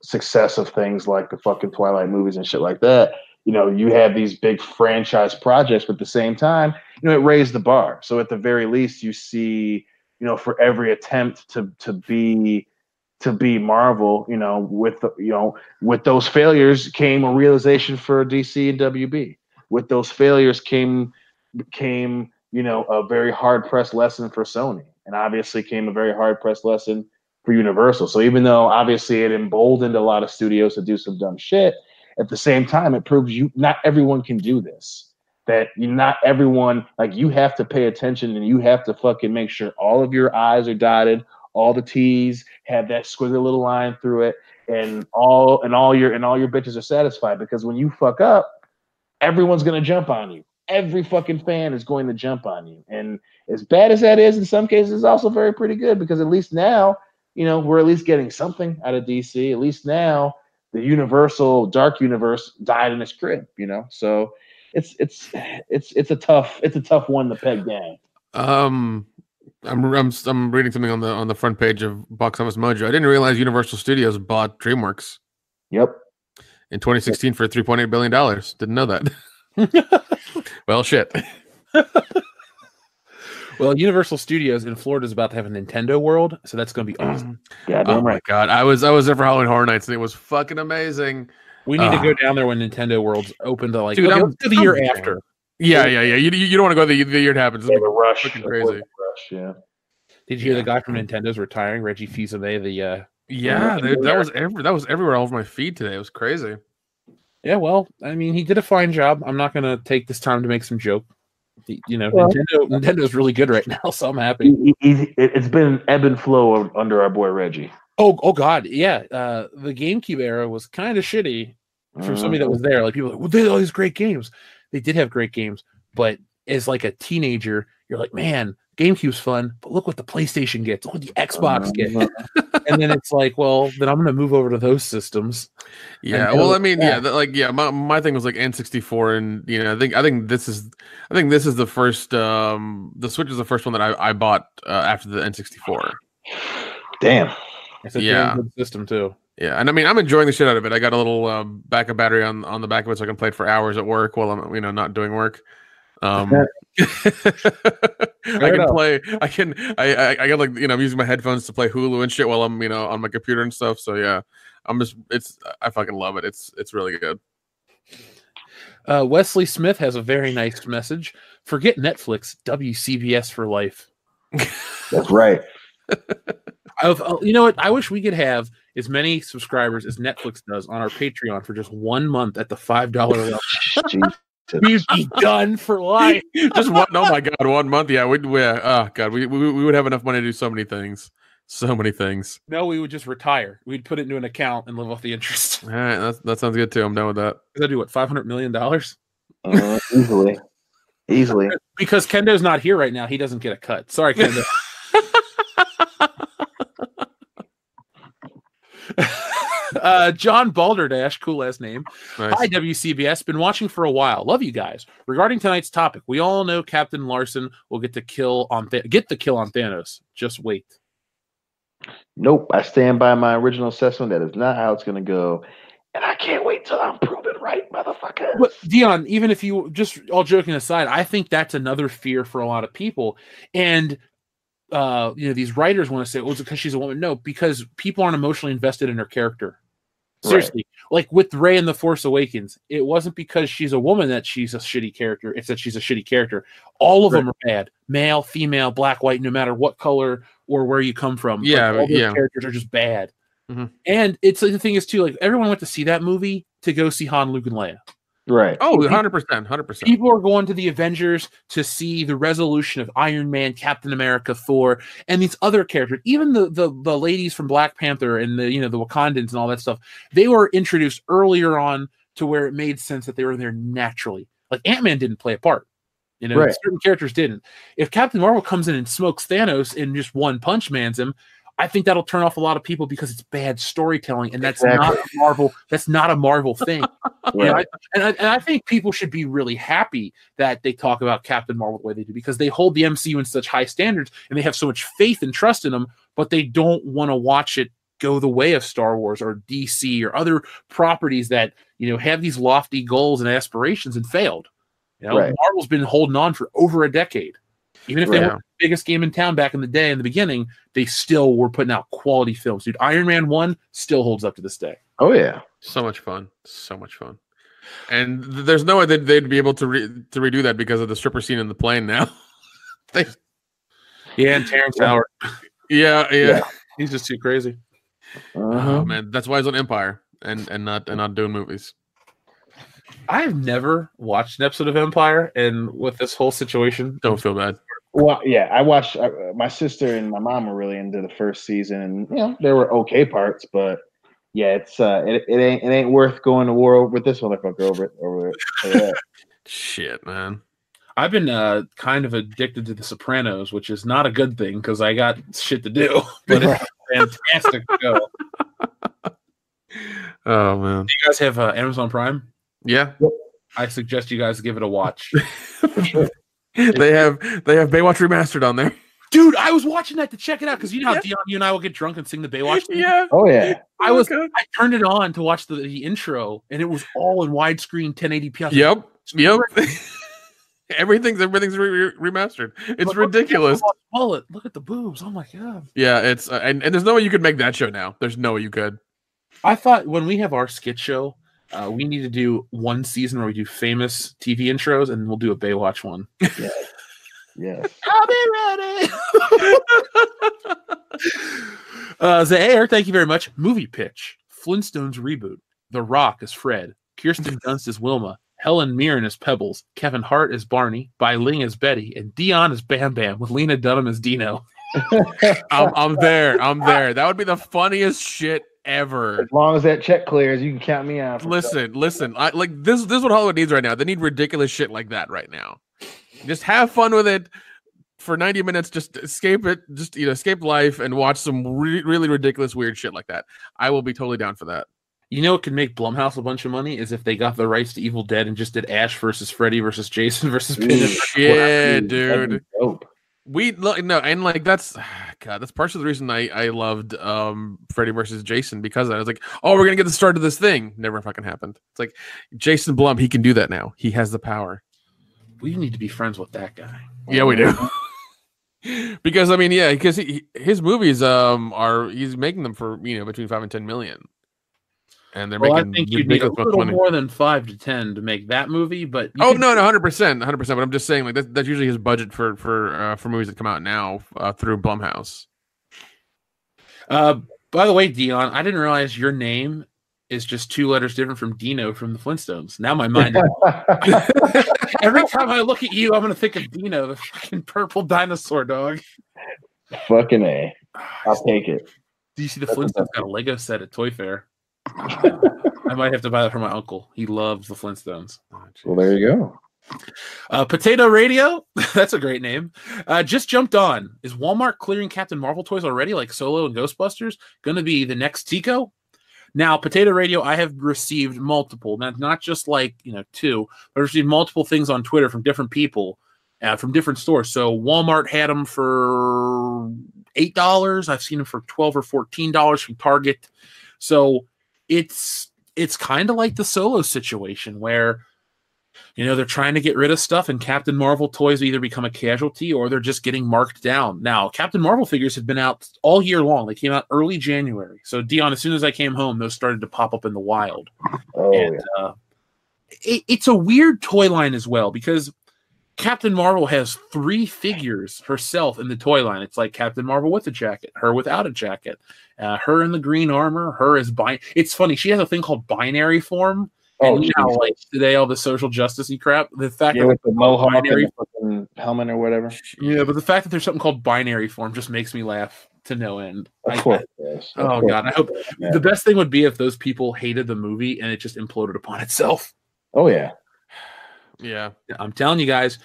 success of things like the fucking Twilight movies and shit like that. You have these big franchise projects, but at the same time, it raised the bar. So at the very least, you see, for every attempt to be Marvel, with those failures came a realization for DC and WB. With those failures came a very hard pressed lesson for Sony, and obviously came a very hard pressed lesson for Universal. So even though obviously it emboldened a lot of studios to do some dumb shit, at the same time it proves not everyone can do this. That not everyone, like, you have to pay attention, and you have to fucking make sure all of your I's are dotted, all the T's have that squiggly little line through it, and all your bitches are satisfied. Because when you fuck up, everyone's gonna jump on you. Every fucking fan is going to jump on you. And as bad as that is, in some cases, it's also very pretty good, because at least now, we're at least getting something out of DC. At least now the Universal Dark Universe died in its crib, So it's a tough one to peg down. I'm reading something on the front page of Box Office Mojo. I didn't realize Universal Studios bought DreamWorks. Yep. In 2016 for $3.8 billion. Didn't know that. Well, shit. Well, Universal Studios in Florida is about to have a Nintendo World, so that's going to be awesome. Oh my god, I was there for Halloween Horror Nights, and it was fucking amazing. We need to go down there when Nintendo World's open to Dude, let's go the year after. Yeah. You don't want to go the year it happens. The rush, fucking crazy. Yeah. Did you hear the guy from Nintendo's retiring, Reggie Fils-Aimé? That was everywhere all over my feed today. It was crazy. Yeah, well, I mean, he did a fine job. I'm not going to take this time to make some joke. Nintendo's really good right now, so I'm happy. It's been an ebb and flow under our boy Reggie. Oh God, yeah. The GameCube era was kind of shitty for somebody that was there. Like, people were like, well, they had all these great games. They did have great games, but as like a teenager, you're like, man, GameCube's fun, but look what the PlayStation gets, look what the Xbox gets. And then it's like, well, then I'm going to move over to those systems. Yeah, well, I mean, my thing was like N64, and I think this is the first. The Switch is the first one that I bought after the N64. Damn, it's a damn good system too. Yeah, and I mean, I'm enjoying the shit out of it. I got a little backup battery on the back of it, so I can play it for hours at work while I'm not doing work. I can play. I got like I'm using my headphones to play Hulu and shit while I'm on my computer and stuff. So yeah, I fucking love it. It's really good. Wesley Smith has a very nice message. Forget Netflix, WCBS for life. That's right. You know what? I wish we could have as many subscribers as Netflix does on our Patreon for just 1 month at the $5 level. We'd be done for life. Just one. Oh my god, 1 month. Yeah, we would have enough money to do so many things. So many things. No, we would just retire. We'd put it into an account and live off the interest. All right, that sounds good too. I'm done with that. Does that do what? $500 million? Easily. Because Kendo's not here right now, he doesn't get a cut. Sorry, Kendo. John Balderdash, cool last name. Nice. Hi, WCBS. Been watching for a while. Love you guys. Regarding tonight's topic, we all know Captain Larson will get the kill on Thanos. Just wait. Nope, I stand by my original assessment. That is not how it's going to go. And I can't wait till I'm proven right, motherfucker. But Dion, even if you just all joking aside, I think that's another fear for a lot of people. And these writers want to say, "Oh, it's because she's a woman." No, because people aren't emotionally invested in her character. Seriously, like with Rey in The Force Awakens, it wasn't because she's a woman that she's a shitty character. It's that she's a shitty character. All of them are bad. Male, female, black, white, no matter what color or where you come from. Yeah, all those characters are just bad. Mm-hmm. And it's like, the thing is too, like everyone went to see that movie to go see Han, Luke, and Leia. Right. Oh, 100%. People are going to the Avengers to see the resolution of Iron Man, Captain America, Thor, and these other characters. Even the ladies from Black Panther and the Wakandans and all that stuff. They were introduced earlier on to where it made sense that they were there naturally. Like Ant-Man didn't play a part. Certain characters didn't. If Captain Marvel comes in and smokes Thanos and just one punch mans him, I think that'll turn off a lot of people because it's bad storytelling, and that's not a Marvel. That's not a Marvel thing. Right. And I think people should be really happy that they talk about Captain Marvel the way they do, because they hold the MCU in such high standards and they have so much faith and trust in them, but they don't want to watch it go the way of Star Wars or DC or other properties that have these lofty goals and aspirations and failed. Marvel's been holding on for over a decade. Even if they were the biggest game in town back in the day, in the beginning, they still were putting out quality films. Dude, Iron Man 1 still holds up to this day. Oh, yeah. So much fun. And there's no way that they'd be able to redo that because of the stripper scene in the plane now. And Terrence Howard. Yeah. He's just too crazy. Oh, man. That's why he's on Empire and not doing movies. I've never watched an episode of Empire, and with this whole situation, don't feel bad. Well, yeah, I watched. My sister and my mom were really into the first season, and there were okay parts, but yeah, it's it ain't worth going to war with this motherfucker over it. Shit, man. I've been kind of addicted to The Sopranos, which is not a good thing because I got shit to do, but it's a fantastic show. Oh man, do you guys have Amazon Prime? Yeah, I suggest you guys give it a watch. They have Baywatch remastered on there. Dude, I was watching that to check it out because how Dion, you and I will get drunk and sing the Baywatch theme. Yeah. Oh yeah. I turned it on to watch the intro, and it was all in widescreen 1080p. Yep. Everything's remastered. It's ridiculous. Look at the boobs. Oh my god. Yeah, it's and there's no way you could make that show now. There's no way you could. I thought when we have our skit show, we need to do one season where we do famous TV intros, and we'll do a Baywatch one. Yeah. I'll be ready. Zaire, thank you very much. Movie pitch: Flintstones reboot. The Rock as Fred. Kirsten Dunst as Wilma. Helen Mirren as Pebbles. Kevin Hart as Barney. Bai Ling as Betty. And Dion as Bam Bam with Lena Dunham as Dino. I'm there. That would be the funniest shit ever. As long as that check clears, you can count me out. Listen. This is what Hollywood needs right now. They need ridiculous shit like that right now. Just have fun with it for 90 minutes. Just escape it. Just escape life and watch some really ridiculous weird shit like that. I will be totally down for that. You know what could make Blumhouse a bunch of money is if they got the rights to Evil Dead and just did Ash versus Freddy versus Jason versus Pin. Shit, dude. That's partially the reason I loved Freddy versus Jason, because I was like, oh, we're gonna get the start of this thing. Never fucking happened. It's like Jason Blum, he can do that now. He has the power. We need to be friends with that guy. Yeah, we do. Because because his movies he's making them for between 5 and 10 million. And they're making. I think you'd need a little more than 5 to 10 to make that movie, but no, 100%. But I'm just saying, like that's usually his budget for movies that come out now through Blumhouse. By the way, Dion, I didn't realize your name is just 2 letters different from Dino from the Flintstones. Now my mind. Every time I look at you, I'm gonna think of Dino, the fucking purple dinosaur dog. Fucking A. I'll take it. Do you see the Flintstones got a Lego set at Toy Fair? I might have to buy that for my uncle. He loves the Flintstones. Well, there you go. Potato Radio, that's a great name. Just jumped on. Is Walmart clearing Captain Marvel toys already, like Solo and Ghostbusters? Going to be the next Tico? Now, Potato Radio, I have received multiple, not just like, two, but I've received multiple things on Twitter from different people, from different stores. So Walmart had them for $8. I've seen them for $12 or $14 from Target. So it's kind of like the Solo situation where, they're trying to get rid of stuff, and Captain Marvel toys either become a casualty or they're just getting marked down. Now, Captain Marvel figures have been out all year long. They came out early January. So, Dion, as soon as I came home, those started to pop up in the wild. It's a weird toy line as well, because Captain Marvel has 3 figures herself in the toy line. It's like Captain Marvel with a jacket, her without a jacket, her in the green armor, her as It's funny. She has a thing called binary form. And like today, all the social justice-y crap. The fact that with the mohawk and the fucking helmet or whatever. Yeah, but the fact that there's something called binary form just makes me laugh to no end. God, I hope the best thing would be if those people hated the movie and it just imploded upon itself. Oh yeah. Yeah, I'm telling you guys,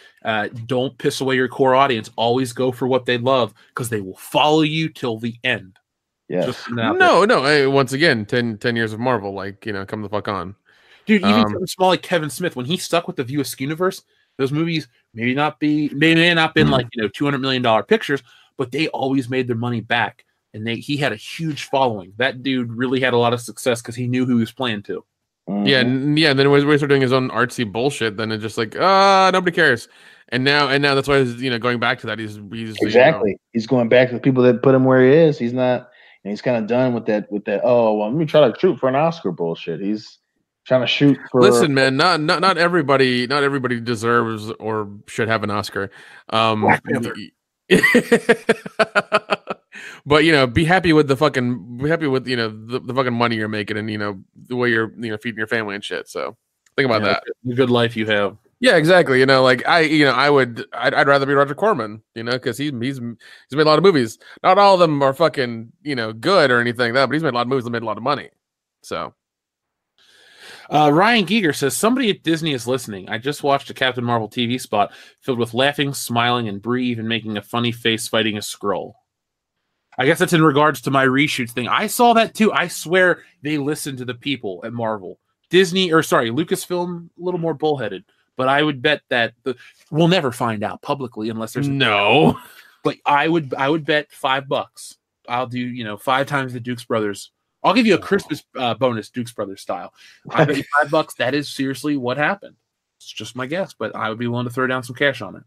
don't piss away your core audience. Always go for what they love, because they will follow you till the end. Yeah. No. Hey, once again, 10 years of Marvel. Like, come the fuck on. Dude, even something small like Kevin Smith, when he stuck with the View Askewniverse, those movies may not been like $200 million pictures, but they always made their money back, and he had a huge following. That dude really had a lot of success because he knew who he was playing to. Yeah, and then when he started doing his own artsy bullshit, then it's just like, nobody cares. And now that's why he's going back to that. He's exactly. He's going back to the people that put him where he is. He's not, and he's kind of done with that. Oh well, let me try to shoot for an Oscar bullshit. He's trying to shoot for. Listen, man, not everybody deserves or should have an Oscar. Black Panther. But be happy with the fucking money you're making, and the way you're feeding your family and shit. So think about that. The good life you have. Yeah, exactly. I'd rather be Roger Corman, because he's made a lot of movies. Not all of them are fucking good or anything like that, but he's made a lot of movies that made a lot of money. So. Ryan Giger says, somebody at Disney is listening. I just watched a Captain Marvel TV spot filled with laughing, smiling, and Brie even making a funny face fighting a Skrull. I guess that's in regards to my reshoots thing. I saw that too. I swear they listened to the people at Marvel. Lucasfilm, a little more bullheaded. But I would bet that we'll never find out publicly unless there's no. But I would bet $5. I'll do 5 times the Dukes Brothers. I'll give you a Christmas bonus, Dukes Brothers style. I bet you $5. That is seriously what happened. It's just my guess, but I would be willing to throw down some cash on it.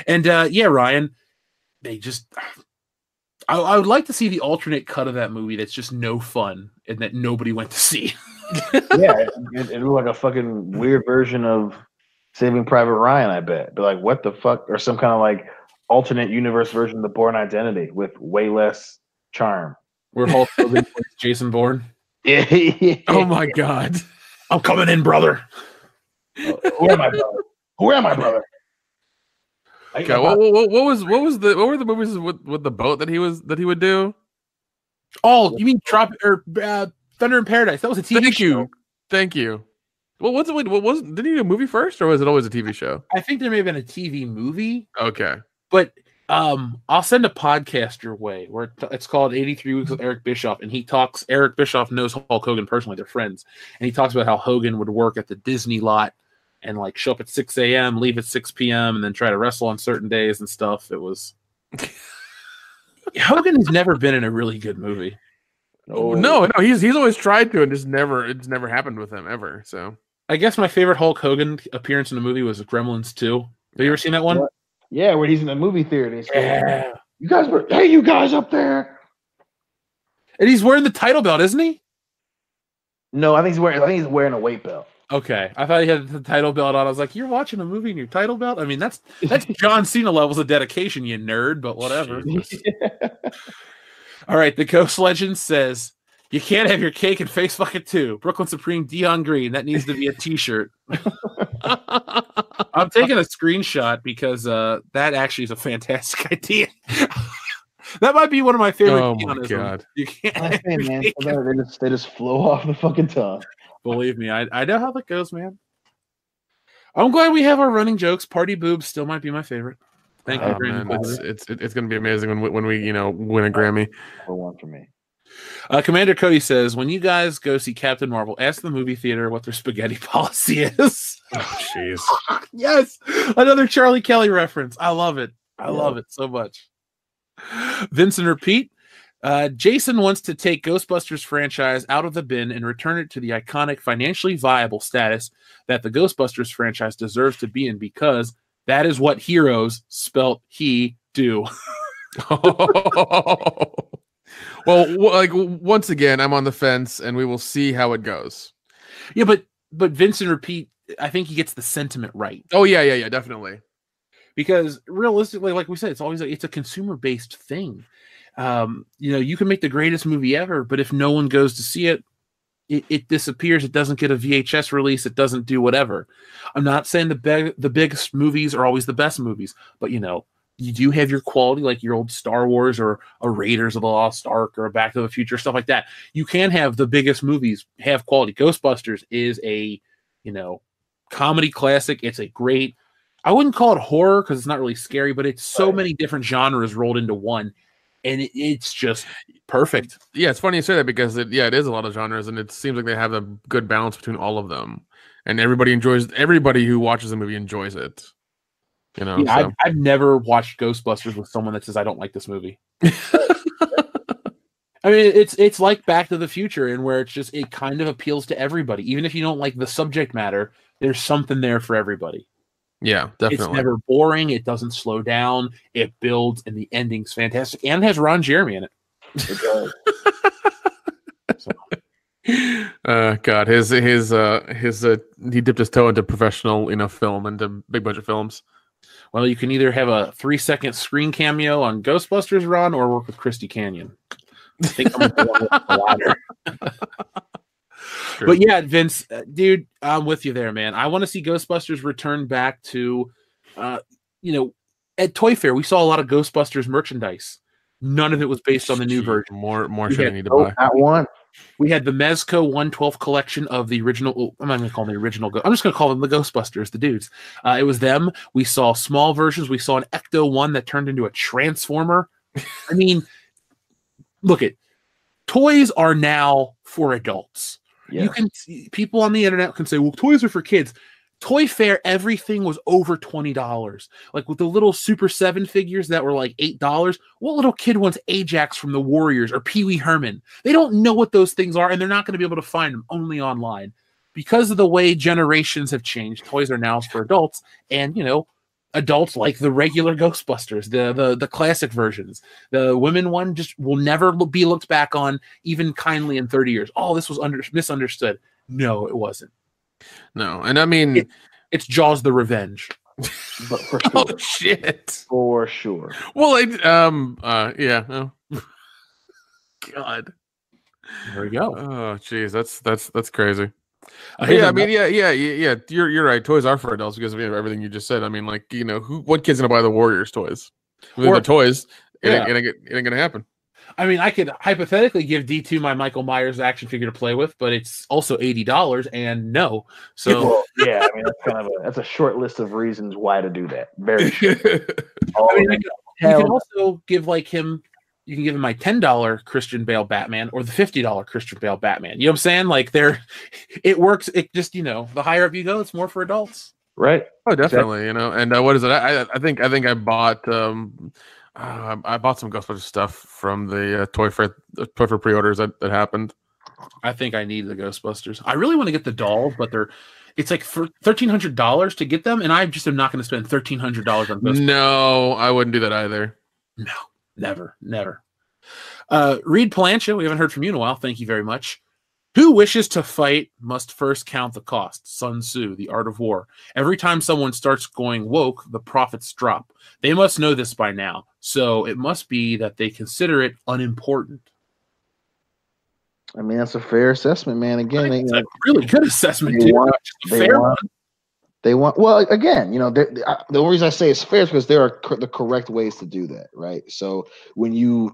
And Ryan, they just. I would like to see the alternate cut of that movie that's just no fun and that nobody went to see. Yeah, it looked like a fucking weird version of Saving Private Ryan, I bet. But like, what the fuck? Or some kind of like alternate universe version of The Bourne Identity with way less charm. Where Hulk Hogan plays Jason Bourne. Yeah. Oh my God. I'm coming in, brother. Who am I, brother? Who am I, brother? Okay, what were the movies with the boat that he would do? Oh, you mean Thunder in Paradise? That was a TV show. Thank you. Well, did he do a movie first, or was it always a TV show? I think there may have been a TV movie. Okay, but I'll send a podcast your way where it's called 83 Weeks with Eric Bischoff, and Eric Bischoff knows Hulk Hogan personally. They're friends, and he talks about how Hogan would work at the Disney lot and like show up at 6 a.m., leave at 6 p.m., and then try to wrestle on certain days and stuff. It was Hogan has never been in a really good movie. No, he's always tried to, and it's never happened with him ever. So I guess my favorite Hulk Hogan appearance in a movie was Gremlins 2. Have you ever seen that one? Yeah, where he's in the movie theater. And he's yeah. You guys up there. And he's wearing the title belt, isn't he? No, I think he's wearing a weight belt. Okay. I thought he had the title belt on. I was like, you're watching a movie in your title belt? I mean, that's John Cena levels of dedication, you nerd, but whatever. All right, the Ghost Legend says, you can't have your cake and face fuck it too. Brooklyn Supreme Dion Green. That needs to be a t-shirt. I'm taking a screenshot because that actually is a fantastic idea. That might be one of my favorite. Oh my God! You can't. Man, they just flow off the fucking tongue. Believe me, I know how that goes, man. I'm glad we have our running jokes. Party boobs still might be my favorite. Thank you, man. It's gonna be amazing when we win a Grammy. For one for me. Commander Cody says, when you guys go see Captain Marvel, ask the movie theater what their spaghetti policy is. Oh, jeez. Yes. Another Charlie Kelly reference. I love it. I love it so much. Vincent Repeat. Jason wants to take Ghostbusters franchise out of the bin and return it to the iconic, financially viable status that the Ghostbusters franchise deserves to be in, because that is what heroes, spelt he, do. Well, like once again, I'm on the fence, and we will see how it goes. Yeah, but Vincent Repeat, I think he gets the sentiment right. Oh yeah, definitely. Because realistically, like we said, it's always it's a consumer-based thing. You can make the greatest movie ever, but if no one goes to see it, it disappears. It doesn't get a VHS release. It doesn't do whatever. I'm not saying the biggest movies are always the best movies, but you do have your quality, like your old Star Wars or a Raiders of the Lost Ark or a Back to the Future, stuff like that. You can have the biggest movies have quality. Ghostbusters is a, comedy classic. It's a great, I wouldn't call it horror because it's not really scary, but it's so many different genres rolled into one, and it's just perfect. Yeah, it's funny you say that because it is a lot of genres, and it seems like they have a good balance between all of them, and everybody who watches the movie enjoys it. I've never watched Ghostbusters with someone that says I don't like this movie. I mean, it's like Back to the Future, and where it kind of appeals to everybody. Even if you don't like the subject matter, there's something there for everybody. Yeah, definitely. It's never boring. It doesn't slow down. It builds, and the ending's fantastic. And it has Ron Jeremy in it. It does. God, his he dipped his toe into professional, film, into big budget films. Well, you can either have a 3-second screen cameo on Ghostbusters, Ron, or work with Christy Canyon. I think I'm going with the latter. But yeah, Vince, dude, I'm with you there, man. I want to see Ghostbusters return back to, at Toy Fair, we saw a lot of Ghostbusters merchandise. None of it was based on the new version. More shit I need to buy. Not one. We had the Mezco 112 collection of the original. I'm not going to call them the original. I'm just going to call them the Ghostbusters, the dudes. It was them. We saw small versions. We saw an Ecto 1 that turned into a Transformer. I mean, look at toys are now for adults. Yeah. People on the internet can say, well, toys are for kids. Toy Fair, everything was over $20. Like with the little Super 7 figures that were like $8. What little kid wants Ajax from the Warriors or Pee Wee Herman? They don't know what those things are, and they're not going to be able to find them, only online. Because of the way generations have changed, toys are now for adults, and adults like the regular Ghostbusters, the classic versions. The women one just will never be looked back on even kindly in 30 years. Oh, this was misunderstood. No, it wasn't. No, and I mean, it's Jaws the Revenge. But for sure. Oh shit, for sure. Well, yeah. Oh. God, there we go. Oh, jeez, that's crazy. Yeah. You're right. Toys are for adults because of everything you just said. I mean, like what kid's gonna buy the Warriors toys? The toys, it ain't gonna happen. I mean, I could hypothetically give D2 my Michael Myers action figure to play with, but it's also $80, and no. So well, yeah, I mean that's a short list of reasons why to do that. Very short. I mean, you can also give him. You can give him my $10 Christian Bale Batman or the $50 Christian Bale Batman. You know what I'm saying? Like it works. It just the higher up you go, it's more for adults. Right. Oh, definitely. Exactly. And what is it? I think I bought. I bought some Ghostbusters stuff from the Toy Fair pre-orders that happened. I think I need the Ghostbusters. I really want to get the dolls, but it's like for $1,300 to get them, and I just am not going to spend $1,300 on Ghostbusters. No, I wouldn't do that either. No, never. Reed Palancha, we haven't heard from you in a while. Thank you very much. Who wishes to fight must first count the cost. Sun Tzu, The Art of War. Every time someone starts going woke, the profits drop. They must know this by now, so it must be that they consider it unimportant. I mean, that's a fair assessment, man. Again, it's a really good assessment, too. They want, well, again, the only reason I say it's fair is because there are the correct ways to do that, right? So when you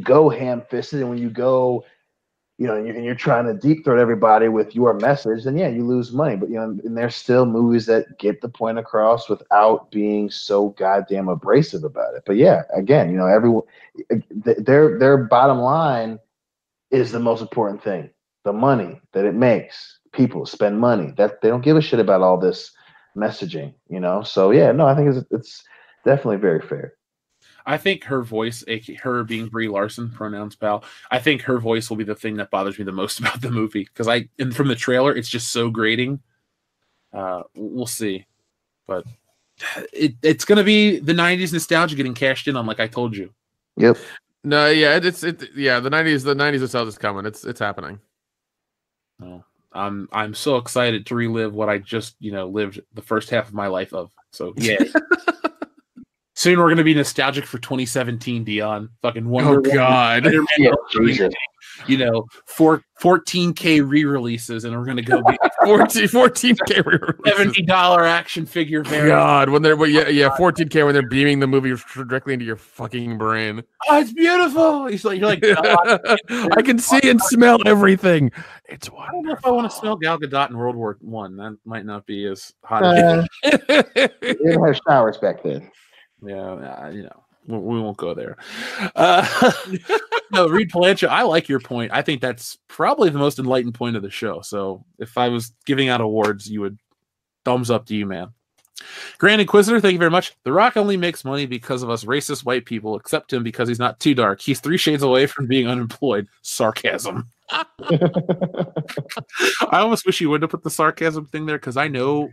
go ham-fisted and when you go, and you're trying to deep throat everybody with your message, then yeah, you lose money. But and there's still movies that get the point across without being so goddamn abrasive about it. But yeah, again, everyone, their bottom line is the most important thing. The money that it makes. People spend money. That they don't give a shit about all this messaging, you know? So yeah, no, I think it's definitely very fair. I think her voice, her being Brie Larson, pronouns pal, I think her voice will be the thing that bothers me the most about the movie. Because from the trailer, it's just so grating. We'll see. But it's going to be the 90s nostalgia getting cashed in on, like I told you. Yep. No, yeah, the 90s itself is coming. It's happening. Oh, I'm so excited to relive what I just, lived the first half of my life of. So yeah. Soon we're going to be nostalgic for 2017, Dion. Fucking Wonder Woman, God. Yeah, Jesus. 14K re-releases, and we're going to go get 14K re-releases. $70 action figure variant. God, when they're 14K when they're beaming the movie directly into your fucking brain. Oh, it's beautiful. You're like, God. I can see and smell everything. It's wonderful. I don't know if I want to smell Gal Gadot in World War One. That might not be as hot as They didn't have showers back then. Yeah, we won't go there. No, Reed Palancha, I like your point. I think that's probably the most enlightened point of the show. So if I was giving out awards, you would thumbs up to you, man. Grand Inquisitor, thank you very much. The Rock only makes money because of us racist white people, except him because he's not too dark. He's 3 shades away from being unemployed. Sarcasm. I almost wish you wouldn't have put the sarcasm thing there because I know,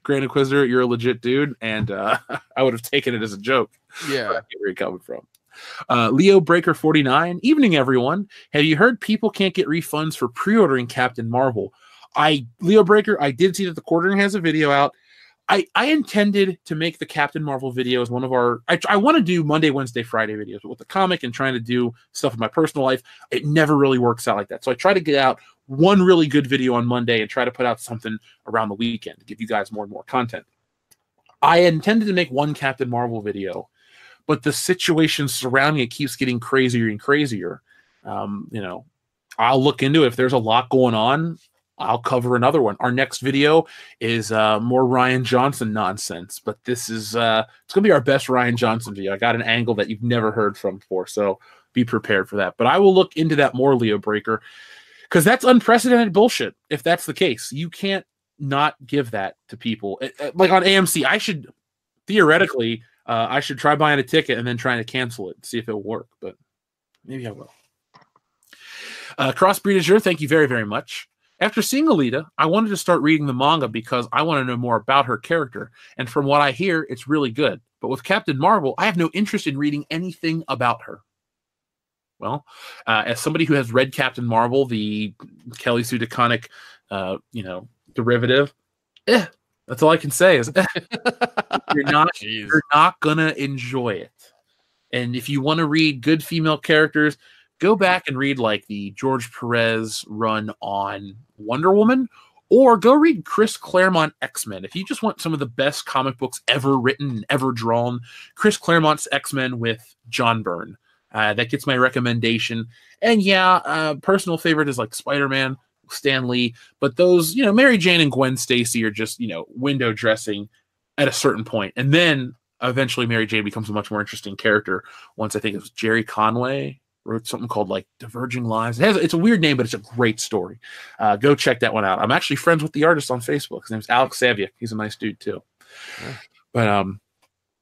Grand Inquisitor, you're a legit dude, and I would have taken it as a joke. Yeah. I get where you're coming from. Leo Breaker 49. Evening, everyone. Have you heard people can't get refunds for pre-ordering Captain Marvel? Leo Breaker, I did see that the Quartering has a video out. I intended to make the Captain Marvel video as one of our... I want to do Monday, Wednesday, Friday videos, but with the comic and trying to do stuff in my personal life, it never really works out like that. So I try to get out one really good video on Monday and try to put out something around the weekend to give you guys more and more content. I intended to make one Captain Marvel video, but the situation surrounding it keeps getting crazier and crazier. I'll look into it. If there's a lot going on, I'll cover another one. Our next video is more Ryan Johnson nonsense, but this is it's going to be our best Ryan Johnson video. I got an angle that you've never heard from before, so be prepared for that. But I will look into that more, Leo Breaker, because that's unprecedented bullshit. If that's the case, you can't not give that to people. Like on AMC, I should theoretically I should try buying a ticket and then trying to cancel it and see if it'll work, but maybe I will. Crossbreed Azure, thank you very, very much. After seeing Alita, I wanted to start reading the manga because I want to know more about her character, and from what I hear, it's really good. But with Captain Marvel, I have no interest in reading anything about her. Well, as somebody who has read Captain Marvel, the Kelly Sue DeConnick, derivative, that's all I can say is you're not gonna enjoy it. And if you want to read good female characters, go back and read like the George Perez run on Wonder Woman, or go read Chris Claremont X-Men. If you just want some of the best comic books ever written and ever drawn, Chris Claremont's X-Men with John Byrne. That gets my recommendation. And personal favorite is like Spider-Man, Stan Lee. But those, Mary Jane and Gwen Stacy are just, window dressing at a certain point. And then eventually Mary Jane becomes a much more interesting character once I think it was Jerry Conway wrote something called like Diverging Lives. It's a weird name, but it's a great story. Go check that one out. I'm actually friends with the artist on Facebook. His name's Alex Saviak. He's a nice dude too. Yeah. But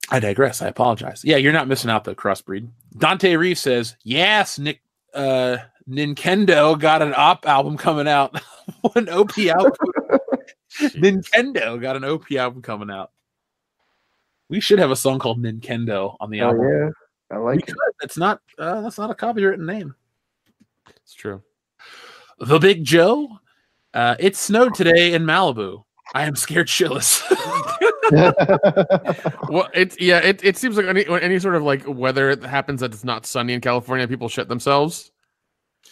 I digress. I apologize. Yeah, you're not missing out though, Crossbreed. Dante Reeves says, yes, Nintendo got an OP album coming out. An OP album. Nintendo got an OP album coming out. We should have a song called Nintendo on the album. Yeah. I like it. That's not a copywritten name. It's true. The Big Joe. It snowed today in Malibu. I am scared shitless. Well, it seems like any sort of like weather that happens that it's not sunny in California, people shit themselves.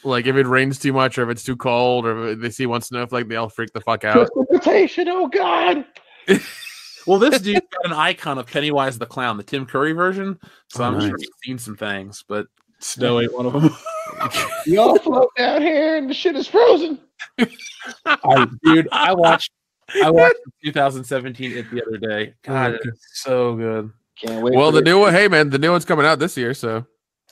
Like if it rains too much, or if it's too cold, or if they see one snowflake, they all freak the fuck out. Precipitation, oh god. Well, this dude's got an icon of Pennywise the Clown, the Tim Curry version. So I'm sure he's seen some things, but snow ain't one of them. Y'all float down here and the shit is frozen. I watched 2017 It the other day. God, it's so good. Can't wait. Well, the new one, hey man, the new one's coming out this year, so.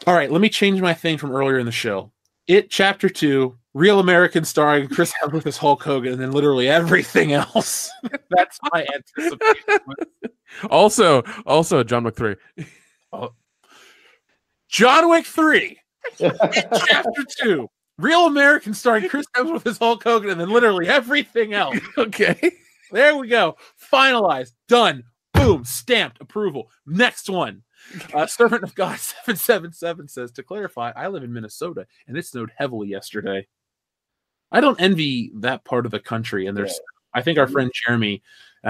All right, let me change my thing from earlier in the show. It Chapter 2, Real American starring Chris Hemsworth as Hulk Hogan, and then literally everything else. That's my anticipation. Also, John Wick 3. John Wick 3, It Chapter 2, Real American starring Chris Hemsworth as Hulk Hogan, and then literally everything else. Okay. There we go. Finalized. Done. Boom. Stamped. Approval. Next one. Servant of God 777 says, to clarify, I live in Minnesota, and it snowed heavily yesterday. I don't envy that part of the country. And I think our friend Jeremy,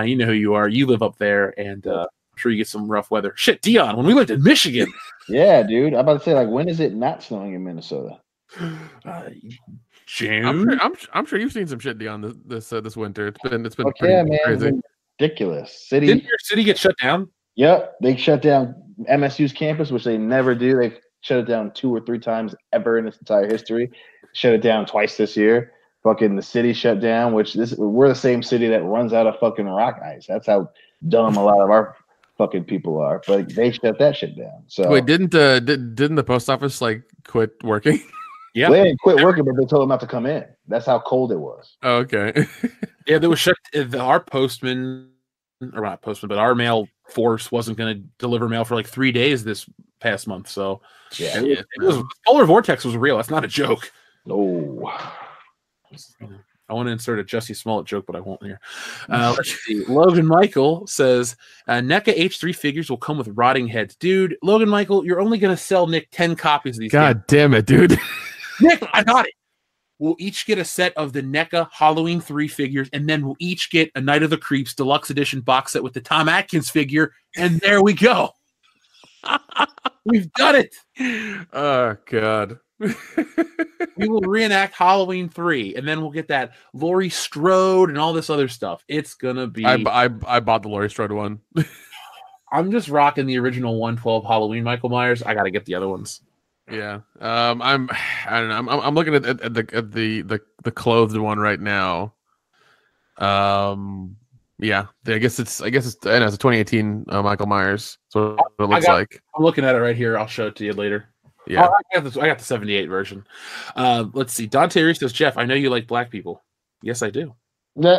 you know who you are. You live up there, and I'm sure you get some rough weather. Shit, Dion, when we lived in Michigan. Yeah, dude. I'm about to say, like, when is it not snowing in Minnesota? June. I'm sure you've seen some shit, Dion, this winter. It's been Yeah, man, crazy. it's been ridiculous. Didn't your city get shut down? Yep, they shut down MSU's campus, which they never do. They've shut it down 2 or 3 times ever in its entire history. Shut it down twice this year. Fucking the city shut down, which we're the same city that runs out of fucking rock ice. That's how dumb a lot of our fucking people are. But they shut that shit down. So wait, didn't the post office like quit working? Yeah, they didn't quit working, but they told them not to come in. That's how cold it was. Oh, okay. Yeah, there was shut. Our postman, or not postman, but our mail force wasn't going to deliver mail for like 3 days this past month. So Yeah, it was polar vortex was real. That's not a joke. no. I want to insert a Jussie Smollett joke, but I won't here. Let's see. Logan Michael says, NECA H3 figures will come with rotting heads. Dude, Logan Michael, you're only going to sell Nick 10 copies of these. God damn it, dude. Nick, I got it. We'll each get a set of the NECA Halloween 3 figures, and then we'll each get a Night of the Creeps Deluxe Edition box set with the Tom Atkins figure, and there we go. We've done it. Oh, God. We will reenact Halloween 3, and then we'll get that Laurie Strode and all this other stuff. It's gonna be. I bought the Laurie Strode one. I'm just rocking the original 112 Halloween Michael Myers. I gotta get the other ones. Yeah. I don't know. I'm looking at the clothed one right now. Yeah. I guess it's I know it's a 2018 Michael Myers. So it looks like. I'm looking at it right here. I'll show it to you later. Yeah. I got the 78 version. Let's see. Dante Reese says, Jeff, I know you like black people. Yes, I do. Yeah.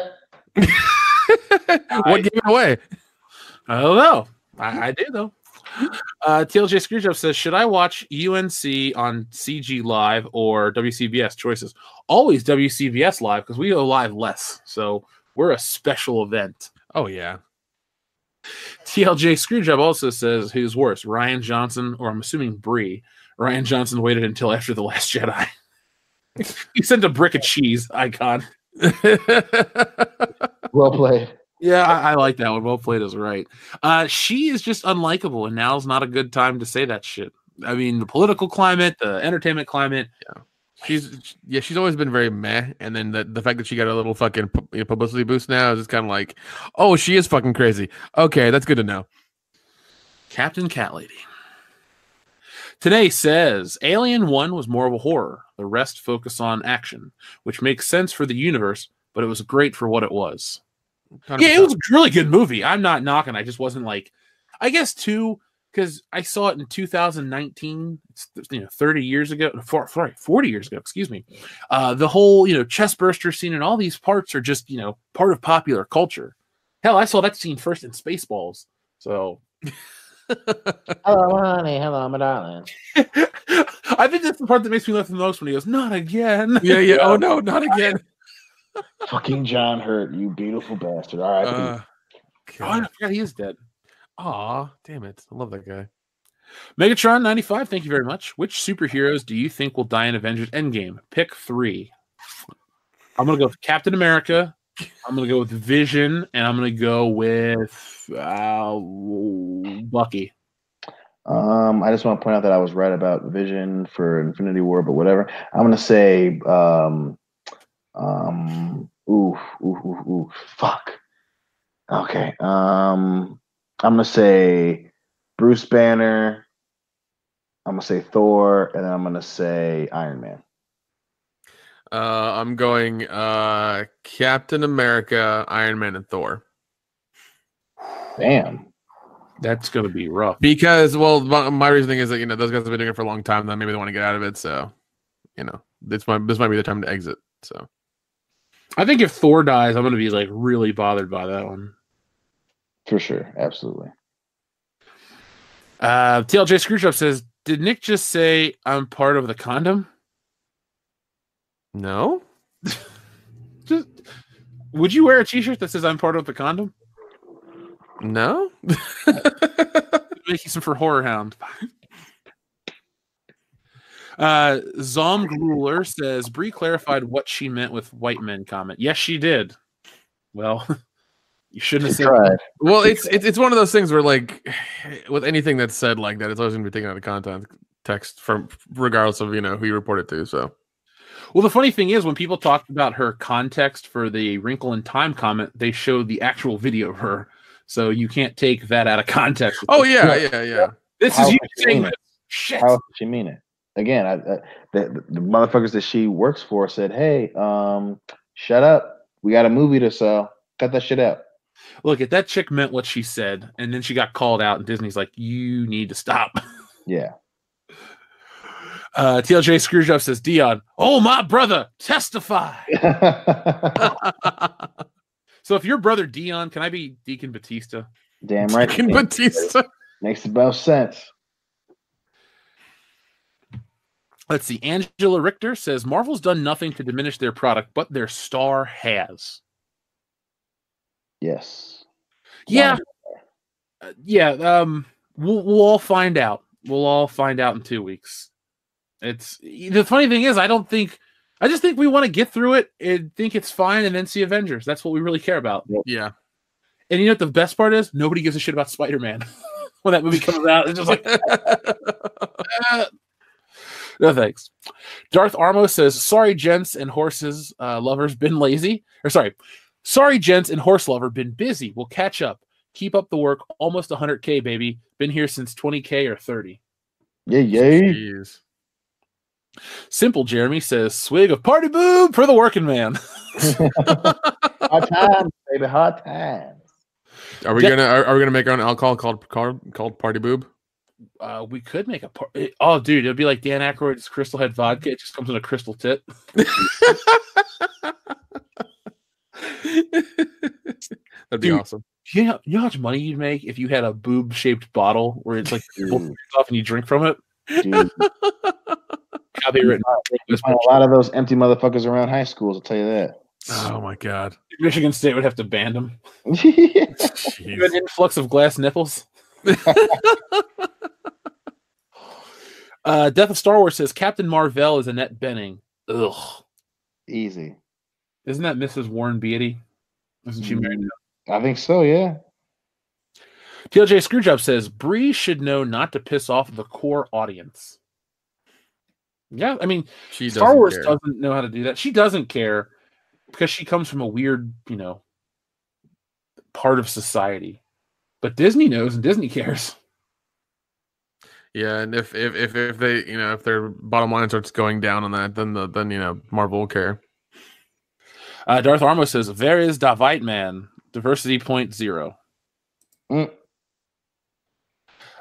What gave it away? I don't know. I do, though. TLJ Screwjob says, should I watch UNC on CG Live or WCBS? Choices. Always WCBS Live, because we go live less. So we're a special event. Oh, yeah. TLJ Screwjob also says, who's worse, Ryan Johnson, or I'm assuming Bree. Ryan Johnson waited until after The Last Jedi. He sent a brick of cheese icon. Well played. Yeah, I like that one. Well played is right. She is just unlikable, and now's not a good time to say that shit. I mean, the political climate, the entertainment climate. Yeah. She's always been very meh, and then the fact that she got a little fucking publicity boost now is just kind of like, oh, she is fucking crazy. Okay, that's good to know. Captain Cat Lady. Today says Alien 1 was more of a horror. The rest focus on action, which makes sense for the universe, but it was great for what it was. 100%. Yeah, it was a really good movie. I'm not knocking. I just wasn't like, I guess too, because I saw it in 2019. It's 30 years ago. 40 years ago. Excuse me. The whole chest burster scene and all these parts are just part of popular culture. Hell, I saw that scene first in Spaceballs. So. Hello, honey. Hello, my darling. I think that's the part that makes me laugh the most when he goes, "Not again." Yeah. Oh no, not again. Fucking John Hurt, you beautiful bastard. All right. I forgot he is dead. Aw, damn it. I love that guy. Megatron 95, thank you very much. Which superheroes do you think will die in Avengers Endgame? Pick 3. I'm going to go with Captain America. I'm going to go with Vision. And I'm going to go with Bucky. I just want to point out that I was right about Vision for Infinity War, but whatever. I'm going to say, fuck. Okay. I'm going to say Bruce Banner. I'm going to say Thor, and then I'm going to say Iron Man. I'm going Captain America, Iron Man, and Thor. Damn. That's going to be rough. Because, well, my reasoning is that, those guys have been doing it for a long time, then maybe they want to get out of it, so, this might be the time to exit. So I think if Thor dies, I'm going to be like really bothered by that one. For sure, absolutely. TLJ Screwjob says, "Did Nick just say I'm part of the condom?" no. Just, would you wear a T-shirt that says "I'm part of the condom"? No. Making some for Horror Hound. Zomgrueler says Bree clarified what she meant with white men comment. Yes, she did. Well, you shouldn't have said that. Well, it's one of those things where, like, with anything that's said like that, it's always going to be taken out of context from regardless of who you report it to. So, well, the funny thing is when people talked about her context for the Wrinkle in Time comment, they showed the actual video of her, so you can't take that out of context. Oh yeah. This is you saying that. Shit. How does she mean it? Again, the motherfuckers that she works for said, "Hey, shut up. We got a movie to sell. Cut that shit out." Look, if that chick meant what she said, and then she got called out, and Disney's like, "You need to stop." Yeah. TLJ Screwjob says, "Dion, oh my brother, testify." So if your brother Dion, can I be Deacon Batista? Damn right. Deacon Batista makes the most sense. Let's see. Angela Richter says Marvel's done nothing to diminish their product, but their star has. Yes. Yeah. We'll all find out. We'll all find out in 2 weeks. It's the funny thing is, I just think we want to get through it and think it's fine, and then see Avengers. That's what we really care about. Yeah. And you know what the best part is? Nobody gives a shit about Spider-Man when that movie comes out. It's just like, no thanks. Darth Armo says, "Sorry, gents and horses lovers, been lazy." Or sorry, gents and horse lover, been busy. We'll catch up. Keep up the work. Almost 100K, baby. Been here since 20K or 30. Yeah. Jeez. Simple Jeremy says, "Swig of party boob for the working man." Hard times, baby. Hard times. Are we gonna make our own alcohol called Party Boob? We could make a party. Oh, dude, it'd be like Dan Aykroyd's Crystal Head vodka. It just comes in a crystal tit. That'd be awesome. You know how much money you'd make if you had a boob-shaped bottle where it's like off and you drink from it? Dude. How they written. A lot of those empty motherfuckers around high schools, I'll tell you that. Oh my god. Michigan State would have to ban them. Jeez. An influx of glass nipples. Death of Star Wars says Captain Marvel is Annette Bening. Ugh. Easy. Isn't that Mrs. Warren Beatty? Isn't she married now? I think so, yeah. TLJ Screwjob says Bree should know not to piss off the core audience. Yeah, I mean, Star Wars doesn't know how to do that. She doesn't care because she comes from a weird, part of society. But Disney knows and Disney cares. Yeah, and if they if their bottom line starts going down on that, then Marvel will care. Darth Armo says, "There is the white man, diversity 0.0."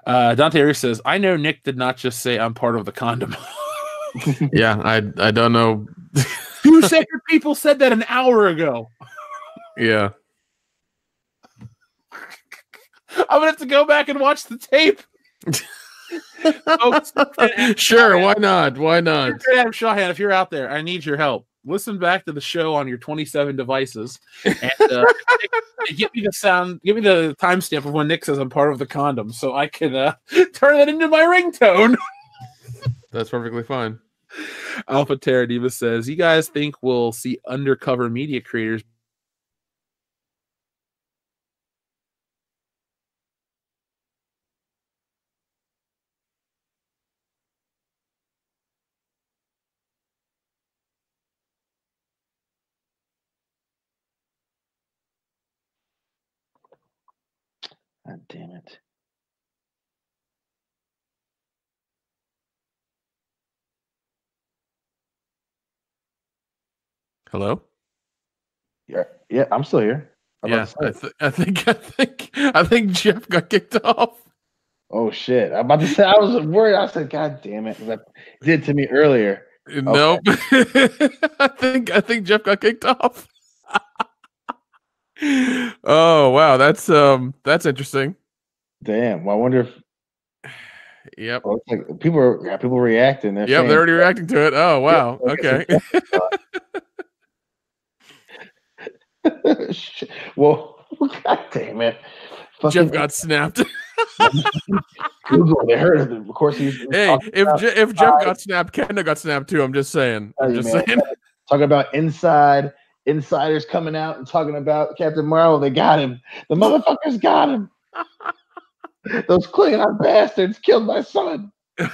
Dante Arias says, "I know Nick did not just say I'm part of the condom." Yeah, I don't know. 2 separate people said that an hour ago. Yeah. I'm gonna have to go back and watch the tape. Folks, sure, why not? Why not? Adam Shawhan, if you're out there, I need your help. Listen back to the show on your 27 devices and give me the timestamp of when Nick says I'm part of the condom so I can turn that into my ringtone. That's perfectly fine. Alpha Terra Diva says, "You guys think we'll see undercover media creators?" God damn it. Hello? Yeah, I'm still here. Yeah, I think Jeff got kicked off. Oh shit! I'm about to say I was worried. I said, "God damn it!" He did it to me earlier, Nope. I think Jeff got kicked off. Oh wow, that's interesting. Damn. Well, I wonder if Yep. like people are reacting. They're saying, They're already reacting to it. Oh wow. Okay. Well, God damn it. Jeff got snapped. Google, they heard of it. Of course, he's Hey, if Jeff got snapped, Kendo got snapped too. I'm just saying. Talking about insiders coming out and talking about Captain Marvel. They got him. The motherfuckers got him. Those Klingon bastards killed my son. Those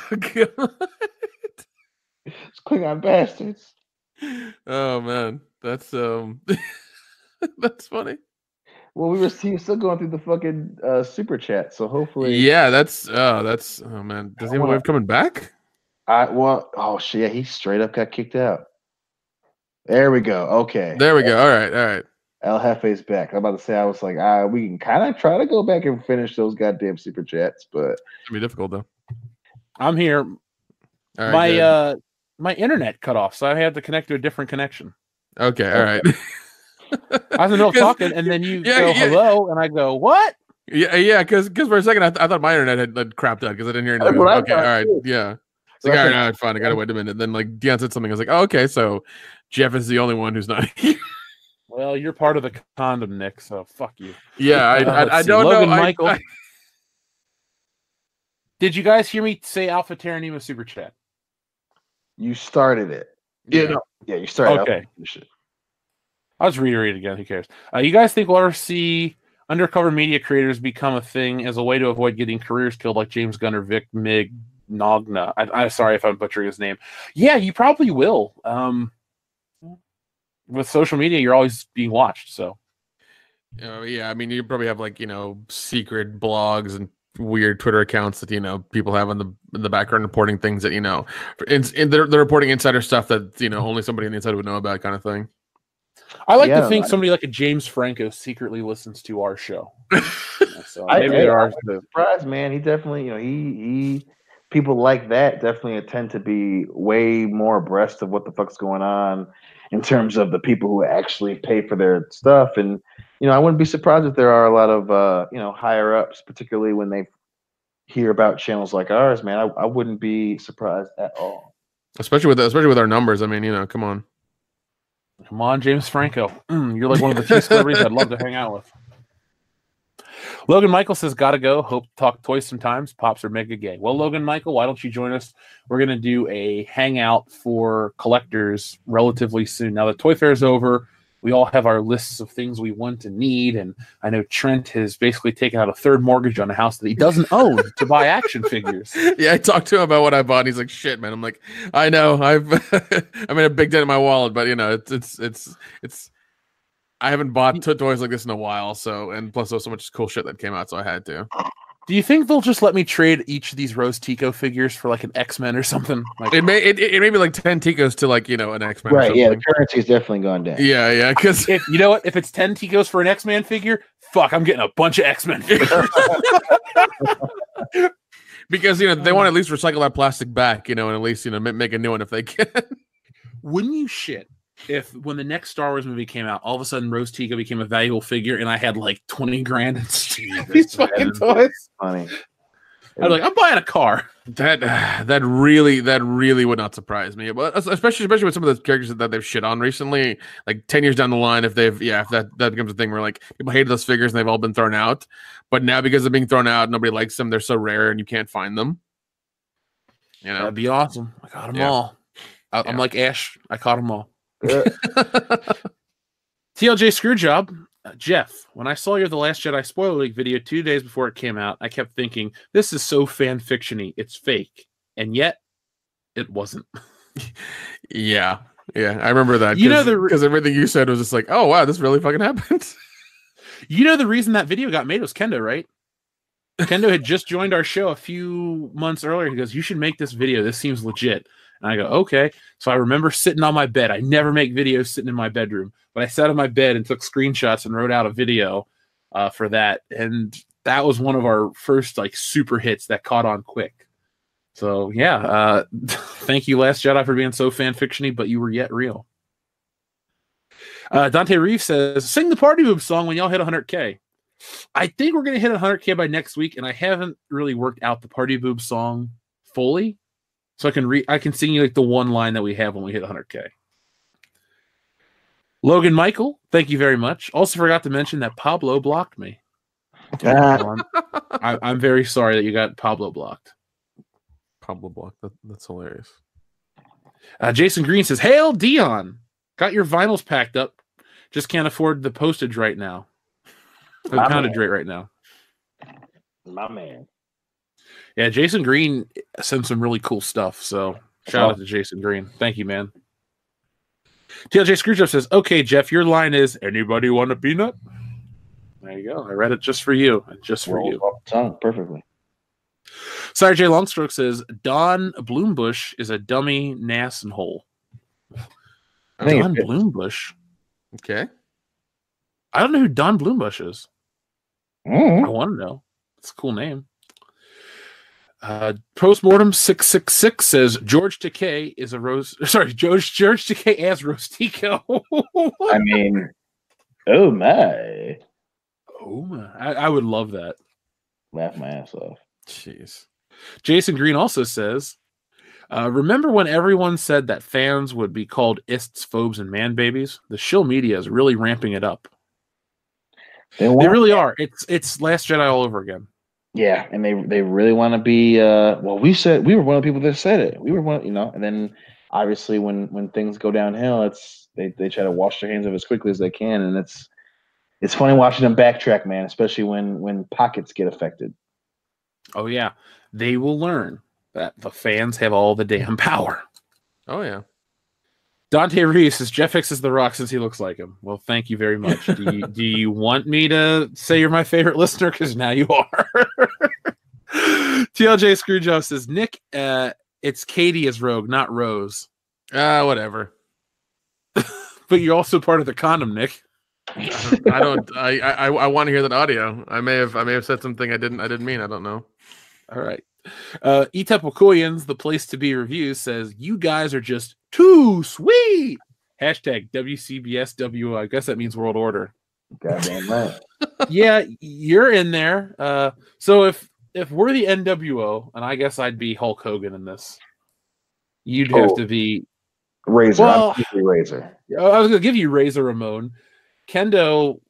Klingon bastards. Oh man, that's that's funny. Well, he's still going through the fucking super chat, so hopefully. Yeah, that's oh man. Does he have a way of coming back? Shit, yeah, he straight up got kicked out. There we go. Okay. There we go. All right. El Jefe's back. I'm about to say, I was like, we can kind of try to go back and finish those goddamn super chats, but it's gonna be difficult though. I'm here. All right, my internet cut off, so I had to connect to a different connection. Okay, all right. I was in the middle of talking, and then you go hello, and I go what? Yeah, because for a second I thought my internet had crapped out because I didn't hear anything. Okay, all right, yeah. It's like, all right, fine. I gotta wait a minute. Then like Dion said something. I was like, oh, okay, so Jeff is the only one who's not here. Well, you're part of the condom, Nick. So fuck you. Yeah, I don't Logan know. Michael. Did you guys hear me say Alpha Terranima super chat? You started it. Yeah, you started. Okay. I'll just reiterate it again. Who cares? You guys think we'll ever see undercover media creators become a thing as a way to avoid getting careers killed, like James Gunn or Vic Mignogna? I'm sorry if I'm butchering his name. Yeah, you probably will. With social media, you're always being watched. So, yeah. I mean, you probably have like secret blogs and weird Twitter accounts that people have in the background reporting things that they're reporting insider stuff that only somebody on the inside would know about, kind of thing. I like to think somebody like a James Franco secretly listens to our show. So maybe there are surprised, man. He definitely, he people like that definitely tend to be way more abreast of what the fuck's going on in terms of the people who actually pay for their stuff. And I wouldn't be surprised if there are a lot of higher ups, particularly when they hear about channels like ours. Man, I wouldn't be surprised at all. Especially with our numbers. I mean, come on. Come on, James Franco. You're like one of the few celebrities I'd love to hang out with. Logan Michael says, gotta go. Hope to talk toys sometimes. Pops are mega gay. Well, Logan Michael, why don't you join us? We're going to do a hangout for collectors relatively soon. Now, the Toy Fair is over. We all have our lists of things we want and need. And I know Trent has basically taken out a third mortgage on a house that he doesn't own to buy action figures. Yeah, I talked to him about what I bought. And he's like, shit, man. I'm like, I know. I'm in a big dent in my wallet, but it's I haven't bought toys like this in a while, and plus there's so much cool shit that came out, so I had to. Do you think they'll just let me trade each of these Rose Tico figures for like an X-Men or something? Like it may be like 10 Ticos to like an X-Men. Right? Yeah, the currency's definitely gone down. Yeah, because if you know what, if it's 10 Ticos for an X-Men figure, fuck, I'm getting a bunch of X-Men figures. Because they want to at least recycle that plastic back, and at least make a new one if they can. Wouldn't you shit if when the next Star Wars movie came out, all of a sudden Rose Tico became a valuable figure and I had like 20 grand in these fucking toys? Funny. I'd be like, I'm buying a car. That really would not surprise me. But especially with some of the characters that they've shit on recently, like 10 years down the line, if that becomes a thing where like people hated those figures and they've all been thrown out, but now because they're being thrown out, nobody likes them. They're so rare and you can't find them. That'd be awesome. I got them all. I'm like Ash. I caught them all. TLJ Screwjob, Jeff, when I saw your The Last Jedi spoiler leak video 2 days before it came out, I kept thinking, this is so fan fiction-y, it's fake. And yet, it wasn't. Yeah, I remember that. Because everything you said was just like, oh, wow, this really fucking happened. The reason that video got made was Kendo, right? Kendo had just joined our show a few months earlier. He goes, you should make this video. This seems legit. And I go, okay. So I remember sitting on my bed. I never make videos sitting in my bedroom, but I sat on my bed and took screenshots and wrote out a video for that. And that was one of our first like super hits that caught on quick. So yeah, Thank you, Last Jedi, for being so fan fictiony, but you were yet real. Dante Reeves says, sing the Party Boob song when y'all hit 100K. I think we're going to hit 100K by next week, and I haven't really worked out the Party Boob song fully, so I can sing you like the one line that we have when we hit 100K. Logan Michael, thank you very much. Also forgot to mention that Pablo blocked me. I'm very sorry that you got Pablo blocked. Pablo blocked. That's hilarious. Jason Green says, hail Dion. Got your vinyls packed up. Just can't afford the postage right now. The poundage rate right now. My man. Yeah, Jason Green sent some really cool stuff. So shout out to Jason Green. Thank you, man. TLJ Screwjob says, okay, Jeff, your line is, anybody want a peanut? There you go. I read it just for you. Just for you. Tongue perfectly. Sorry, Jay Longstroke says, Don Bloombush is a dummy nass and hole. Don Bloombush? Okay. I don't know who Don Bloombush is. I want to know. It's a cool name. Postmortem 666 says George Takei is a rose. Sorry, George Takei as Rostico. I mean, oh my. I would love that. Laugh my ass off. Jeez. Jason Green also says, remember when everyone said that fans would be called ists, phobes, and man babies? The shill media is really ramping it up. They really are. It's Last Jedi all over again. Yeah, and they really want to be. Well, we were one of the people that said it. We were one, and then obviously when things go downhill, they try to wash their hands of it as quickly as they can, and it's funny watching them backtrack, man. Especially when pockets get affected. Oh yeah, they will learn that the fans have all the damn power. Oh yeah. Dante Reeves says Jeff Hicks is the Rock since he looks like him. Well, thank you very much. Do you want me to say you're my favorite listener? Because now you are. TLJ Screwjob says, Nick, it's Katie as Rogue, not Rose. Whatever. But you're also part of the condom, Nick. I don't. I want to hear that audio. I may have said something I didn't mean. I don't know. All right. Etep the place to be reviews says you guys are just too sweet. Hashtag WCBSWO. I guess that means World Order. Goddamn right. Yeah, you're in there. So if we're the NWO, and I guess I'd be Hulk Hogan in this, you'd have to be Razor. Well, Razor. I was gonna give you Razor Ramon. Kendo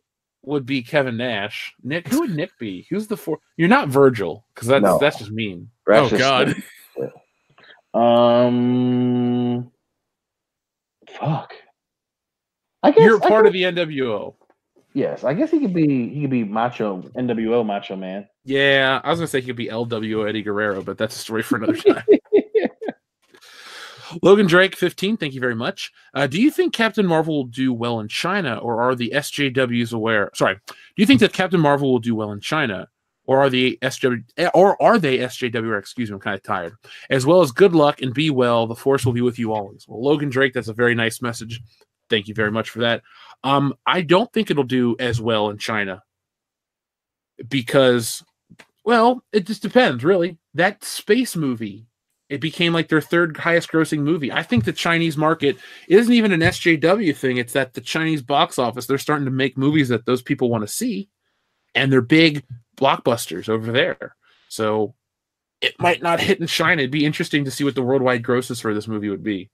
would be Kevin Nash. Nick, who would Nick be? Who's the four? You're not Virgil, because that's just mean. That's God. Fuck. I guess You're part of the NWO. Yes, I guess he could be Macho NWO Macho Man. Yeah, I was gonna say he could be LWO Eddie Guerrero, but that's a story for another time. Logan Drake 15, thank you very much. Do you think Captain Marvel will do well in China, or are the SJWs aware? Sorry, do you think that Captain Marvel will do well in China, or are they SJW? Excuse me, I'm kind of tired. As well as good luck and be well. The Force will be with you always. Well, Logan Drake, that's a very nice message. Thank you very much for that. I don't think it'll do as well in China because, well, it just depends, really. That space movie, it became like their third highest grossing movie. I think the Chinese market isn't even an SJW thing. It's that the Chinese box office, they're starting to make movies that those people want to see, and they're big blockbusters over there. So it might not hit in China. It'd be interesting to see what the worldwide grosses for this movie would be.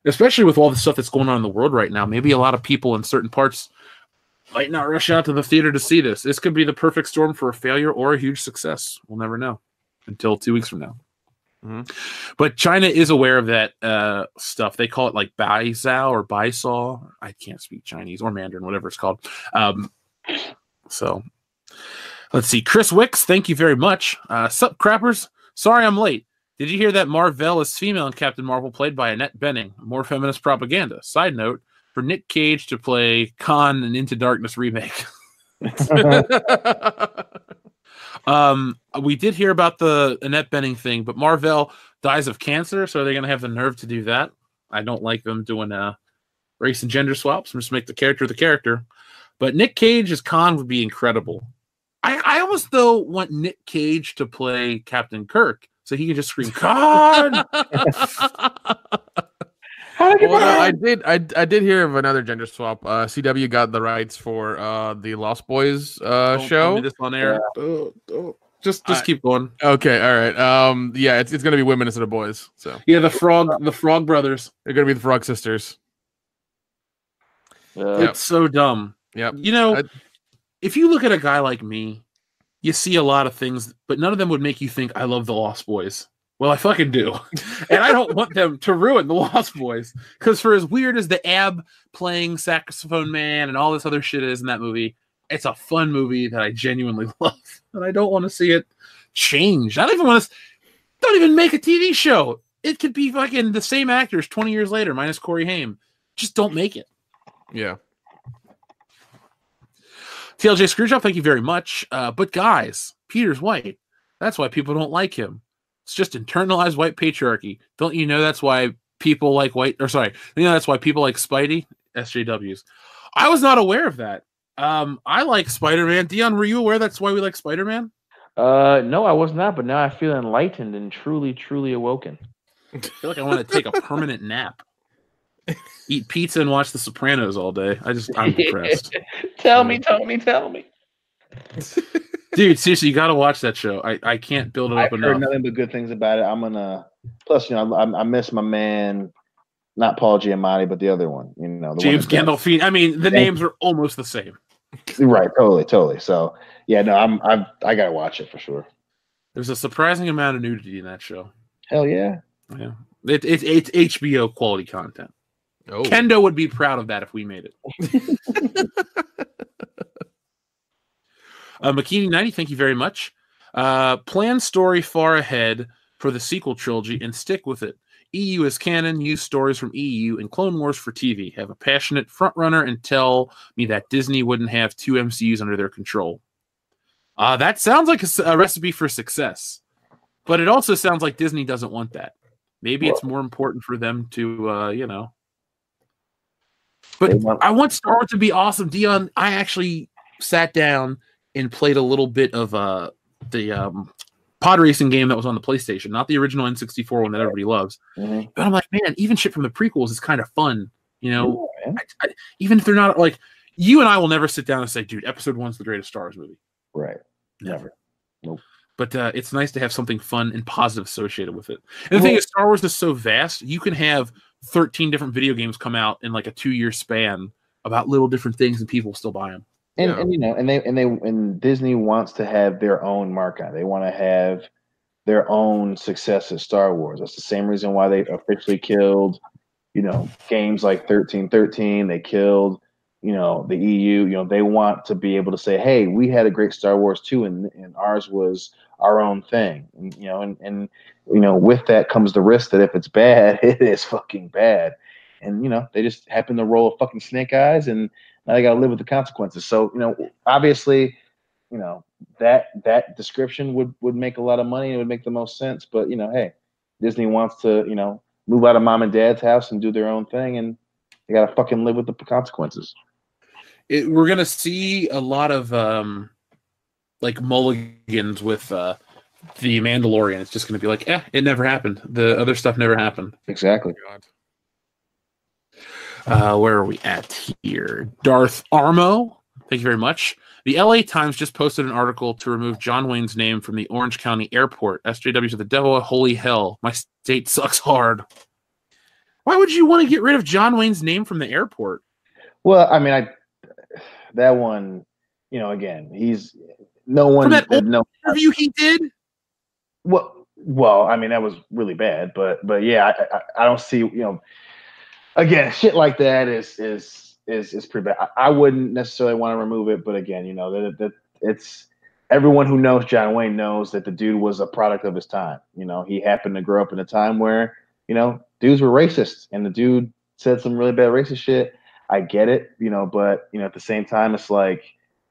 Especially with all the stuff that's going on in the world right now. Maybe a lot of people in certain parts might not rush out to the theater to see this. This could be the perfect storm for a failure or a huge success. We'll never know until 2 weeks from now. Mm-hmm. But China is aware of that stuff. They call it like Baizao or Baisao. I can't speak Chinese or Mandarin, whatever it's called. So let's see. Chris Wicks, thank you very much. Sup, crappers? Sorry I'm late. Did you hear that Marvel is female in Captain Marvel, played by Annette Bening? More feminist propaganda. Side note, for Nick Cage to play Khan in Into Darkness remake. We did hear about the Annette Bening thing, but Marvel dies of cancer, so are they going to have the nerve to do that? I don't like them doing race and gender swaps. Just make the character. But Nick Cage as Khan would be incredible. I almost, though, want Nick Cage to play Captain Kirk, so he can just scream "God." I did hear of another gender swap. CW got the rights for the Lost Boys Don't tell show. me this on air. Just keep going. Okay, all right. Yeah, it's gonna be women instead of boys. So yeah, the Frog Brothers. They're gonna be the Frog Sisters. It's so dumb. Yep. You know, if you look at a guy like me, you see a lot of things, but none of them would make you think I love the Lost Boys. Well, I fucking do. And I don't want them to ruin the Lost Boys. Because for as weird as the Ab playing saxophone man and all this other shit is in that movie, it's a fun movie that I genuinely love. And I don't want to see it change. I don't even make a TV show. It could be fucking the same actors 20 years later, minus Corey Haim. Just don't make it. Yeah. TLJ Screwjob, thank you very much. But guys, Peter's white. That's why people don't like him. It's just internalized white patriarchy. Don't you know that's why people like that's why people like Spidey? SJWs. I was not aware of that. I like Spider-Man. Dion, were you aware that's why we like Spider-Man? No, I was not, but now I feel enlightened and truly, truly awoken. I feel like I want to take a permanent nap. Eat pizza and watch The Sopranos all day. I'm depressed. Tell me. Dude, seriously, you got to watch that show. I can't build it up enough. I've heard nothing but good things about it. I'm gonna. Plus, I miss my man, not Paul Giamatti, but the other one. James Gandolfini. I mean, the names are almost the same. Right, totally. So, yeah, no, I gotta watch it for sure. There's a surprising amount of nudity in that show. Hell yeah. Yeah, it's HBO quality content. Oh. Kendo would be proud of that if we made it. McKinney90, thank you very much. Plan story far ahead for the sequel trilogy and stick with it. EU is canon, use stories from EU and Clone Wars for TV. Have a passionate frontrunner and tell me that Disney wouldn't have two MCUs under their control. That sounds like a recipe for success, but it also sounds like Disney doesn't want that. Maybe it's more important for them to, But I want Star Wars to be awesome. Dion, I actually sat down and played a little bit of the pod racing game that was on the PlayStation, not the original N64 one that everybody loves. Mm-hmm. But I'm like, man, even shit from the prequels is kind of fun. Even if they're not like, you and I will never sit down and say, dude, Episode 1's the greatest Star Wars movie. Right. Never. Nope. But it's nice to have something fun and positive associated with it. And the thing is, Star Wars is so vast, you can have 13 different video games come out in like a 2-year span about little different things, and people still buy them. And Disney wants to have their own mark on it. They want to have their own success at Star Wars. That's the same reason why they officially killed, games like 1313. They killed, the EU. They want to be able to say, hey, we had a great Star Wars too, and ours was our own thing. And with that comes the risk that if it's bad, it is fucking bad. And they just happen to roll a fucking Snake Eyes, and now they got to live with the consequences. So obviously, that description would make a lot of money. It would make the most sense. But hey, Disney wants to move out of mom and dad's house and do their own thing, and they got to fucking live with the consequences. We're gonna see a lot of like mulligans with the Mandalorian. It's just gonna be like, it never happened. The other stuff never happened. Exactly. Where are we at here? Darth Armo, thank you very much. The LA Times just posted an article to remove John Wayne's name from the Orange County Airport. SJWs are the devil. Holy hell. My state sucks hard. Why would you want to get rid of John Wayne's name from the airport? Well, I mean, that one, again, he's no one. From that interview he did? Well, I mean, that was really bad, but yeah, I don't see, again, shit like that is pretty bad. I wouldn't necessarily want to remove it, but again, that it's everyone who knows John Wayne knows that the dude was a product of his time. He happened to grow up in a time where dudes were racist, and the dude said some really bad racist shit. I get it, but at the same time, it's like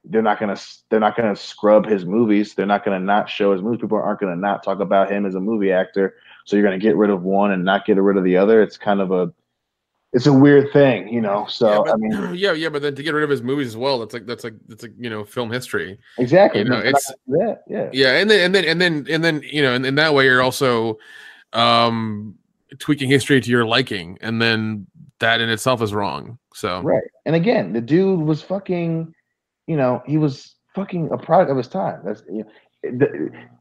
they're not gonna scrub his movies. They're not gonna not show his movies. People aren't gonna not talk about him as a movie actor. So you're gonna get rid of one and not get rid of the other. It's kind of a it's a weird thing, you know. So Yeah, but, I mean, but then to get rid of his movies as well, that's like film history. exactly. You know, They're not it's gonna do that. Yeah. yeah, and then you know, and in that way you're also tweaking history to your liking, and then that in itself is wrong. So Right. And again, the dude was fucking, you know, he was fucking a product of his time. That's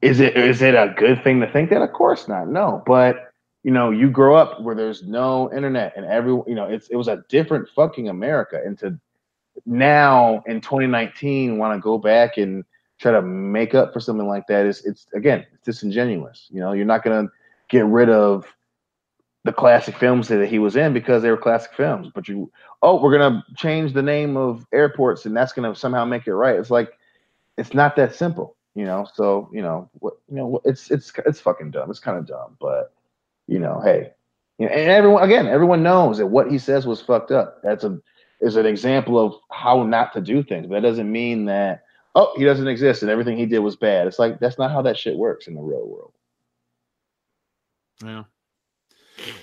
is it a good thing to think that? Of course not. No, but you know, you grow up where there's no internet and everyone, you know, it was a different fucking America. And to now in 2019 want to go back and try to make up for something like that is it's disingenuous. You know, you're not gonna get rid of the classic films that he was in because they were classic films. But we're gonna change the name of airports and that's gonna somehow make it right. It's like it's not that simple, you know. So it's fucking dumb. It's kind of dumb, but you know, hey, you know, and everyone knows that what he says was fucked up. Is an example of how not to do things. But that doesn't mean that he doesn't exist and everything he did was bad. It's like that's not how that shit works in the real world. Yeah.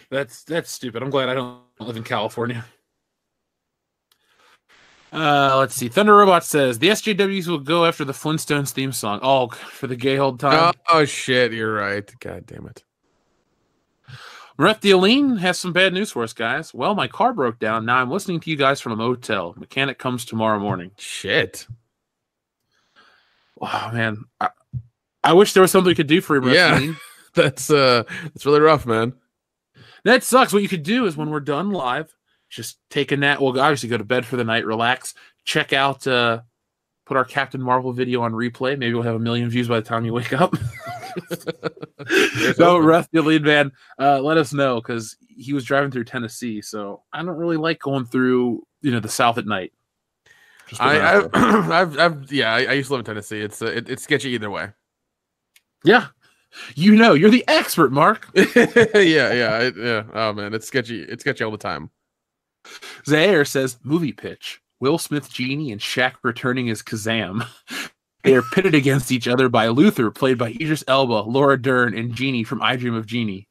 That's stupid. I'm glad I don't live in California. Let's see. Thunder Robot says the SJWs will go after the Flintstones theme song. Oh, for the gay old time. oh shit, you're right. God damn it. Reptiline has some bad news for us, guys. Well, my car broke down. Now I'm listening to you guys from a motel. Mechanic comes tomorrow morning. Shit. Wow, man. I wish there was something we could do for him, Reptiline. Yeah, that's really rough, man. That sucks. What you could do is when we're done live, just take a nap. Well, obviously go to bed for the night, relax, check out, put our Captain Marvel video on replay. Maybe we'll have 1 million views by the time you wake up. No, Reptiline, man, let us know because he was driving through Tennessee. So I don't really like going through, the South at night. I used to live in Tennessee. It's sketchy either way. Yeah. You're the expert, Mark. yeah. Oh man, it's sketchy. It's sketchy all the time. Zaire says movie pitch: Will Smith, Genie, and Shaq returning as Kazam. They are pitted against each other by Luther, played by Idris Elba, Laura Dern, and Genie from I Dream of Genie.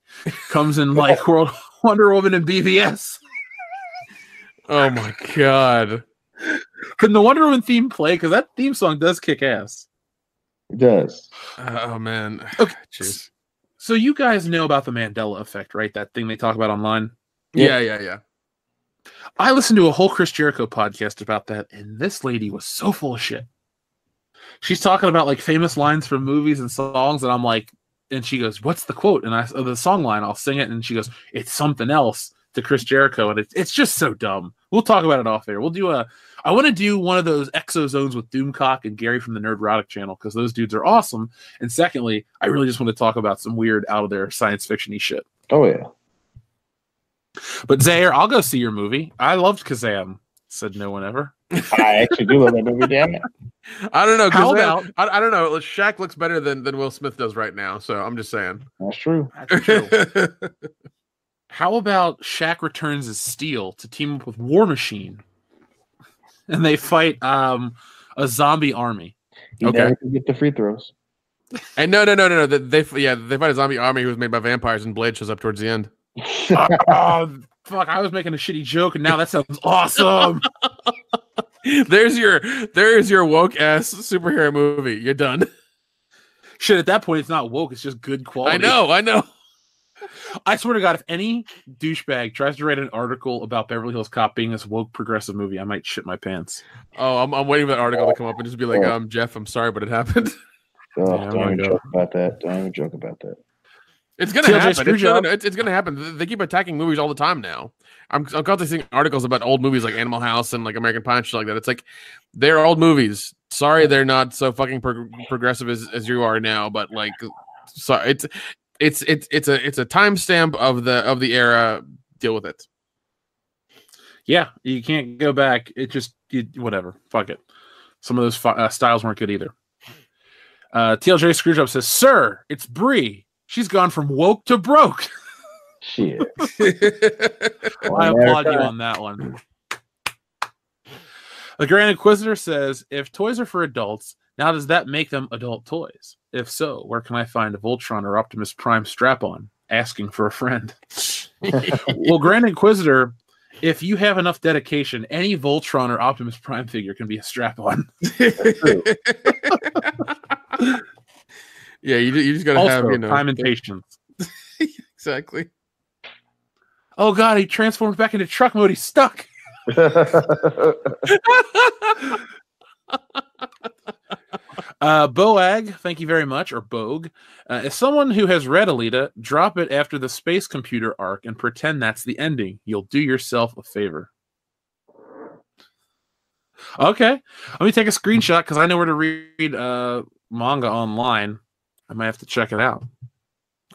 Comes in like Wonder Woman and BVS. Oh my god! Can the Wonder Woman theme play? Because that theme song does kick ass. It does. Oh man. Okay. Jeez. So you guys know about the Mandela effect, right? That thing they talk about online. Yeah. I listened to a whole Chris Jericho podcast about that, and this lady was so full of shit. She's talking about like famous lines from movies and songs, and I'm like, and she goes, "What's the quote?" And the song line, I'll sing it, and she goes, "It's something else." To Chris Jericho, and it's just so dumb. We'll talk about it off air. I want to do one of those Exozones with Doomcock and Gary from the Nerdrotic channel because those dudes are awesome. And secondly, I really just want to talk about some weird out of there science fiction-y shit. Oh yeah. But Zaire, I'll go see your movie. I loved Kazam. Said no one ever. I actually do love that movie. Damn it. I don't know. How about? I don't know. Shaq looks better than Will Smith does right now. So I'm just saying. That's true. That's true. How about Shaq returns as Steel to team up with War Machine, and they fight a zombie army? You never can get the free throws. And no. They fight a zombie army who was made by vampires, and Blade shows up towards the end. Oh, fuck! I was making a shitty joke, and now that sounds awesome. There's your woke ass superhero movie. You're done. Shit, at that point, it's not woke; it's just good quality. I know. I swear to God, if any douchebag tries to write an article about Beverly Hills Cop being this woke progressive movie, I might shit my pants. Oh, I'm waiting for that article to come up and just be like, Jeff, I'm sorry, but it happened. Don't even joke about that. It's gonna happen. It's gonna happen. They keep attacking movies all the time now. I'm constantly seeing articles about old movies like Animal House and like American Pie and shit like that. It's like they're old movies. Sorry, they're not so fucking progressive as you are now. But like, sorry, it's a timestamp of the era. Deal with it. Yeah, you can't go back. It just whatever. Fuck it. Some of those styles weren't good either. TLJ Screwjob says, "Sir, it's Brie. She's gone from woke to broke." Shit. I applaud you on that one. The Grand Inquisitor says, "If toys are for adults, now does that make them adult toys? If so, where can I find a Voltron or Optimus Prime strap-on? Asking for a friend." Well, Grand Inquisitor, if you have enough dedication, any Voltron or Optimus Prime figure can be a strap-on. Yeah, you just gotta Also, have time and patience. Exactly. Oh god, he transforms back into truck mode. He's stuck. Boag, thank you very much, or Bogue. As someone who has read Alita, drop it after the space computer arc and pretend that's the ending. You'll do yourself a favor. Okay, let me take a screenshot because I know where to read manga online. I might have to check it out.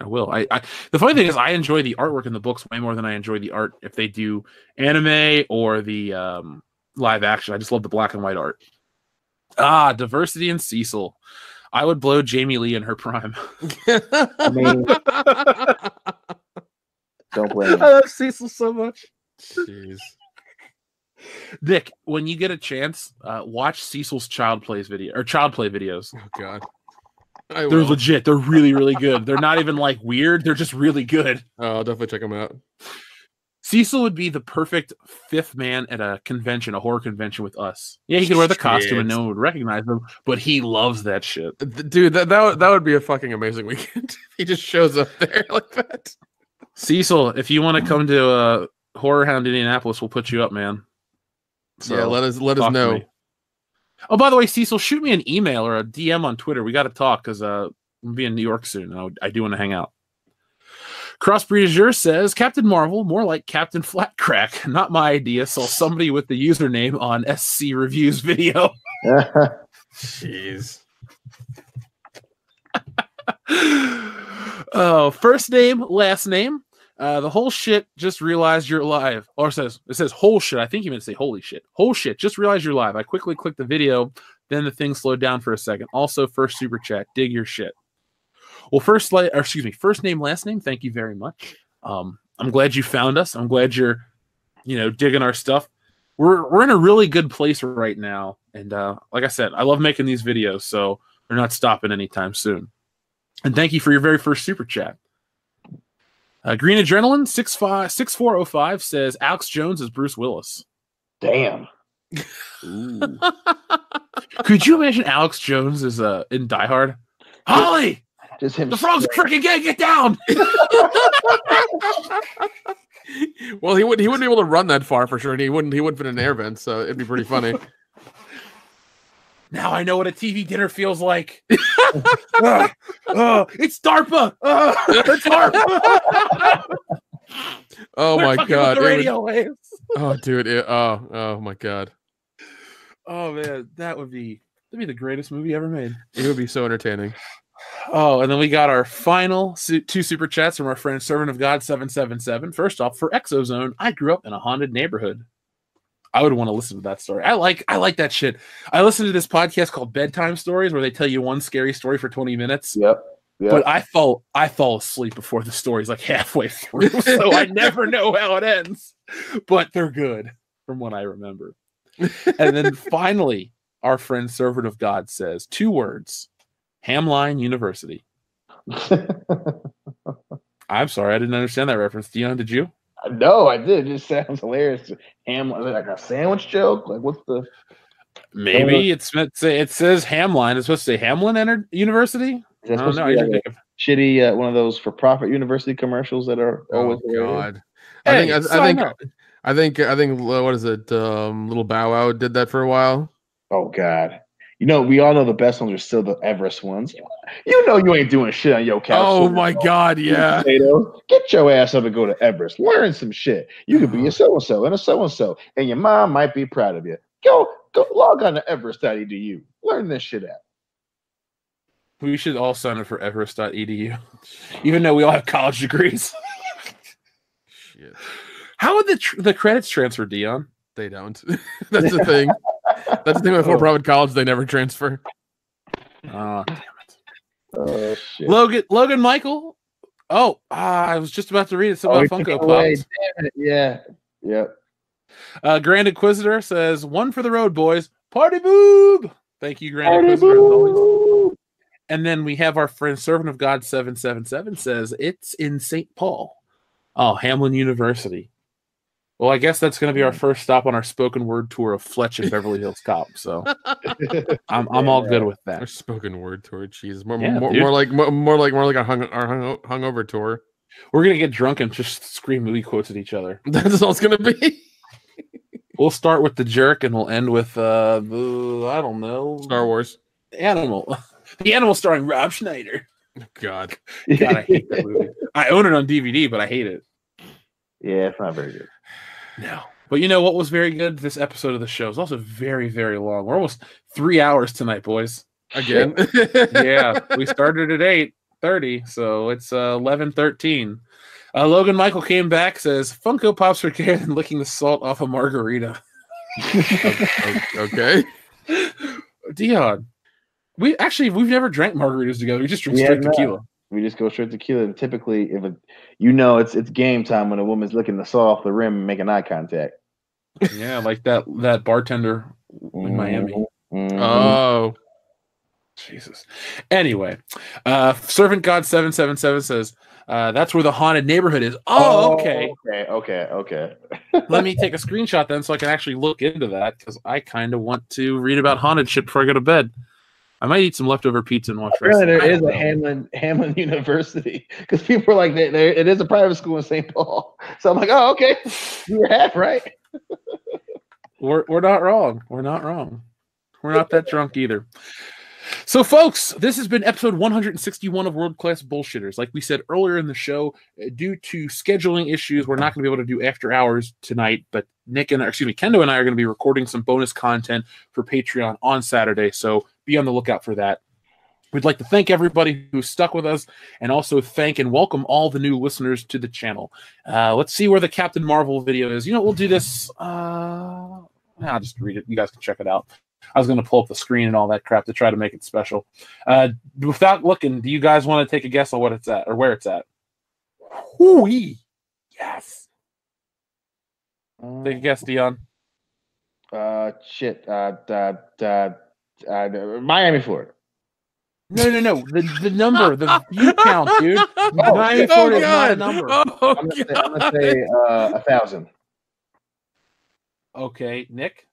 I will. The funny thing is, I enjoy the artwork in the books way more than I enjoy the art if they do anime or the live action. I just love the black and white art. Diversity in Cecil. I would blow Jamie Lee in her prime. I mean, don't blame me. I love Cecil so much. Jeez. Nick, when you get a chance, watch Cecil's child play videos. Oh god. They're legit. They're really, really good. They're not even like weird. They're just really good. Oh, I'll definitely check them out. Cecil would be the perfect fifth man at a convention, a horror convention with us. Yeah, he could wear the costume and no one would recognize him, but he loves that shit. Dude, that would be a fucking amazing weekend. He just shows up there like that. Cecil, if you want to come to Horror Hound Indianapolis, we'll put you up, man. So yeah, let us know. Oh, by the way, Cecil, shoot me an email or a DM on Twitter. We got to talk because I'm going to be in New York soon. I do want to hang out. Crossbreed Azure says, Captain Marvel, more like Captain Flatcrack. Not my idea. Saw somebody with the username on SC Reviews video. Jeez. Oh, first name, last name. The whole shit, just realized you're live. Or it says whole shit. I think you meant to say holy shit. Whole shit, just realized you're live. I quickly clicked the video, then the thing slowed down for a second. Also, first super chat, dig your shit. Well, first name, last name, thank you very much. I'm glad you found us. I'm glad you're, digging our stuff. We're in a really good place right now. And like I said, I love making these videos, so they're not stopping anytime soon. And thank you for your very first super chat. Green Adrenaline 6405 says Alex Jones is Bruce Willis. Damn. Could you imagine Alex Jones is in Die Hard? Holly, just him. The frog's freaking gay. Get down. Well, he wouldn't be able to run that far for sure, and he wouldn't fit in an air vent, so it'd be pretty funny. Now I know what a TV dinner feels like. It's DARPA. It's DARPA. Oh my god! The radio waves. Oh, dude! Oh my god! Oh man, that'd be the greatest movie ever made. It would be so entertaining. Oh, and then we got our final two super chats from our friend Servant of God 777. First off, for Exozone, I grew up in a haunted neighborhood. I would want to listen to that story. I like that shit. I listened to this podcast called Bedtime Stories where they tell you one scary story for 20 minutes. Yep. But I fall asleep before the story's like halfway through, so I never know how it ends. But they're good from what I remember. And then finally, our friend Servant of God says 2 words: Hamline University. I'm sorry, I didn't understand that reference. Dion, did you? No, I did. It just sounds hilarious. Ham, like a sandwich joke? Like, what's the... Maybe it says Hamline. It's supposed to say Hamlin University? I don't know. Like shitty one of those for-profit university commercials that are always... Oh, God. Hey, I think what is it? Little Bow Wow did that for a while. Oh, God. We all know the best ones are still the Everest ones. You ain't doing shit on your couch. Oh my God, yeah. Get your ass up and go to Everest. Learn some shit. You could be a so-and-so and a so-and-so, and your mom might be proud of you. Go log on to Everest.edu. Learn this shit out. We should all sign up for Everest.edu, even though we all have college degrees. Shit. How would the credits transfer, Dion? They don't. That's the thing. That's the thing with for-profit college. They never transfer. Oh, damn it. Oh, shit. Logan Michael. Oh, I was just about to read it. About Funko Pops. Damn it. Yeah. Yep. Grand Inquisitor says, 1 for the road, boys. Party boob. Thank you, Grand Inquisitor, as always. And then we have our friend Servant of God 777 says, it's in St. Paul. Oh, Hamlin University. Well, I guess that's going to be our first stop on our spoken word tour of Fletch and Beverly Hills Cop. So I'm all good with Our that. spoken word tour, jeez, more like our hungover tour. We're gonna get drunk and just scream movie quotes at each other. That's all it's gonna be. We'll start with The Jerk and we'll end with I don't know, Star Wars. The Animal starring Rob Schneider. God, I hate that movie. I own it on DVD, but I hate it. Yeah, it's not very good. No. But you know what was very good? This episode of the show is also very, very long. We're almost 3 hours tonight, boys. Again? Yeah, we started at 8:30, so it's 11:13. Logan Michael came back, says, Funko Pops are better than licking the salt off a margarita. Okay. Dion, we've never drank margaritas together. We just drink straight tequila. We just go straight tequila. And typically, it's game time when a woman's licking the salt off the rim and making eye contact. Yeah, like that bartender in Miami. Mm-hmm. Oh, Jesus. Anyway, Servant God 777 says that's where the haunted neighborhood is. Okay. Let me take a screenshot then, so I can actually look into that because I kind of want to read about haunted shit before I go to bed. I might eat some leftover pizza and watch. Apparently, there is a Hamlin University because people are like, it is a private school in St. Paul. So I'm like, oh, okay, you're half right. We're not wrong. We're not wrong. We're not that drunk either. So, folks, this has been episode 161 of World Class Bullshitters. Like we said earlier in the show, due to scheduling issues, we're not going to be able to do after hours tonight. But Kendo and I are going to be recording some bonus content for Patreon on Saturday. So be on the lookout for that. We'd like to thank everybody who stuck with us and also thank and welcome all the new listeners to the channel. Let's see where the Captain Marvel video is. We'll do this. I'll just read it. You guys can check it out. I was going to pull up the screen and all that crap to try to make it special. Without looking, do you guys want to take a guess on what it's at or where it's at? Ooh-wee. Yes. Take a guess, Dion. Miami, Florida. No. The number, the view count, dude. Miami, Florida is not a number. I'm gonna say 1,000. Okay, Nick.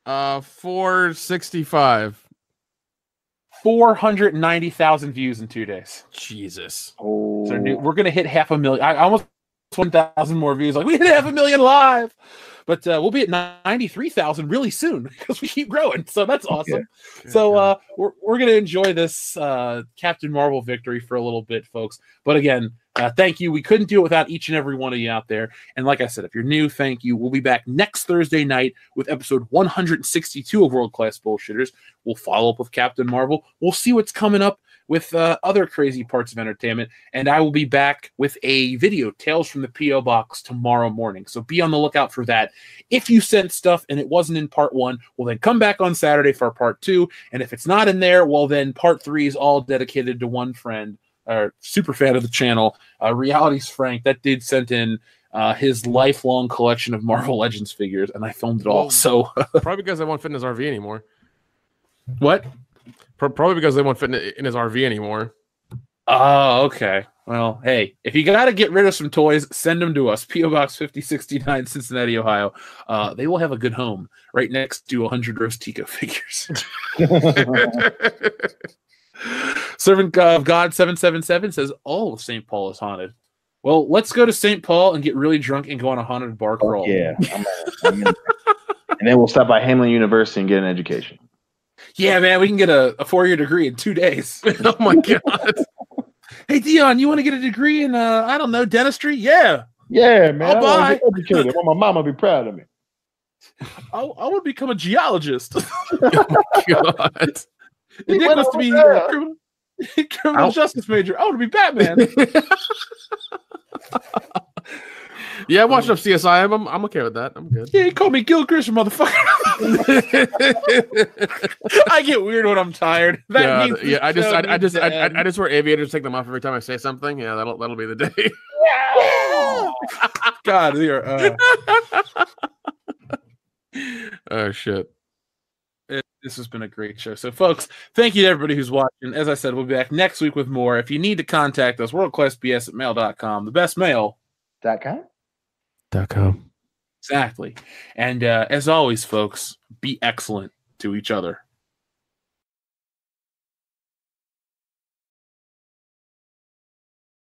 465. 490,000 views in 2 days. Jesus. Oh, so we're gonna hit 500,000. I almost 1,000 more views. Like we hit 500,000 live. But we'll be at 93,000 really soon because we keep growing. So that's awesome. Okay. So we're going to enjoy this Captain Marvel victory for a little bit, folks. But again, thank you. We couldn't do it without each and every one of you out there. And like I said, if you're new, thank you. We'll be back next Thursday night with episode 162 of World Class Bullshitters. We'll follow up with Captain Marvel. We'll see what's coming up with other crazy parts of entertainment. And I will be back with a video, Tales from the P.O. Box, tomorrow morning. So be on the lookout for that. If you sent stuff and it wasn't in part 1, well, then come back on Saturday for part 2. And if it's not in there, well, then part 3 is all dedicated to one friend, or super fan of the channel, Reality's Frank. That dude sent in his lifelong collection of Marvel Legends figures, and I filmed it all. So probably because I won't fit in his RV anymore. What? Probably because they won't fit in his RV anymore. Oh, okay. Well, hey, if you got to get rid of some toys, send them to us. P.O. Box 5069, Cincinnati, Ohio. They will have a good home right next to 100 Rose Tico figures. Servant of God 777 says all of St. Paul is haunted. Well, let's go to St. Paul and get really drunk and go on a haunted bar crawl. Yeah. And then we'll stop by Hamlin University and get an education. Yeah, man, we can get a 4-year degree in 2 days. Oh my God. Hey, Dion, you want to get a degree in, I don't know, dentistry? Yeah. Yeah, man. I'll buy. I want my mama be proud of me. I want to become a geologist. Oh my God. Nick wants to be a criminal justice major. I want to be Batman. Yeah, I watched enough CSI. I'm okay with that. I'm good. Yeah, you call me Gil Grissom, motherfucker. I get weird when I'm tired. I just wear aviators, take them off every time I say something. Yeah, that'll be the day. God, you're. Oh shit. This has been a great show. So, folks, thank you to everybody who's watching. As I said, we'll be back next week with more. If you need to contact us, worldclassbs@mail.com. The best mail. .com? .com. Exactly. And as always, folks, be excellent to each other.